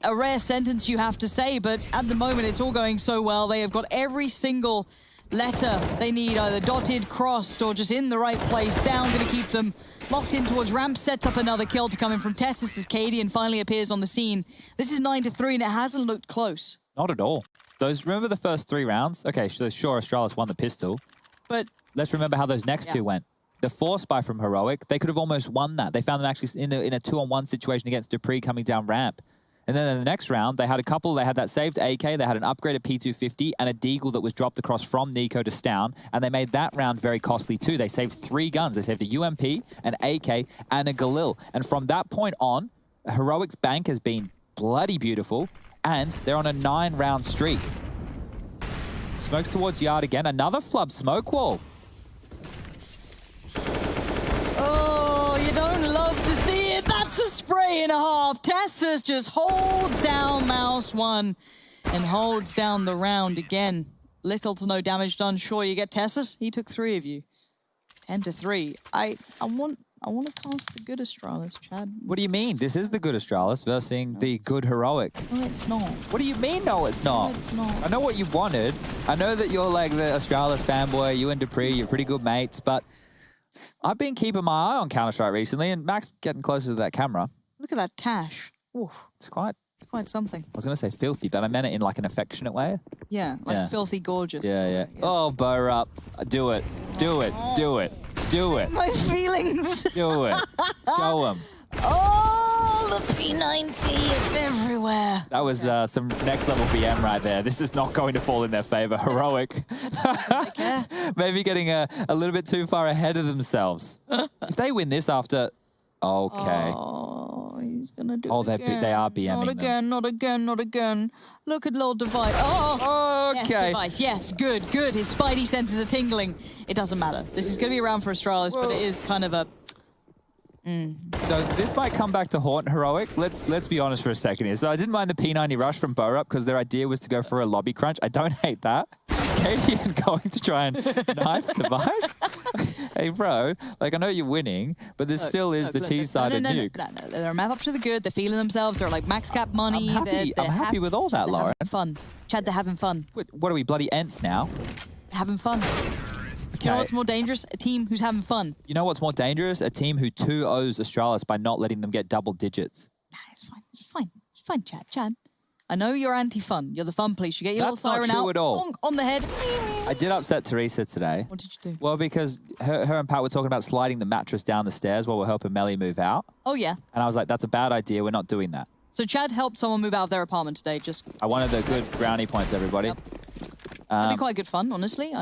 Speaker 2: a rare sentence, you have to say, but at the moment, it's all going so well. They have got every single letter they need, either dotted, crossed, or just in the right place. Down, going to keep them locked in towards ramp. Sets up another kill to come in from Tessus as Cadian finally appears on the scene. This is 9-3, and it hasn't looked close.
Speaker 3: Not at all. Remember the first 3 rounds? Okay, so sure, Astralis won the pistol.
Speaker 2: But
Speaker 3: let's remember how those next 2 went. The force buy from Heroic, they could have almost won that. They found them actually in a 2-on-1 situation against Dupree coming down ramp. And then in the next round, they had a couple. They had that saved AK, they had an upgraded P250, and a Deagle that was dropped across from Nico to Stown. And they made that round very costly too. They saved 3 guns. They saved a UMP, an AK, and a Galil. And from that point on, Heroic's bank has been bloody beautiful, and they're on a 9-round streak. Smokes towards Yard again. Another flub smoke wall.
Speaker 2: Oh, you don't love to see it. That's a spray and a half. Tessus just holds down Mouse 1 and holds down the round again. Little to no damage done. Sure, you get Tessus. He took 3 of you. 10-3. I want to cast the good Astralis, Chad.
Speaker 3: What do you mean? This is the good Astralis versus the good Heroic.
Speaker 2: No, it's not.
Speaker 3: What do you mean, no, it's not?
Speaker 2: No, it's not.
Speaker 3: I know what you wanted. I know that you're like the Astralis fanboy. You and Dupree, you're pretty good mates, but I've been keeping my eye on Counter-Strike recently, and Max getting closer to that camera.
Speaker 2: Look at that Tash. Ooh,
Speaker 3: it's quite
Speaker 2: something.
Speaker 3: I was going to say filthy, but I meant it in like an affectionate way.
Speaker 2: Yeah, like filthy gorgeous.
Speaker 3: Yeah. Oh, bow up. Do it. Do it. Do it. Do it.
Speaker 2: My feelings.
Speaker 3: Do it. Show them.
Speaker 2: Oh, the P90. It's everywhere.
Speaker 3: That was some next level BM right there. This is not going to fall in their favor. Heroic. Maybe getting a little bit too far ahead of themselves. If they win this after... Okay.
Speaker 2: Oh, he's going to do
Speaker 3: it
Speaker 2: again.
Speaker 3: They are BMing
Speaker 2: Not again,
Speaker 3: them.
Speaker 2: not again, not again. Look at little Device. Oh,
Speaker 3: okay.
Speaker 2: Yes, Device. Yes, good. His spidey senses are tingling. It doesn't matter. This is going to be around for Astralis, but it is kind of a...
Speaker 3: So this might come back to haunt Heroic. Let's be honest for a second here. So I didn't mind the P90 rush from Borup because their idea was to go for a lobby crunch. I don't hate that. Cadian going to try and knife Device. Hey, bro, like I know you're winning, but this still is the T-sided nuke.
Speaker 2: No, they're a map up to the good. They're feeling themselves. They're like max cap money.
Speaker 3: I'm happy with all that, Lauren.
Speaker 2: Fun. Chad, they're having fun.
Speaker 3: What are we, bloody Ents now?
Speaker 2: Having fun.
Speaker 3: Okay.
Speaker 2: You know what's more dangerous? A team who's having fun.
Speaker 3: You know what's more dangerous? A team who 2-0s Astralis by not letting them get double digits.
Speaker 2: Nah, it's fine. It's fine. It's fine, Chad. I know you're anti-fun. You're the fun police. You get your
Speaker 3: That's
Speaker 2: little siren
Speaker 3: not true
Speaker 2: out.
Speaker 3: at all.
Speaker 2: Bonk, on the head.
Speaker 3: I did upset Teresa today.
Speaker 2: What did you do?
Speaker 3: Well, because her and Pat were talking about sliding the mattress down the stairs while we're helping Melly move out.
Speaker 2: Oh, yeah.
Speaker 3: And I was like, that's a bad idea. We're not doing that.
Speaker 2: So Chad helped someone move out of their apartment today.
Speaker 3: I wanted the good brownie points, everybody.
Speaker 2: Yep. That'd be quite good fun, honestly.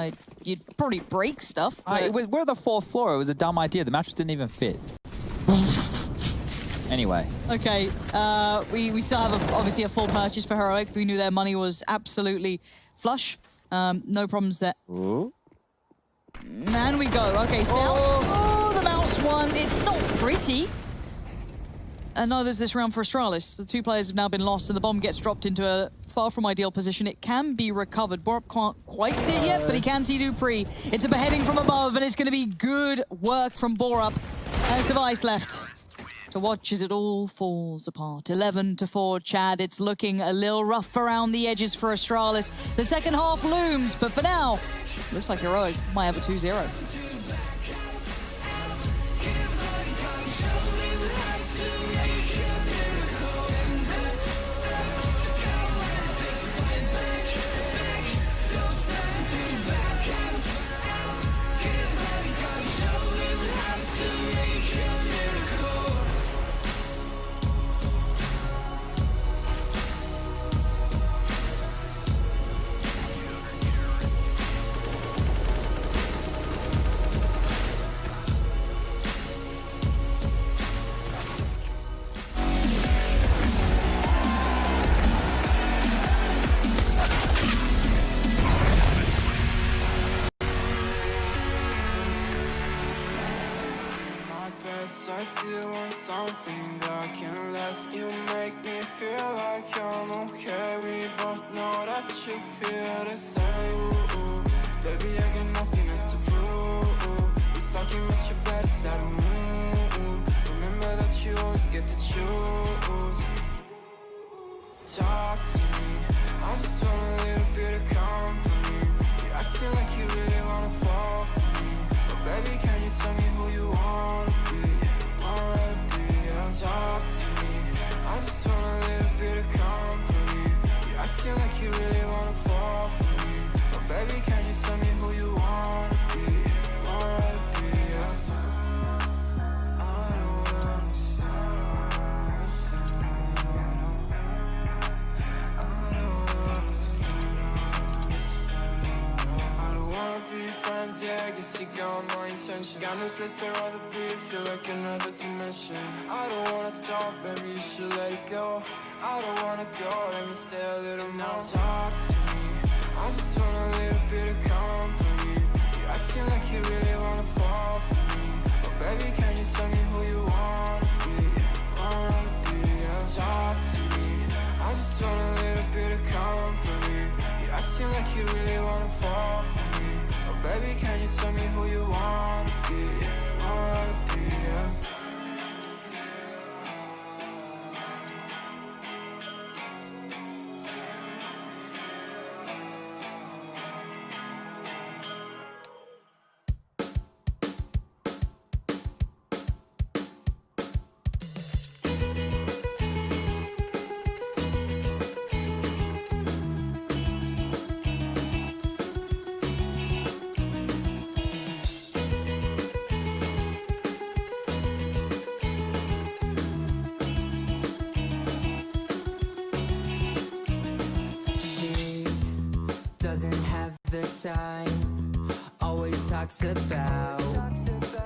Speaker 2: You'd probably break stuff.
Speaker 3: We're the 4th floor. It was a dumb idea. The mattress didn't even fit. Anyway.
Speaker 2: Okay, we still have obviously a full purchase for Heroic. We knew their money was absolutely flush. No problems there.
Speaker 3: Ooh.
Speaker 2: And we go. Okay, still. Oh, the Mouse 1. It's not pretty. And now there's this round for Astralis. The 2 players have now been lost, and the bomb gets dropped into a far from ideal position. It can be recovered. Borup can't quite see it yet, but he can see Dupree. It's a beheading from above, and it's going to be good work from Borup as Device left to watch as it all falls apart. 11-4, Chad. It's looking a little rough around the edges for Astralis. The second half looms, but for now, looks like Heroic might have a 2-0.
Speaker 4: doing something that can last. You make me feel like I'm okay. We both know that you feel the same. Ooh, baby, I got nothing else to prove. You talking about your bad side of me. Remember that you always get to choose. Talk to me, I just want a little bit of company. You acting like you really wanna fall for me, but baby, can you tell me who you wanna be? Talk to me, I just want a little bit of company. You acting like you really wanna fall for me, but baby, can you tell me who you wanna be? Friends, yeah, I guess you got my intention. Got no place I'd rather be, feel like another dimension. I don't wanna talk, baby, you should let it go. I don't wanna go, let me stay a little more. Talk to me, I just want a little bit of company. You acting like you really wanna fall for me, but baby, can you tell me who you wanna be? Talk to me, I just want a little bit of company. You acting like you really wanna fall for me, but baby, can you tell me who you wanna be? Yeah.
Speaker 13: time. Always talks about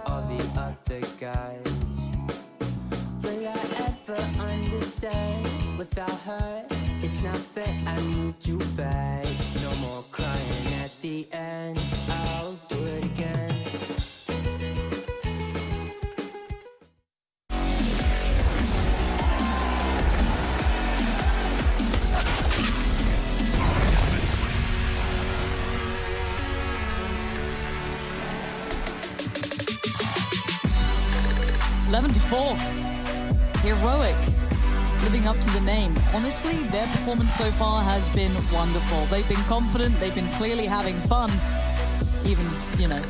Speaker 13: all the other guys. Will I ever understand? Without her, it's not fair. I need you back. No more crying at the end. I'll do it again.
Speaker 2: Heroic, living up to the name. Honestly, their performance so far has been wonderful. They've been confident, they've been clearly having fun. Even, you know,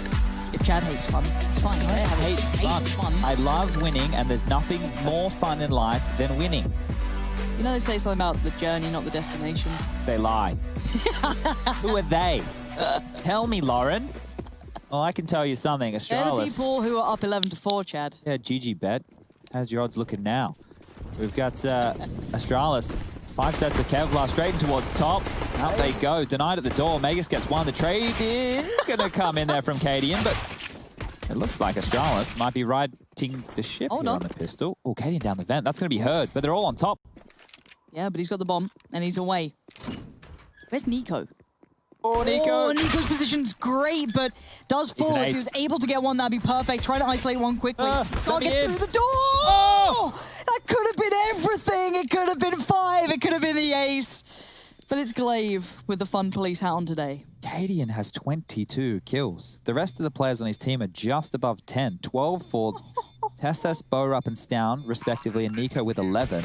Speaker 2: if Chad hates fun, it's fine.
Speaker 3: I hate fun. I love winning, and there's nothing more fun in life than winning.
Speaker 2: You know, they say something about the journey, not the destination.
Speaker 3: They lie. Who are they? Tell me, Lauren. Well, I can tell you something. Astralis.
Speaker 2: They're the people who are up 11-4, Chad.
Speaker 3: Yeah, GG bet. How's your odds looking now? We've got Astralis. 5 sets of Kevlar straight towards top. Out they go. Denied at the door. Magus gets one. The trade is going to come in there from Cadian, but it looks like Astralis might be riding the ship here on the pistol. Oh, Cadian down the vent. That's going to be heard, but they're all on top.
Speaker 2: Yeah, but he's got the bomb, and he's away. Where's Nico?
Speaker 3: Oh, Nico.
Speaker 2: Oh, Nico's position's great, but does fall. If he was able to get one, that'd be perfect. Try to isolate one quickly. Can't get through the door! Oh! That could have been everything. It could have been 5. It could have been the ace. But it's Glaive with the Fun Police hat on today.
Speaker 3: Cadian has 22 kills. The rest of the players on his team are just above 10. 12 for Tessus, Borup, and Stown, respectively, and Nico with 11.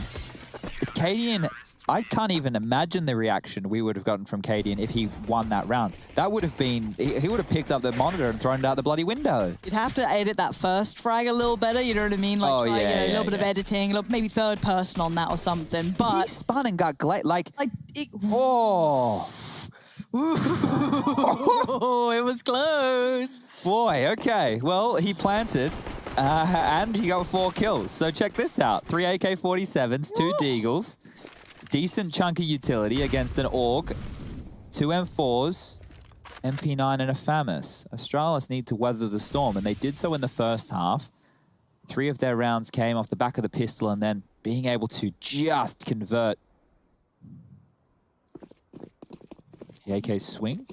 Speaker 3: Cadian, I can't even imagine the reaction we would have gotten from Cadian if he won that round. That would have been, he would have picked up the monitor and thrown it out the bloody window.
Speaker 2: You'd have to edit that first frag a little better, you know what I mean? Like, a little bit of editing, maybe third person on that or something, but...
Speaker 3: He spun and got
Speaker 2: Oh, it was close.
Speaker 3: Boy, okay. Well, he planted. And he got 4 kills. So check this out. 3 AK-47s, 2 Deagles. Decent chunk of utility against an AUG. 2 M4s, MP9 and a FAMAS. Astralis need to weather the storm, and they did so in the first half. 3 of their rounds came off the back of the pistol, and then being able to just convert. The AK swing.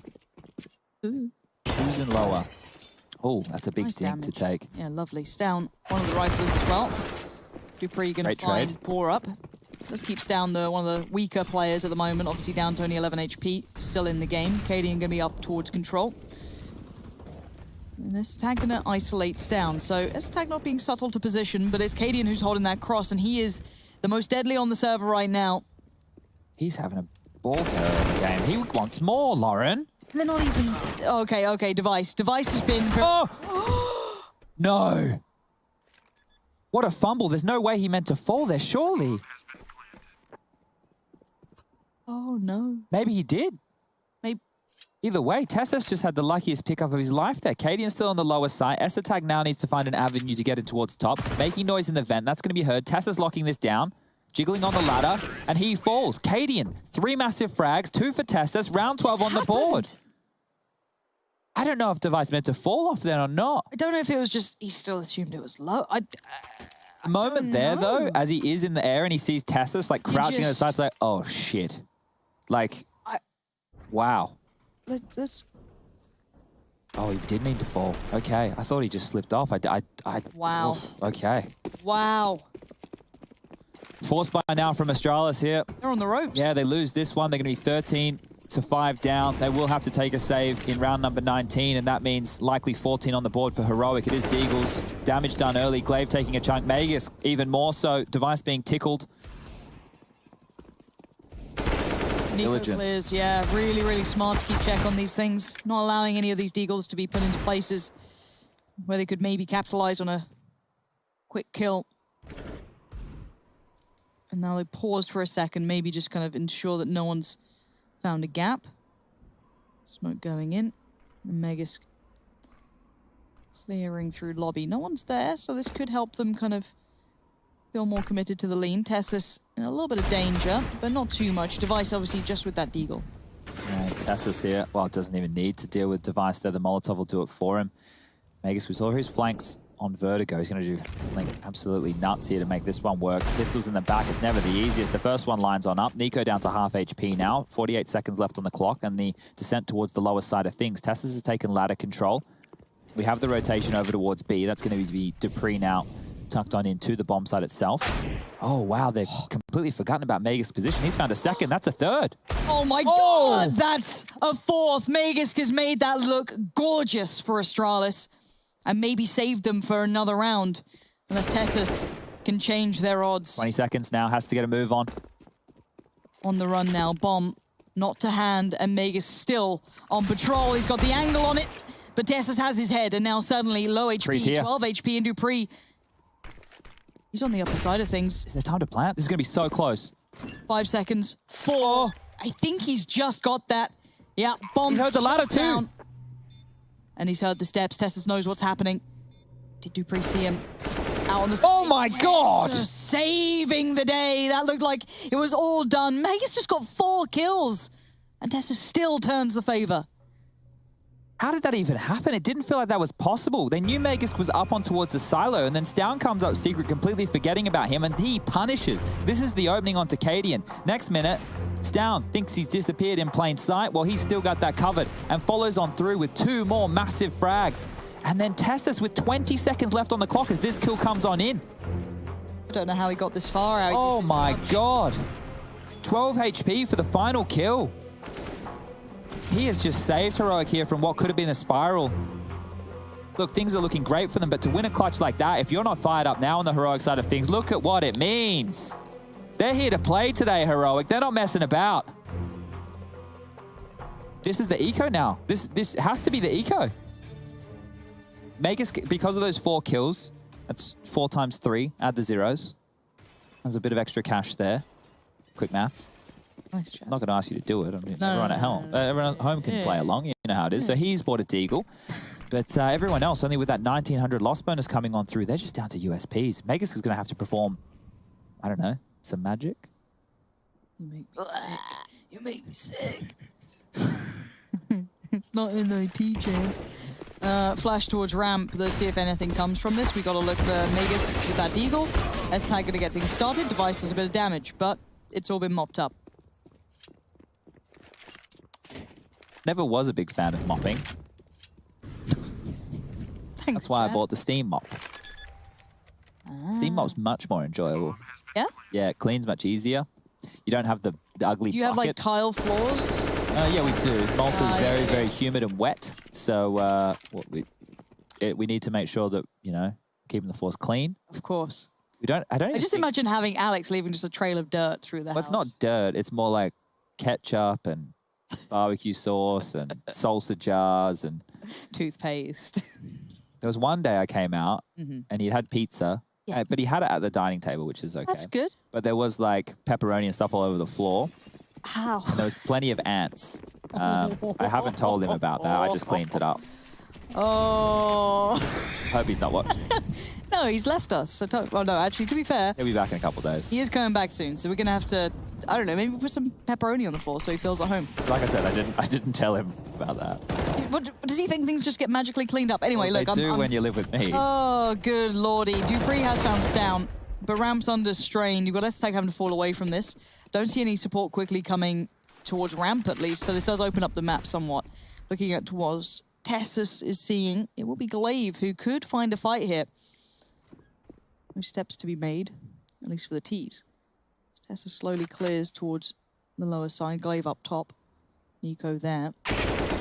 Speaker 3: Who's in lower? Oh, that's a big
Speaker 2: Nice
Speaker 3: dink to
Speaker 2: damage.
Speaker 3: take.
Speaker 2: Yeah, lovely. Down one of the rifles as well. Dupree going to find
Speaker 3: trade.
Speaker 2: Pour up. This keeps down one of the weaker players at the moment. Obviously down to only 11 HP. Still in the game. Cadian going to be up towards control. And Estag going to isolate down. So Estag not being subtle to position, but it's Cadian who's holding that cross, and he is the most deadly on the server right now.
Speaker 3: He's having a ball terror of the game. He wants more, Lauren.
Speaker 2: They're not even... Okay, Device. Device has been...
Speaker 3: Oh! No. What a fumble. There's no way he meant to fall there, surely.
Speaker 2: Oh, no.
Speaker 3: Maybe he did.
Speaker 2: Maybe.
Speaker 3: Either way, Tessus just had the luckiest pickup of his life there. Cadian's still on the lower side. Estag now needs to find an avenue to get it towards top. Making noise in the vent. That's going to be heard. Tessus locking this down. Jiggling on the ladder. And he falls. Cadian, 3 massive frags. 2 for Tessus. Round 12 on the board. I don't know if Device meant to fall off then or not.
Speaker 2: I don't know if it was just... He still assumed it was low.
Speaker 3: Moment there, though, as he is in the air and he sees Tessus, like, crouching on the side, it's like, oh, shit. Like, wow.
Speaker 2: Let's...
Speaker 3: Oh, he did mean to fall. Okay, I thought he just slipped off.
Speaker 2: Wow.
Speaker 3: Oh, okay.
Speaker 2: Wow.
Speaker 3: Forced by now from Astralis here.
Speaker 2: They're on the ropes.
Speaker 3: Yeah, they lose this one. They're going to be 13 to 5 down. They will have to take a save in round number 19, and that means likely 14 on the board for Heroic. It is Deagles. Damage done early. Glaive taking a chunk. Magus even more so. Device being tickled.
Speaker 2: Nico clears, yeah. Really, really smart to keep check on these things. Not allowing any of these Deagles to be put into places where they could maybe capitalize on a quick kill. And now they pause for a second, maybe just kind of ensure that no one's found a gap. Smoke going in. And Megas clearing through lobby. No one's there, so this could help them kind of feel more committed to the lean. Tessus in a little bit of danger, but not too much. Device obviously just with that Deagle.
Speaker 3: Yeah, Tessus here. Well, doesn't even need to deal with Device there. The Molotov will do it for him. Megas, we saw his flanks on Vertigo. He's going to do something absolutely nuts here to make this one work. Pistols in the back. It's never the easiest. The first one lines on up. Nico down to half HP now. 48 seconds left on the clock, and the descent towards the lower side of things. Tessus has taken ladder control. We have the rotation over towards B. That's going to be Dupree now, tucked on into the bomb site itself. Oh, wow. They've completely forgotten about Megas' position. He's found a second. That's a third.
Speaker 2: Oh, my God. That's a fourth. Megas has made that look gorgeous for Astralis and maybe saved them for another round. Unless Tessus can change their odds.
Speaker 3: 20 seconds now. Has to get a move on.
Speaker 2: On the run now. Bomb not to hand, and Megas still on patrol. He's got the angle on it, but Tessus has his head, and now suddenly low HP, 12 HP, and Dupree. He's on the upper side of things.
Speaker 3: Is there time to plant? This is going to be so close.
Speaker 2: 5 seconds. 4. I think he's just got that. Yeah, bomb.
Speaker 3: He's heard the ladder too.
Speaker 2: Down. And he's heard the steps. Tessus knows what's happening. Did Dupree see him out on the...
Speaker 3: Oh my God!
Speaker 2: Saving the day. That looked like it was all done. Megas just got 4 kills. And Tessus still turns the favor.
Speaker 3: How did that even happen? It didn't feel like that was possible. They knew Megas was up on towards the silo, and then Stown comes up secret, completely forgetting about him, and he punishes. This is the opening onto Cadian. Next minute, Stown thinks he's disappeared in plain sight. Well, he's still got that covered and follows on through with 2 more massive frags. And then Tessus with 20 seconds left on the clock as this kill comes on in.
Speaker 2: I don't know how he got this far out.
Speaker 3: Oh my God. 12 HP for the final kill. He has just saved Heroic here from what could have been a spiral. Look, things are looking great for them, but to win a clutch like that, if you're not fired up now on the Heroic side of things, look at what it means. They're here to play today, Heroic. They're not messing about. This is the eco now. This has to be the eco. Megas, because of those 4 kills, that's 4 times 3. Add the zeros. There's a bit of extra cash there. Quick maths.
Speaker 2: Nice try.
Speaker 3: I'm not going to ask you to do it. I mean,
Speaker 2: No,
Speaker 3: everyone
Speaker 2: no,
Speaker 3: at home,
Speaker 2: no.
Speaker 3: everyone at home can play along. You know how it is. So he's bought a Deagle. But everyone else, only with that 1900 loss bonus coming on through, they're just down to USPs. Megas is going to have to perform, I don't know, some magic.
Speaker 2: You make me sick. It's not in the EP chat. Flash towards ramp. Let's see if anything comes from this. We got to look for Megas with that Deagle. Estag going to get things started. Device does a bit of damage, but it's all been mopped up.
Speaker 3: Never was a big fan of mopping.
Speaker 2: enjoying
Speaker 3: That's
Speaker 2: this,
Speaker 3: why I
Speaker 2: chat.
Speaker 3: bought the Steam Mop. Steam Mop's much more enjoyable.
Speaker 2: Yeah?
Speaker 3: Yeah, it cleans much easier. You don't have the ugly
Speaker 2: Do you have, like, tile floors?
Speaker 3: Yeah, we do. Malta's very, very humid and wet. So we need to make sure that, you know, keeping the floors clean.
Speaker 2: Of course.
Speaker 3: I
Speaker 2: just imagine having Alex leaving just a trail of dirt through the house.
Speaker 3: It's not dirt. It's more like ketchup and barbecue sauce and salsa jars and
Speaker 2: toothpaste.
Speaker 3: There was one day I came out
Speaker 2: Mhm.
Speaker 3: and he had pizza,
Speaker 2: Yeah.
Speaker 3: but he had it at the dining table, which is okay.
Speaker 2: That's good.
Speaker 3: But there was like pepperoni and stuff all over the floor.
Speaker 2: How?
Speaker 3: And there was plenty of ants. I haven't told him about that. I just cleaned it up.
Speaker 2: Oh.
Speaker 3: Hope he's not watching.
Speaker 2: No, he's left us. So well, no, actually, to be fair,
Speaker 3: He'll be back in a couple of days.
Speaker 2: he is coming back soon. So we're going to have to, I don't know, maybe put some pepperoni on the floor so he feels at home.
Speaker 3: Like I said, I didn't tell him about that.
Speaker 2: What, does he think things just get magically cleaned up? Anyway,
Speaker 3: Well,
Speaker 2: look,
Speaker 3: they do when you live with me.
Speaker 2: Oh, good lordy. Dupree has bounced down, but Ramp's under strain. You've got Estag having to fall away from this. Don't see any support quickly coming towards Ramp, at least, so this does open up the map somewhat. Looking at towards Tessus is seeing, it will be Glaive who could find a fight here. No steps to be made, at least for the T's. Tessus slowly clears towards the lower side. Glaive up top. Nico there.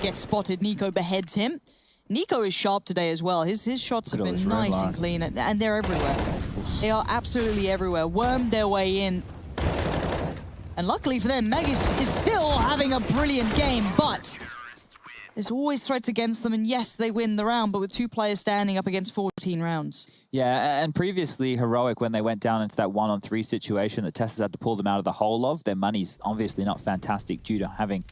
Speaker 2: Gets spotted. Nico beheads him. Nico is sharp today as well. His shots have been nice and clean, and they're everywhere. They are absolutely everywhere. Wormed their way in. And luckily for them, Meg is still having a brilliant game, but there's always threats against them, and yes, they win the round, but with 2 players standing up against 14 rounds.
Speaker 3: Yeah, and previously, Heroic, when they went down into that 1-on-3 situation that Tessus had to pull them out of the hole of, their money's obviously not fantastic due to having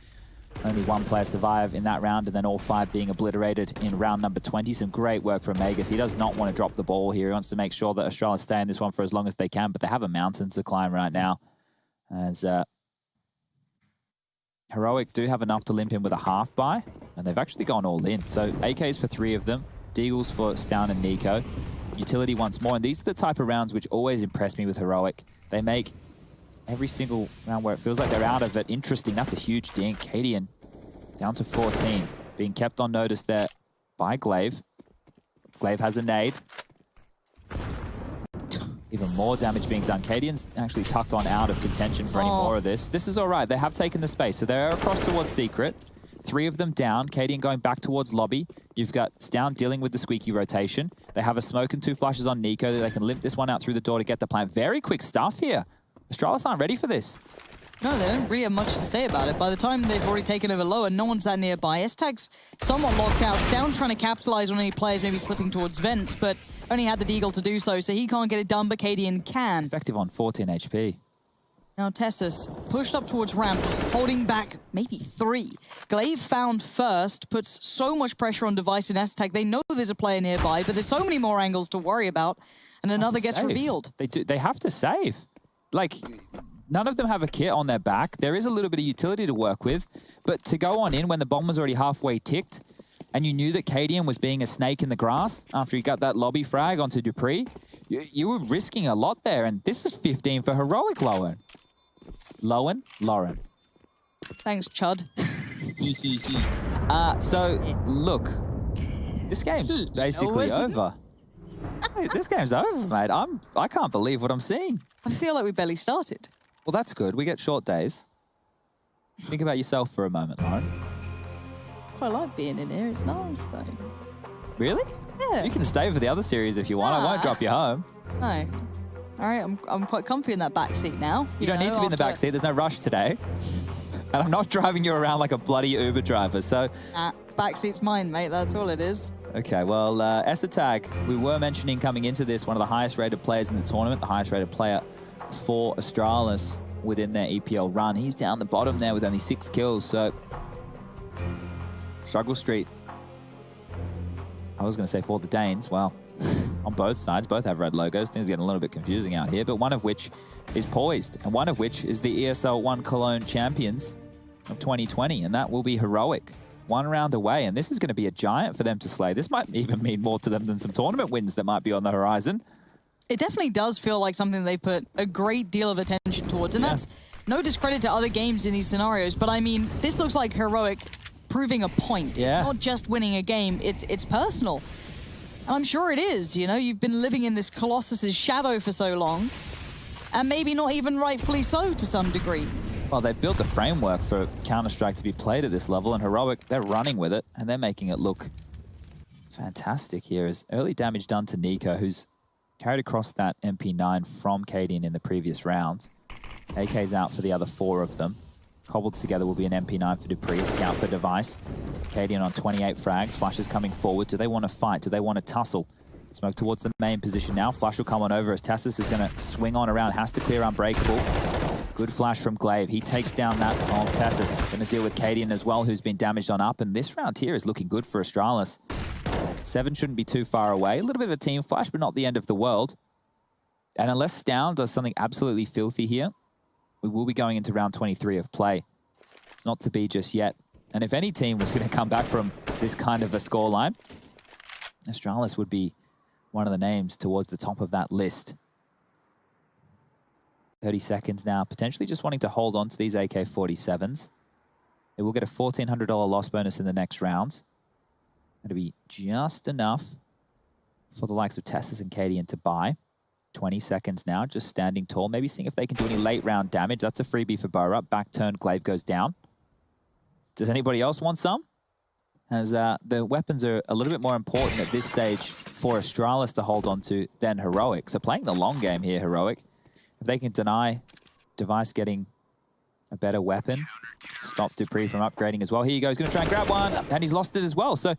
Speaker 3: only 1 player survive in that round and then all 5 being obliterated in round number 20. Some great work from Magus. He does not want to drop the ball here. He wants to make sure that Astralis stay in this one for as long as they can, but they have a mountain to climb right now. As Heroic do have enough to limp in with a half buy, and they've actually gone all in. So AKs for 3 of them, Deagles for Stown and Nico, utility once more, and these are the type of rounds which always impress me with Heroic. They make every single round where it feels like they're out of it interesting. That's a huge dink. Cadian down to 14, being kept on notice there by Glaive. Glaive has a nade. Even more damage being done. Cadian's actually tucked on out of contention for any more of this. This is all right. They have taken the space. So they're across towards Secret. 3 of them down. Cadian going back towards Lobby. You've got Stown dealing with the squeaky rotation. They have a smoke and 2 flashes on Nico. They can limp this one out through the door to get the plant. Very quick stuff here. Astralis aren't ready for this.
Speaker 2: No, they don't really have much to say about it. By the time they've already taken over lower, no one's that nearby. S-Tag's somewhat locked out. Stown trying to capitalize on any players maybe slipping towards Vents, but only had the Deagle to do so he can't get it done, but Cadian can.
Speaker 3: Effective on 14 HP.
Speaker 2: Now Tessus pushed up towards Ramp, holding back maybe 3. Glaive found first, puts so much pressure on Device and S-Tag. They know there's a player nearby, but there's so many more angles to worry about, and another gets revealed.
Speaker 3: They have to save. Like, none of them have a kit on their back. There is a little bit of utility to work with, but to go on in when the bomb was already halfway ticked, and you knew that Cadian was being a snake in the grass after he got that lobby frag onto Dupree, you were risking a lot there, and this is 15 for Heroic Lowen. Lauren.
Speaker 2: Thanks, Chud.
Speaker 3: So, look, this game's basically over. This game's over, mate. I can't believe what I'm seeing.
Speaker 2: I feel like we barely started.
Speaker 3: Well, that's good. We get short days. Think about yourself for a moment, Lauren.
Speaker 2: I like being in here. It's nice, though.
Speaker 3: Really?
Speaker 2: Yeah.
Speaker 3: You can stay for the other series if you want. I won't drop you home.
Speaker 2: No. All right, I'm quite comfy in that back seat now.
Speaker 3: You don't need to be in the back seat. There's no rush today. And I'm not driving you around like a bloody Uber driver, so...
Speaker 2: Nah, back seat's mine, mate. That's all it is.
Speaker 3: Okay, well, Estag, we were mentioning coming into this, one of the highest-rated players in the tournament, the highest-rated player for Astralis within their EPL run. He's down the bottom there with only 6 kills, so... Struggle Street. I was going to say for the Danes. Well, on both sides, both have red logos. Things are getting a little bit confusing out here, but one of which is poised, and one of which is the ESL 1 Cologne champions of 2020, and that will be Heroic. 1 round away, and this is going to be a giant for them to slay. This might even mean more to them than some tournament wins that might be on the horizon.
Speaker 2: It definitely does feel like something they put a great deal of attention towards, and that's no discredit to other games in these scenarios, but I mean, this looks like Heroic proving a point. It's not just winning a game, it's personal. I'm sure it is. You know, you've been living in this Colossus's shadow for so long, and maybe not even rightfully so to some degree.
Speaker 3: Well, they built the framework for Counter-Strike to be played at this level, and Heroic, they're running with it, and they're making it look fantastic here. As early damage done to Nico, who's carried across that MP9 from Cadian in the previous round. AK's out for the other 4 of them. Cobbled together will be an MP9 for Dupree, scout for Device. Cadian on 28 frags, Flash is coming forward. Do they want to fight? Do they want to tussle? Smoke towards the main position now. Flash will come on over as Tassus is going to swing on around, has to clear Unbreakable. Good flash from Glaive. He takes down that on Tassus. Going to deal with Cadian as well, who's been damaged on up. And this round here is looking good for Astralis. 7 shouldn't be too far away. A little bit of a team flash, but not the end of the world. And unless Stown does something absolutely filthy here, we will be going into round 23 of play. It's not to be just yet. And if any team was going to come back from this kind of a scoreline, Astralis would be one of the names towards the top of that list. 30 seconds now, potentially just wanting to hold on to these AK-47s. They will get a $1,400 loss bonus in the next round. That'll be just enough for the likes of Tessus and Cadian to buy. 20 seconds now, just standing tall. Maybe seeing if they can do any late round damage. That's a freebie for Burrup. Back turn, Glaive goes down. Does anybody else want some? As the weapons are a little bit more important at this stage for Astralis to hold on to than Heroic. So playing the long game here, Heroic. If they can deny Device getting a better weapon, stop Dupree from upgrading as well. Here you go, he's gonna try and grab one, and he's lost it as well. So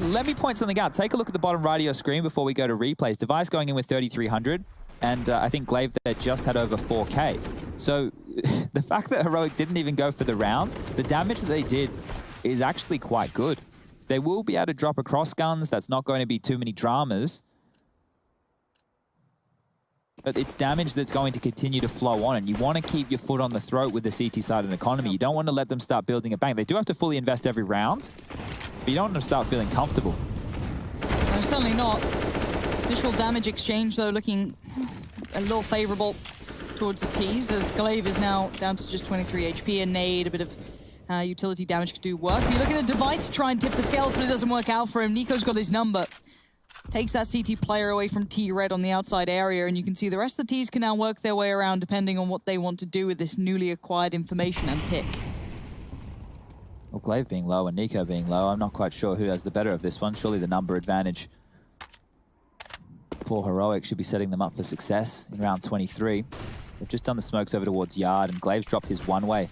Speaker 3: let me point something out. Take a look at the bottom right of your screen before we go to replays. Device going in with 3,300, and I think Glaive there just had over 4K. So the fact that Heroic didn't even go for the round, the damage that they did is actually quite good. They will be able to drop across guns. That's not going to be too many dramas. But it's damage that's going to continue to flow on, and you want to keep your foot on the throat with the CT side and economy. You don't want to let them start building a bank. They do have to fully invest every round, but you don't want them to start feeling comfortable.
Speaker 2: No, certainly not. Initial damage exchange, though, looking a little favorable towards the T's, as Glaive is now down to just 23 HP. A nade, a bit of utility damage could do work. But you're looking at Device to try and tip the scales, but it doesn't work out for him. Nico's got his number. Takes that CT player away from T-Red on the outside area, and you can see the rest of the Ts can now work their way around depending on what they want to do with this newly acquired information and pick.
Speaker 3: Well, Glaive being low and Nico being low, I'm not quite sure who has the better of this one. Surely the number advantage for Heroic should be setting them up for success in round 23. They've just done the smokes over towards Yard, and Glaive's dropped his one-way.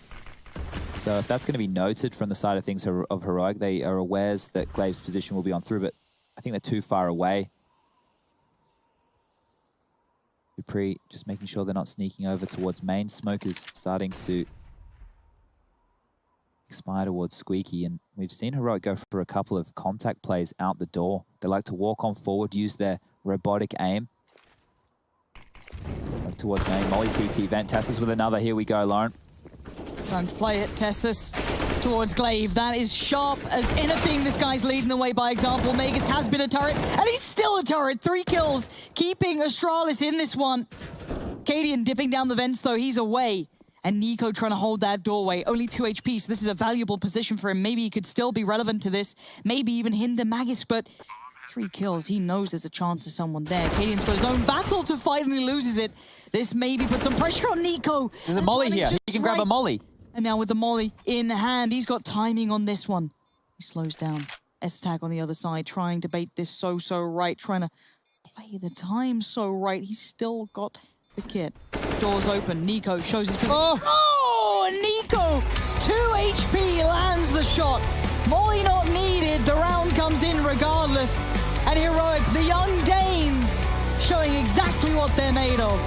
Speaker 3: So if that's going to be noted from the side of things of Heroic, they are aware that Glaive's position will be on through, but I think they're too far away. Dupree just making sure they're not sneaking over towards main. Smoke is starting to expire towards Squeaky, and we've seen Heroic go for a couple of contact plays out the door. They like to walk on forward, use their robotic aim. Look towards main. Molly CT vent. Tessus with another. Here we go, Lauren.
Speaker 2: Time to play it. Tessus towards Glaive. That is sharp as anything. This guy's leading the way by example. Magus has been a turret, and he's still a turret. 3 kills, keeping Astralis in this one. Cadian dipping down the vents, though. He's away. And Nico trying to hold that doorway. Only 2 HP, so this is a valuable position for him. Maybe he could still be relevant to this. Maybe even hinder Magus, but 3 kills. He knows there's a chance of someone there. Cadian's got his own battle to fight, and he loses it. This maybe puts some pressure on Nico.
Speaker 3: There's a molly here. He can grab a molly.
Speaker 2: And now with the molly in hand, he's got timing on this one. He slows down. S-Tag on the other side, trying to bait this so right, trying to play the time so right. He's still got the kit. Doors open. Nico shows his position. Oh, Nico! 2 HP lands the shot. Molly not needed. The round comes in regardless. And Heroic, the young Danes, showing exactly what they're made of.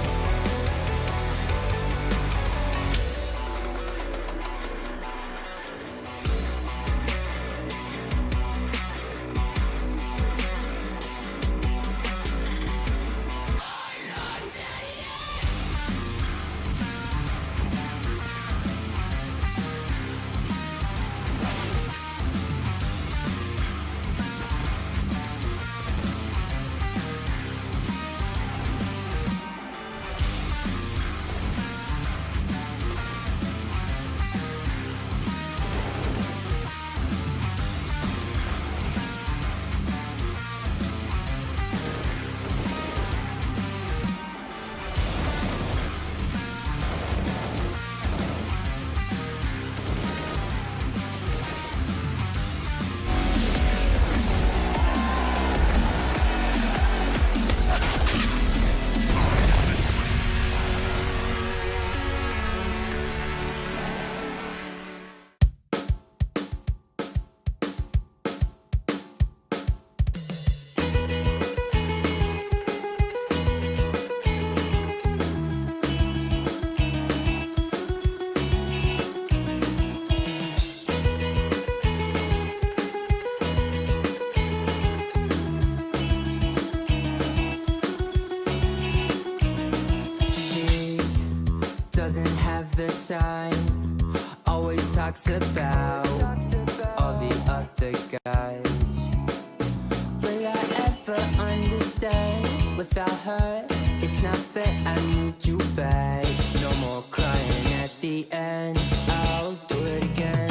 Speaker 13: don't have the time. Always talks about all the other guys. Will I ever understand? Without her, it's not fair. I need you back. No more crying at the end. I'll do it again.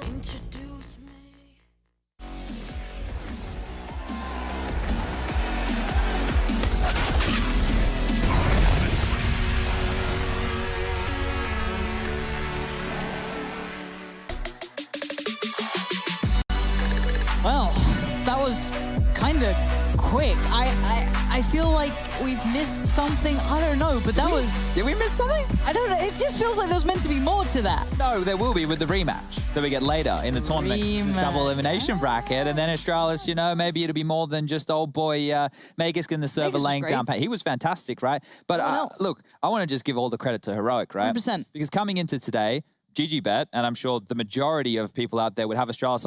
Speaker 8: Introduce me.
Speaker 2: Well, that was kind of quick. I feel like we've missed something. I don't know, but that was...
Speaker 3: Did we miss something?
Speaker 2: I don't know. It just feels like there was meant to be more to that.
Speaker 3: No, there will be with the rematch that we get later in the tournament double elimination bracket. And then Astralis, you know, maybe it'll be more than just old boy Magus in the server laying down. He was fantastic, right? But look, I want to just give all the credit to Heroic, right?
Speaker 2: 100%.
Speaker 3: Because coming into today, GGBet, and I'm sure the majority of people out there would have Astralis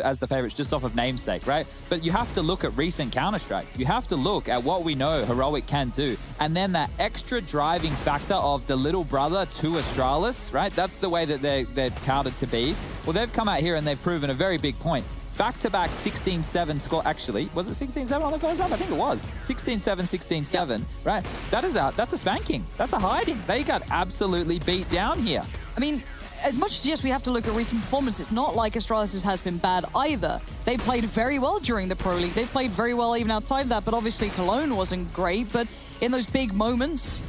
Speaker 3: as the favorites just off of namesake, right? But you have to look at recent Counter-Strike. You have to look at what we know Heroic can do. And then that extra driving factor of the little brother to Astralis, right? That's the way that they're touted to be. Well, they've come out here and they've proven a very big point. Back-to-back 16-7 score. Actually, was it 16-7 on the first round? I think it was. 16-7, 16-7, right? That's a spanking. That's a hiding. They got absolutely beat down here.
Speaker 2: I mean, as much as, yes, we have to look at recent performance, it's not like Astralis has been bad either. They played very well during the Pro League. They played very well even outside of that, but obviously Cologne wasn't great. But in those big moments,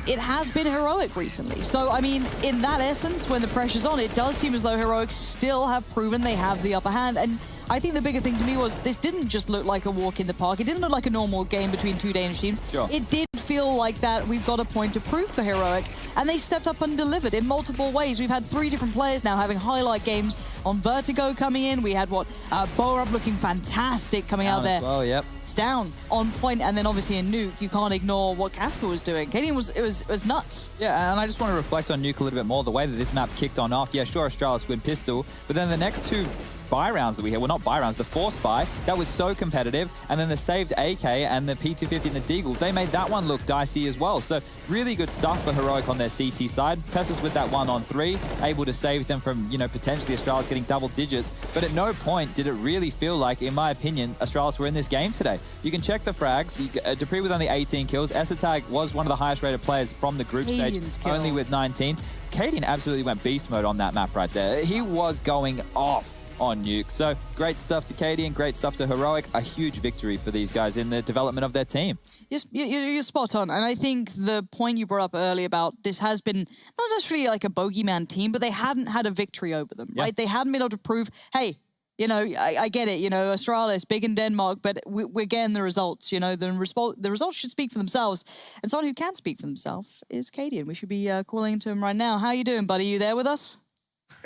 Speaker 2: it has been Heroic recently. So, I mean, in that essence, when the pressure's on, it does seem as though Heroic still have proven they have the upper hand. And I think the bigger thing to me was this didn't just look like a walk in the park. It didn't look like a normal game between two Danish teams.
Speaker 3: Sure.
Speaker 2: It did feel like that we've got a point to prove for Heroic, and they stepped up and delivered in multiple ways. We've had 3 different players now having highlight games on Vertigo coming in. We had Borup looking fantastic coming out there.
Speaker 3: Well, yep.
Speaker 2: It's down on point, and then obviously in Nuke, you can't ignore what Casper was doing. Cadian was nuts.
Speaker 3: Yeah, and I just want to reflect on Nuke a little bit more. The way that this map kicked on off. Yeah, sure, Astralis win pistol, but then the next two buy rounds that we had. Well, not buy rounds, the force buy. That was so competitive. And then the saved AK and the P250 and the Deagle, they made that one look dicey as well. So really good stuff for Heroic on their CT side. Tessus with that 1-on-3, able to save them from, potentially Astralis getting double digits. But at no point did it really feel like, in my opinion, Astralis were in this game today. You can check the frags. Dupree with only 18 kills. Esatag was one of the highest rated players from the group stage, only with 19. Cadian absolutely went beast mode on that map right there. He was going off on Nuke. So great stuff to Cadian, great stuff to Heroic. A huge victory for these guys in the development of their team.
Speaker 2: You're spot on. And I think the point you brought up earlier about this has been not necessarily like a bogeyman team, but they hadn't had a victory over them, right? They hadn't been able to prove, hey, I get it, Astralis, big in Denmark, but we're getting the results, the results should speak for themselves. And someone who can speak for themselves is Cadian. We should be calling to him right now. How you doing, buddy? You there with us?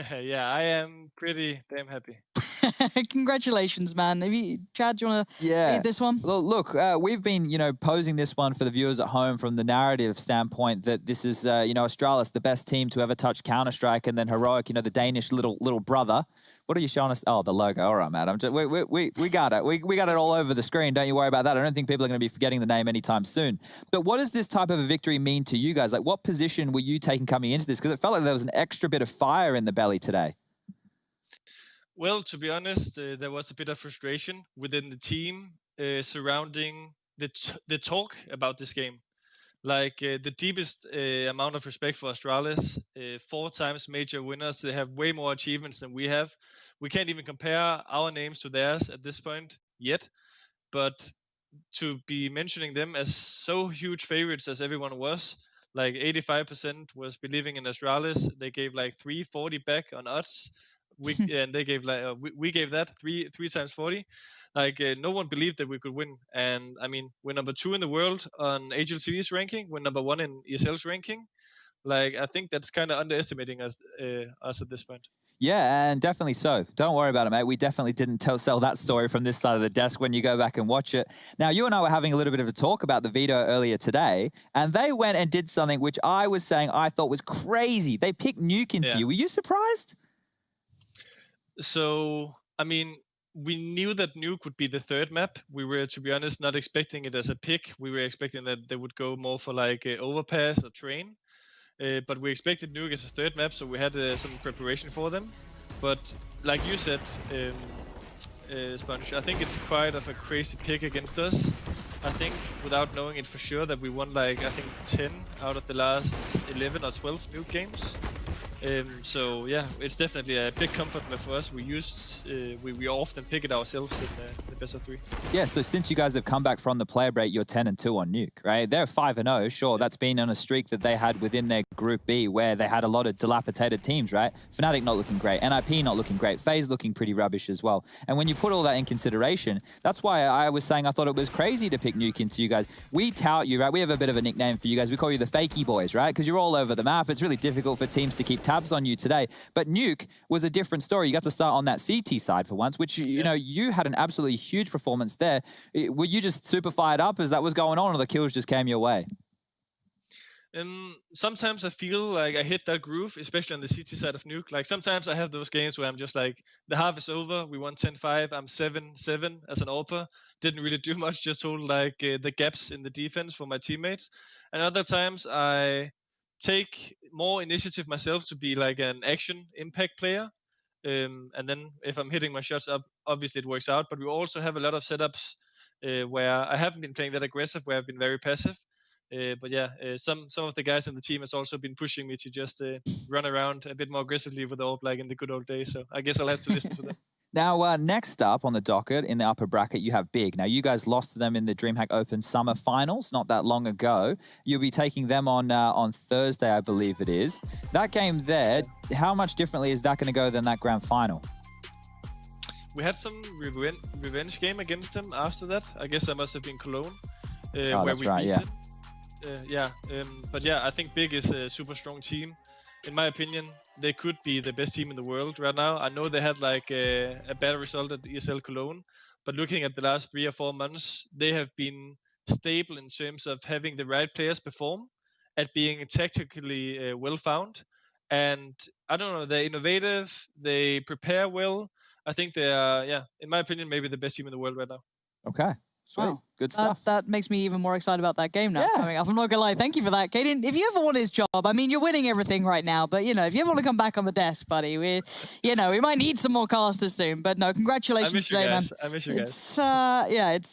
Speaker 14: Yeah, I am pretty damn happy.
Speaker 2: Congratulations, man. Chad, do you want to read this one?
Speaker 3: Well, look, we've been, posing this one for the viewers at home from the narrative standpoint that this is, Astralis, the best team to ever touch Counter-Strike, and then Heroic, the Danish little brother. What are you showing us? Oh, the logo. All right, Matt. We got it. We got it all over the screen. Don't you worry about that. I don't think people are going to be forgetting the name anytime soon. But what does this type of a victory mean to you guys? Like, what position were you taking coming into this? Because it felt like there was an extra bit of fire in the belly today.
Speaker 14: Well, to be honest, there was a bit of frustration within the team surrounding the talk about this game. Like the deepest amount of respect for Astralis, 4 times major winners. They have way more achievements than we have. We can't even compare our names to theirs at this point yet. But to be mentioning them as so huge favorites as everyone was, like 85% was believing in Astralis. They gave like 340 back on odds. And they gave like we gave that three times 40. Like no one believed that we could win. And I mean, we're number 2 in the world on HLTV's ranking. We're number 1 in ESL's ranking. Like I think that's kind of underestimating us at this point.
Speaker 3: Yeah, and definitely so. Don't worry about it, mate. We definitely didn't sell that story from this side of the desk when you go back and watch it. Now, you and I were having a little bit of a talk about the veto earlier today, and they went and did something which I was saying I thought was crazy. They picked Nuke into you. Were you surprised?
Speaker 14: So, I mean, we knew that Nuke would be the 3rd map. We were, to be honest, not expecting it as a pick. We were expecting that they would go more for like Overpass or Train. But we expected Nuke as a 3rd map, so we had some preparation for them. But like you said, Sponge, I think it's quite of a crazy pick against us. I think, without knowing it for sure, that we won like, I think 10 out of the last 11 or 12 Nuke games. So yeah, it's definitely a big comfort for us. We often pick it ourselves in the best of 3.
Speaker 3: Yeah, so since you guys have come back from the player break, you're 10-2 on Nuke, right? They're 5-0, sure. That's been on a streak that they had within their Group B, where they had a lot of dilapidated teams, right? Fnatic not looking great, NIP not looking great, FaZe looking pretty rubbish as well. And when you put all that in consideration, that's why I was saying I thought it was crazy to pick Nuke into you guys. We tout you, right? We have a bit of a nickname for you guys. We call you the Fakey Boys, right? Because you're all over the map. It's really difficult for teams to keep tabs on you today. But Nuke was a different story. You got to start on that CT side for once, which, you had an absolutely huge performance there. Were you just super fired up as that was going on, or the kills just came your way?
Speaker 14: Sometimes I feel like I hit that groove, especially on the CT side of Nuke. Like sometimes I have those games where I'm just like, the half is over, we won 10-5, I'm 7-7 as an AWPer. Didn't really do much, just hold like the gaps in the defense for my teammates. And other times I take more initiative myself to be like an action impact player. And then if I'm hitting my shots up, obviously it works out. But we also have a lot of setups where I haven't been playing that aggressive, where I've been very passive. But yeah, some of the guys in the team has also been pushing me to just run around a bit more aggressively with the AWP like in the good old days. So I guess I'll have to listen to them.
Speaker 3: Now, next up on the docket in the upper bracket, you have Big. Now, you guys lost to them in the DreamHack Open Summer Finals not that long ago. You'll be taking them on Thursday, I believe it is. That game there, how much differently is that going to go than that grand final?
Speaker 14: We had some revenge game against them after that. I guess that must have been Cologne.
Speaker 3: Where we beat them.
Speaker 14: But yeah, I think Big is a super strong team. In my opinion, they could be the best team in the world right now. I know they had like a bad result at ESL Cologne, but looking at the last 3 or 4 months, they have been stable in terms of having the right players perform, at being tactically well found. And I don't know, they're innovative, they prepare well. I think they are, yeah, in my opinion, maybe the best team in the world right now.
Speaker 3: Okay. Sweet.
Speaker 2: Wow.
Speaker 3: Good stuff.
Speaker 2: That makes me even more excited about that game now coming up. I'm not going to lie. Thank you for that, Kaden. If you ever want his job, I mean, you're winning everything right now, but, if you ever want to come back on the desk, buddy, we might need some more casters soon. But no, congratulations today, man.
Speaker 14: I miss you guys.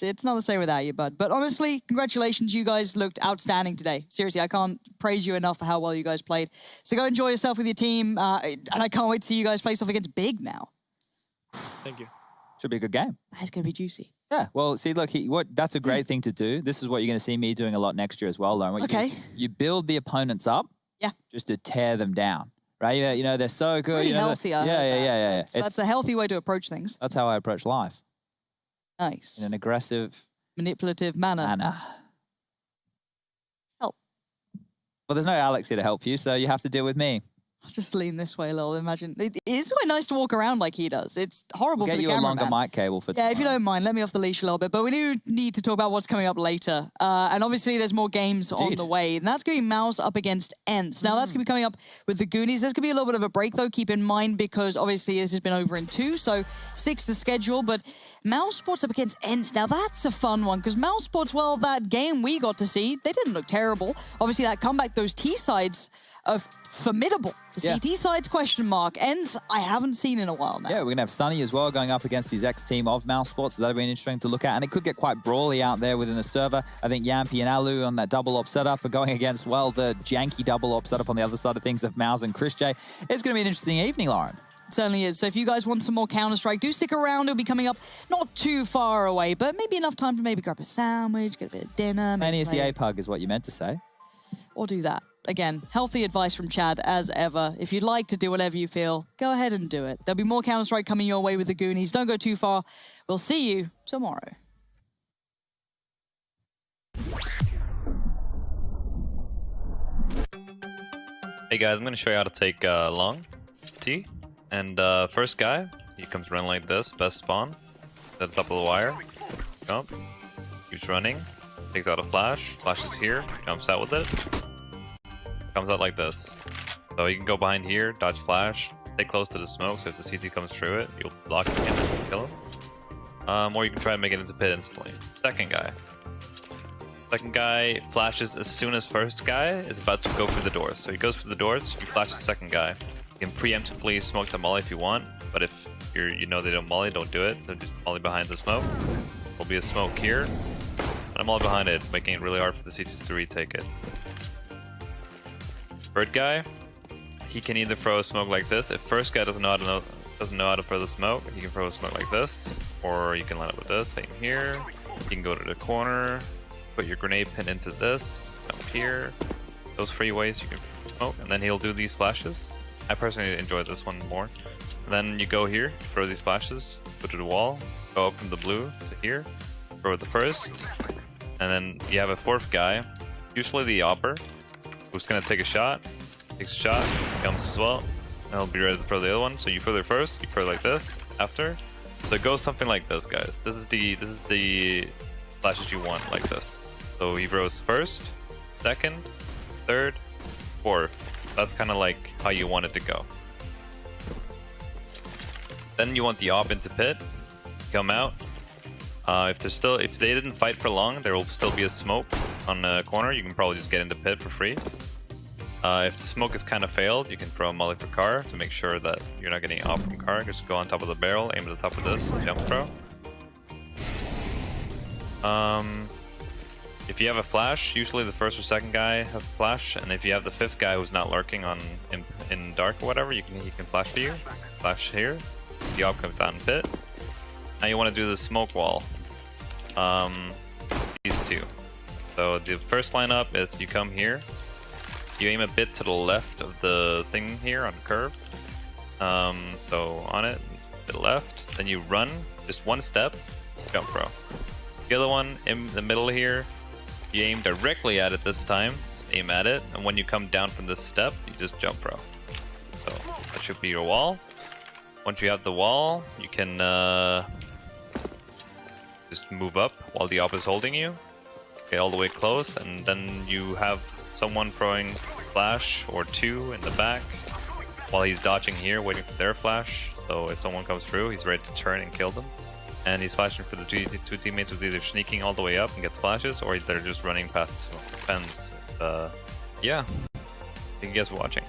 Speaker 2: It's not the same without you, bud. But honestly, congratulations. You guys looked outstanding today. Seriously, I can't praise you enough for how well you guys played. So go enjoy yourself with your team. And I can't wait to see you guys face off against Big now.
Speaker 14: Thank you.
Speaker 3: Should be a good game.
Speaker 2: That's going to be juicy.
Speaker 3: Yeah, well, see, look, that's a great thing to do. This is what you're going to see me doing a lot next year as well, Lauren.
Speaker 2: Okay.
Speaker 3: You build the opponents up just to tear them down, right? They're so good.
Speaker 2: Pretty healthy,
Speaker 3: Yeah.
Speaker 2: That's a healthy way to approach things.
Speaker 3: That's how I approach life.
Speaker 2: Nice.
Speaker 3: In an aggressive...
Speaker 2: manipulative manner. Help.
Speaker 3: Well, there's no Alex here to help you, so you have to deal with me.
Speaker 2: I'll just lean this way a little. Imagine it is quite nice to walk around like he does. It's horrible for the camera.
Speaker 3: Get you a longer mic cable for tomorrow.
Speaker 2: Yeah, if you don't mind, let me off the leash a little bit. But we do need to talk about what's coming up later. And obviously, there's more games on the way. And that's going to be Mouse up against Ents. Now, that's going to be coming up with the Goonies. There's going to be a little bit of a break, though. Keep in mind, because obviously this has been over in 2, so 6 to schedule. But Mouse Sports up against Ents. Now, that's a fun one, because Mouse Sports, well, that game we got to see, they didn't look terrible. Obviously, that comeback, those T-sides of formidable. The CT sides question mark. Ends I haven't seen in a while now.
Speaker 3: Yeah, we're going to have Sunny as well going up against his ex-team of Mouse Sports. So that'll be interesting to look at. And it could get quite brawly out there within the server. I think Yampi and Alu on that double op setup are going against, well, the janky double op setup on the other side of things of Mouse and Chris J. It's going to be an interesting evening, Lauren.
Speaker 2: It certainly is. So if you guys want some more Counter-Strike, do stick around. It'll be coming up not too far away, but maybe enough time to maybe grab a sandwich, get a bit of dinner.
Speaker 3: Maybe the A-Pug is what you meant to say.
Speaker 2: Or do that. Again, healthy advice from Chad, as ever. If you'd like to do whatever you feel, go ahead and do it. There'll be more Counter-Strike coming your way with the Goonies. Don't go too far. We'll see you tomorrow.
Speaker 15: Hey guys, I'm going to show you how to take long. It's T. And first guy, he comes running like this, best spawn. At the top of the wire. Jump. Keeps running. Takes out a flash. Flashes here. Jumps out with it. Comes out like this. So you can go behind here, dodge flash, stay close to the smoke, so if the CT comes through it, you'll block it and kill him. Or you can try and make it into pit instantly. Second guy. Second guy flashes as soon as first guy is about to go through the doors. So he goes through the doors, you flash the second guy. You can preemptively smoke the molly if you want, but if you know they don't molly, don't do it. They'll just molly behind the smoke. There'll be a smoke here, and a molly behind it, making it really hard for the CTs to retake it. Third guy, he can either throw a smoke like this. If first guy doesn't know how to throw the smoke, he can throw a smoke like this, or you can line up with this. Same here. You can go to the corner, put your grenade pin into this, come here. Those 3 ways you can smoke, and then he'll do these flashes. I personally enjoy this one more. And then you go here, throw these flashes, go to the wall, go up from the blue to here, throw the first, and then you have a fourth guy, usually the opper, who's gonna take a shot, takes a shot, comes as well, and he'll be ready to throw the other one. So you throw there first, you throw like this after. So it goes something like this, guys. This is the flashes you want, like this. So he throws first, second, third, fourth. That's kind of like how you want it to go. Then you want the op into pit, come out. If they didn't fight for long, there will still be a smoke on the corner. You can probably just get into pit for free. If the smoke is kind of failed, you can throw a molly for car to make sure that you're not getting off from car. Just go on top of the barrel, aim at the top of this, jump throw. If you have a flash, usually the first or second guy has a flash, and if you have the fifth guy who's not lurking in dark or whatever, he can flash for you. Flash here. The op comes down in pit. Now you want to do the smoke wall. These two. So the first lineup is you come here, you aim a bit to the left of the thing here on the curve. So on it, to the left, then you run just one step, jump throw. The other one in the middle here, you aim directly at it this time, just aim at it, and when you come down from this step, you just jump throw. So that should be your wall. Once you have the wall, you can just move up while the op is holding you. Get all the way close, and then you have someone throwing flash or 2 in the back. while he's dodging here, waiting for their flash. So if someone comes through, he's ready to turn and kill them. And he's flashing for the two teammates who's either sneaking all the way up and gets flashes, or they're just running past fence. Yeah, thank you guys for watching.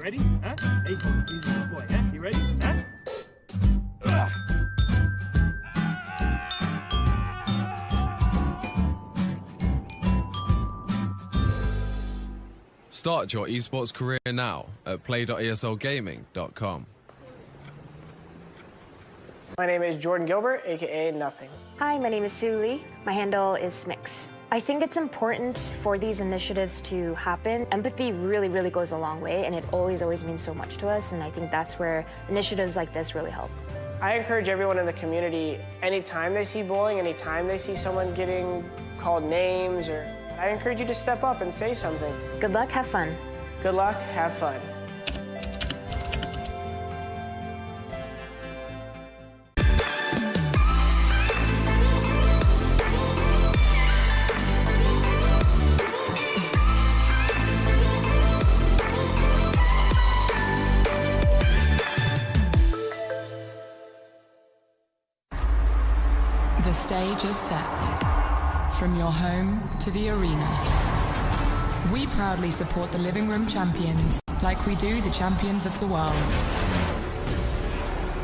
Speaker 16: Ready? Huh? Hey, he's a good boy, huh? You ready? Huh?
Speaker 7: Start your esports career now at play.eslgaming.com.
Speaker 17: My name is Jordan Gilbert, aka Nothing.
Speaker 18: Hi, my name is Sue Lee. My handle is Smix. I think it's important for these initiatives to happen. Empathy really, really goes a long way, and it always means so much to us, and I think that's where initiatives like this really help.
Speaker 17: I encourage everyone in the community, anytime they see bullying, anytime they see someone getting called names, I encourage you to step up and say something.
Speaker 18: Good luck, have fun.
Speaker 17: Good luck, have fun.
Speaker 8: The stage is set. From your home to the arena. We proudly support the living room champions, like we do the champions of the world.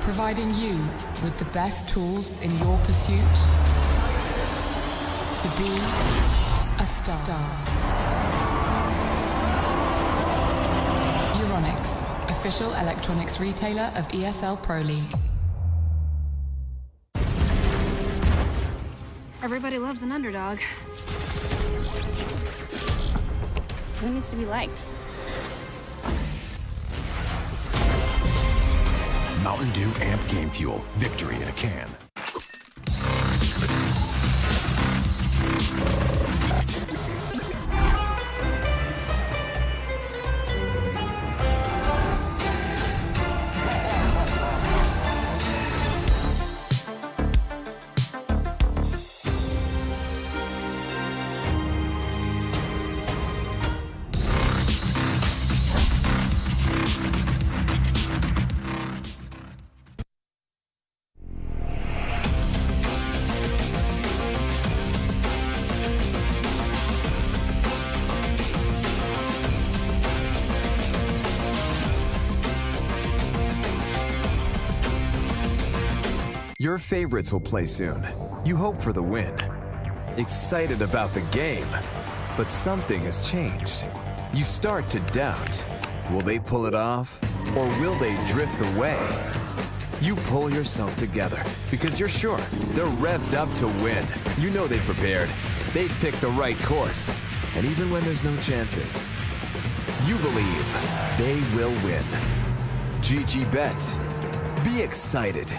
Speaker 8: Providing you with the best tools in your pursuit to be a star. Euronics, official electronics retailer of ESL Pro League.
Speaker 9: Everybody loves an underdog. Who needs to be liked?
Speaker 10: Mountain Dew Amp Game Fuel. Victory in a can.
Speaker 11: Your favorites will play soon. You hope for the win. Excited about the game. But something has changed. You start to doubt. Will they pull it off? Or will they drift away? You pull yourself together because you're sure they're revved up to win. You know they've prepared. They've picked the right course. And even when there's no chances, you believe they will win. GG Bet. Be excited.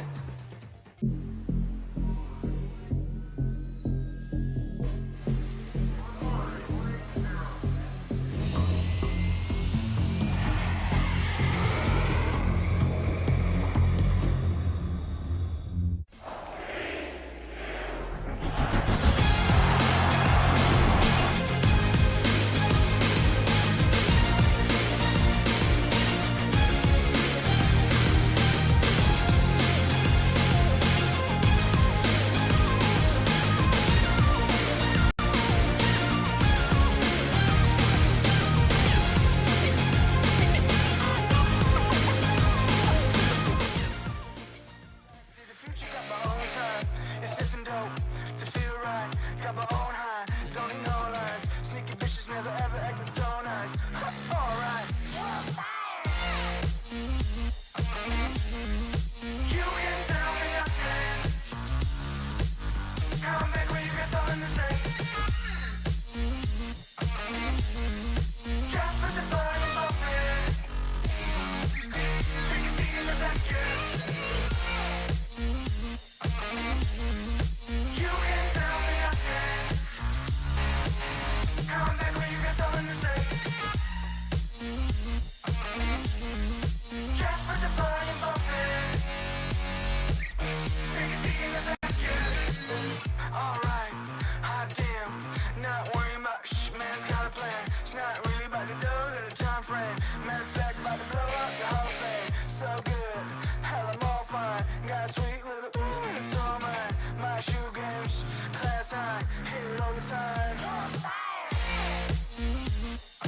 Speaker 4: hitting on time.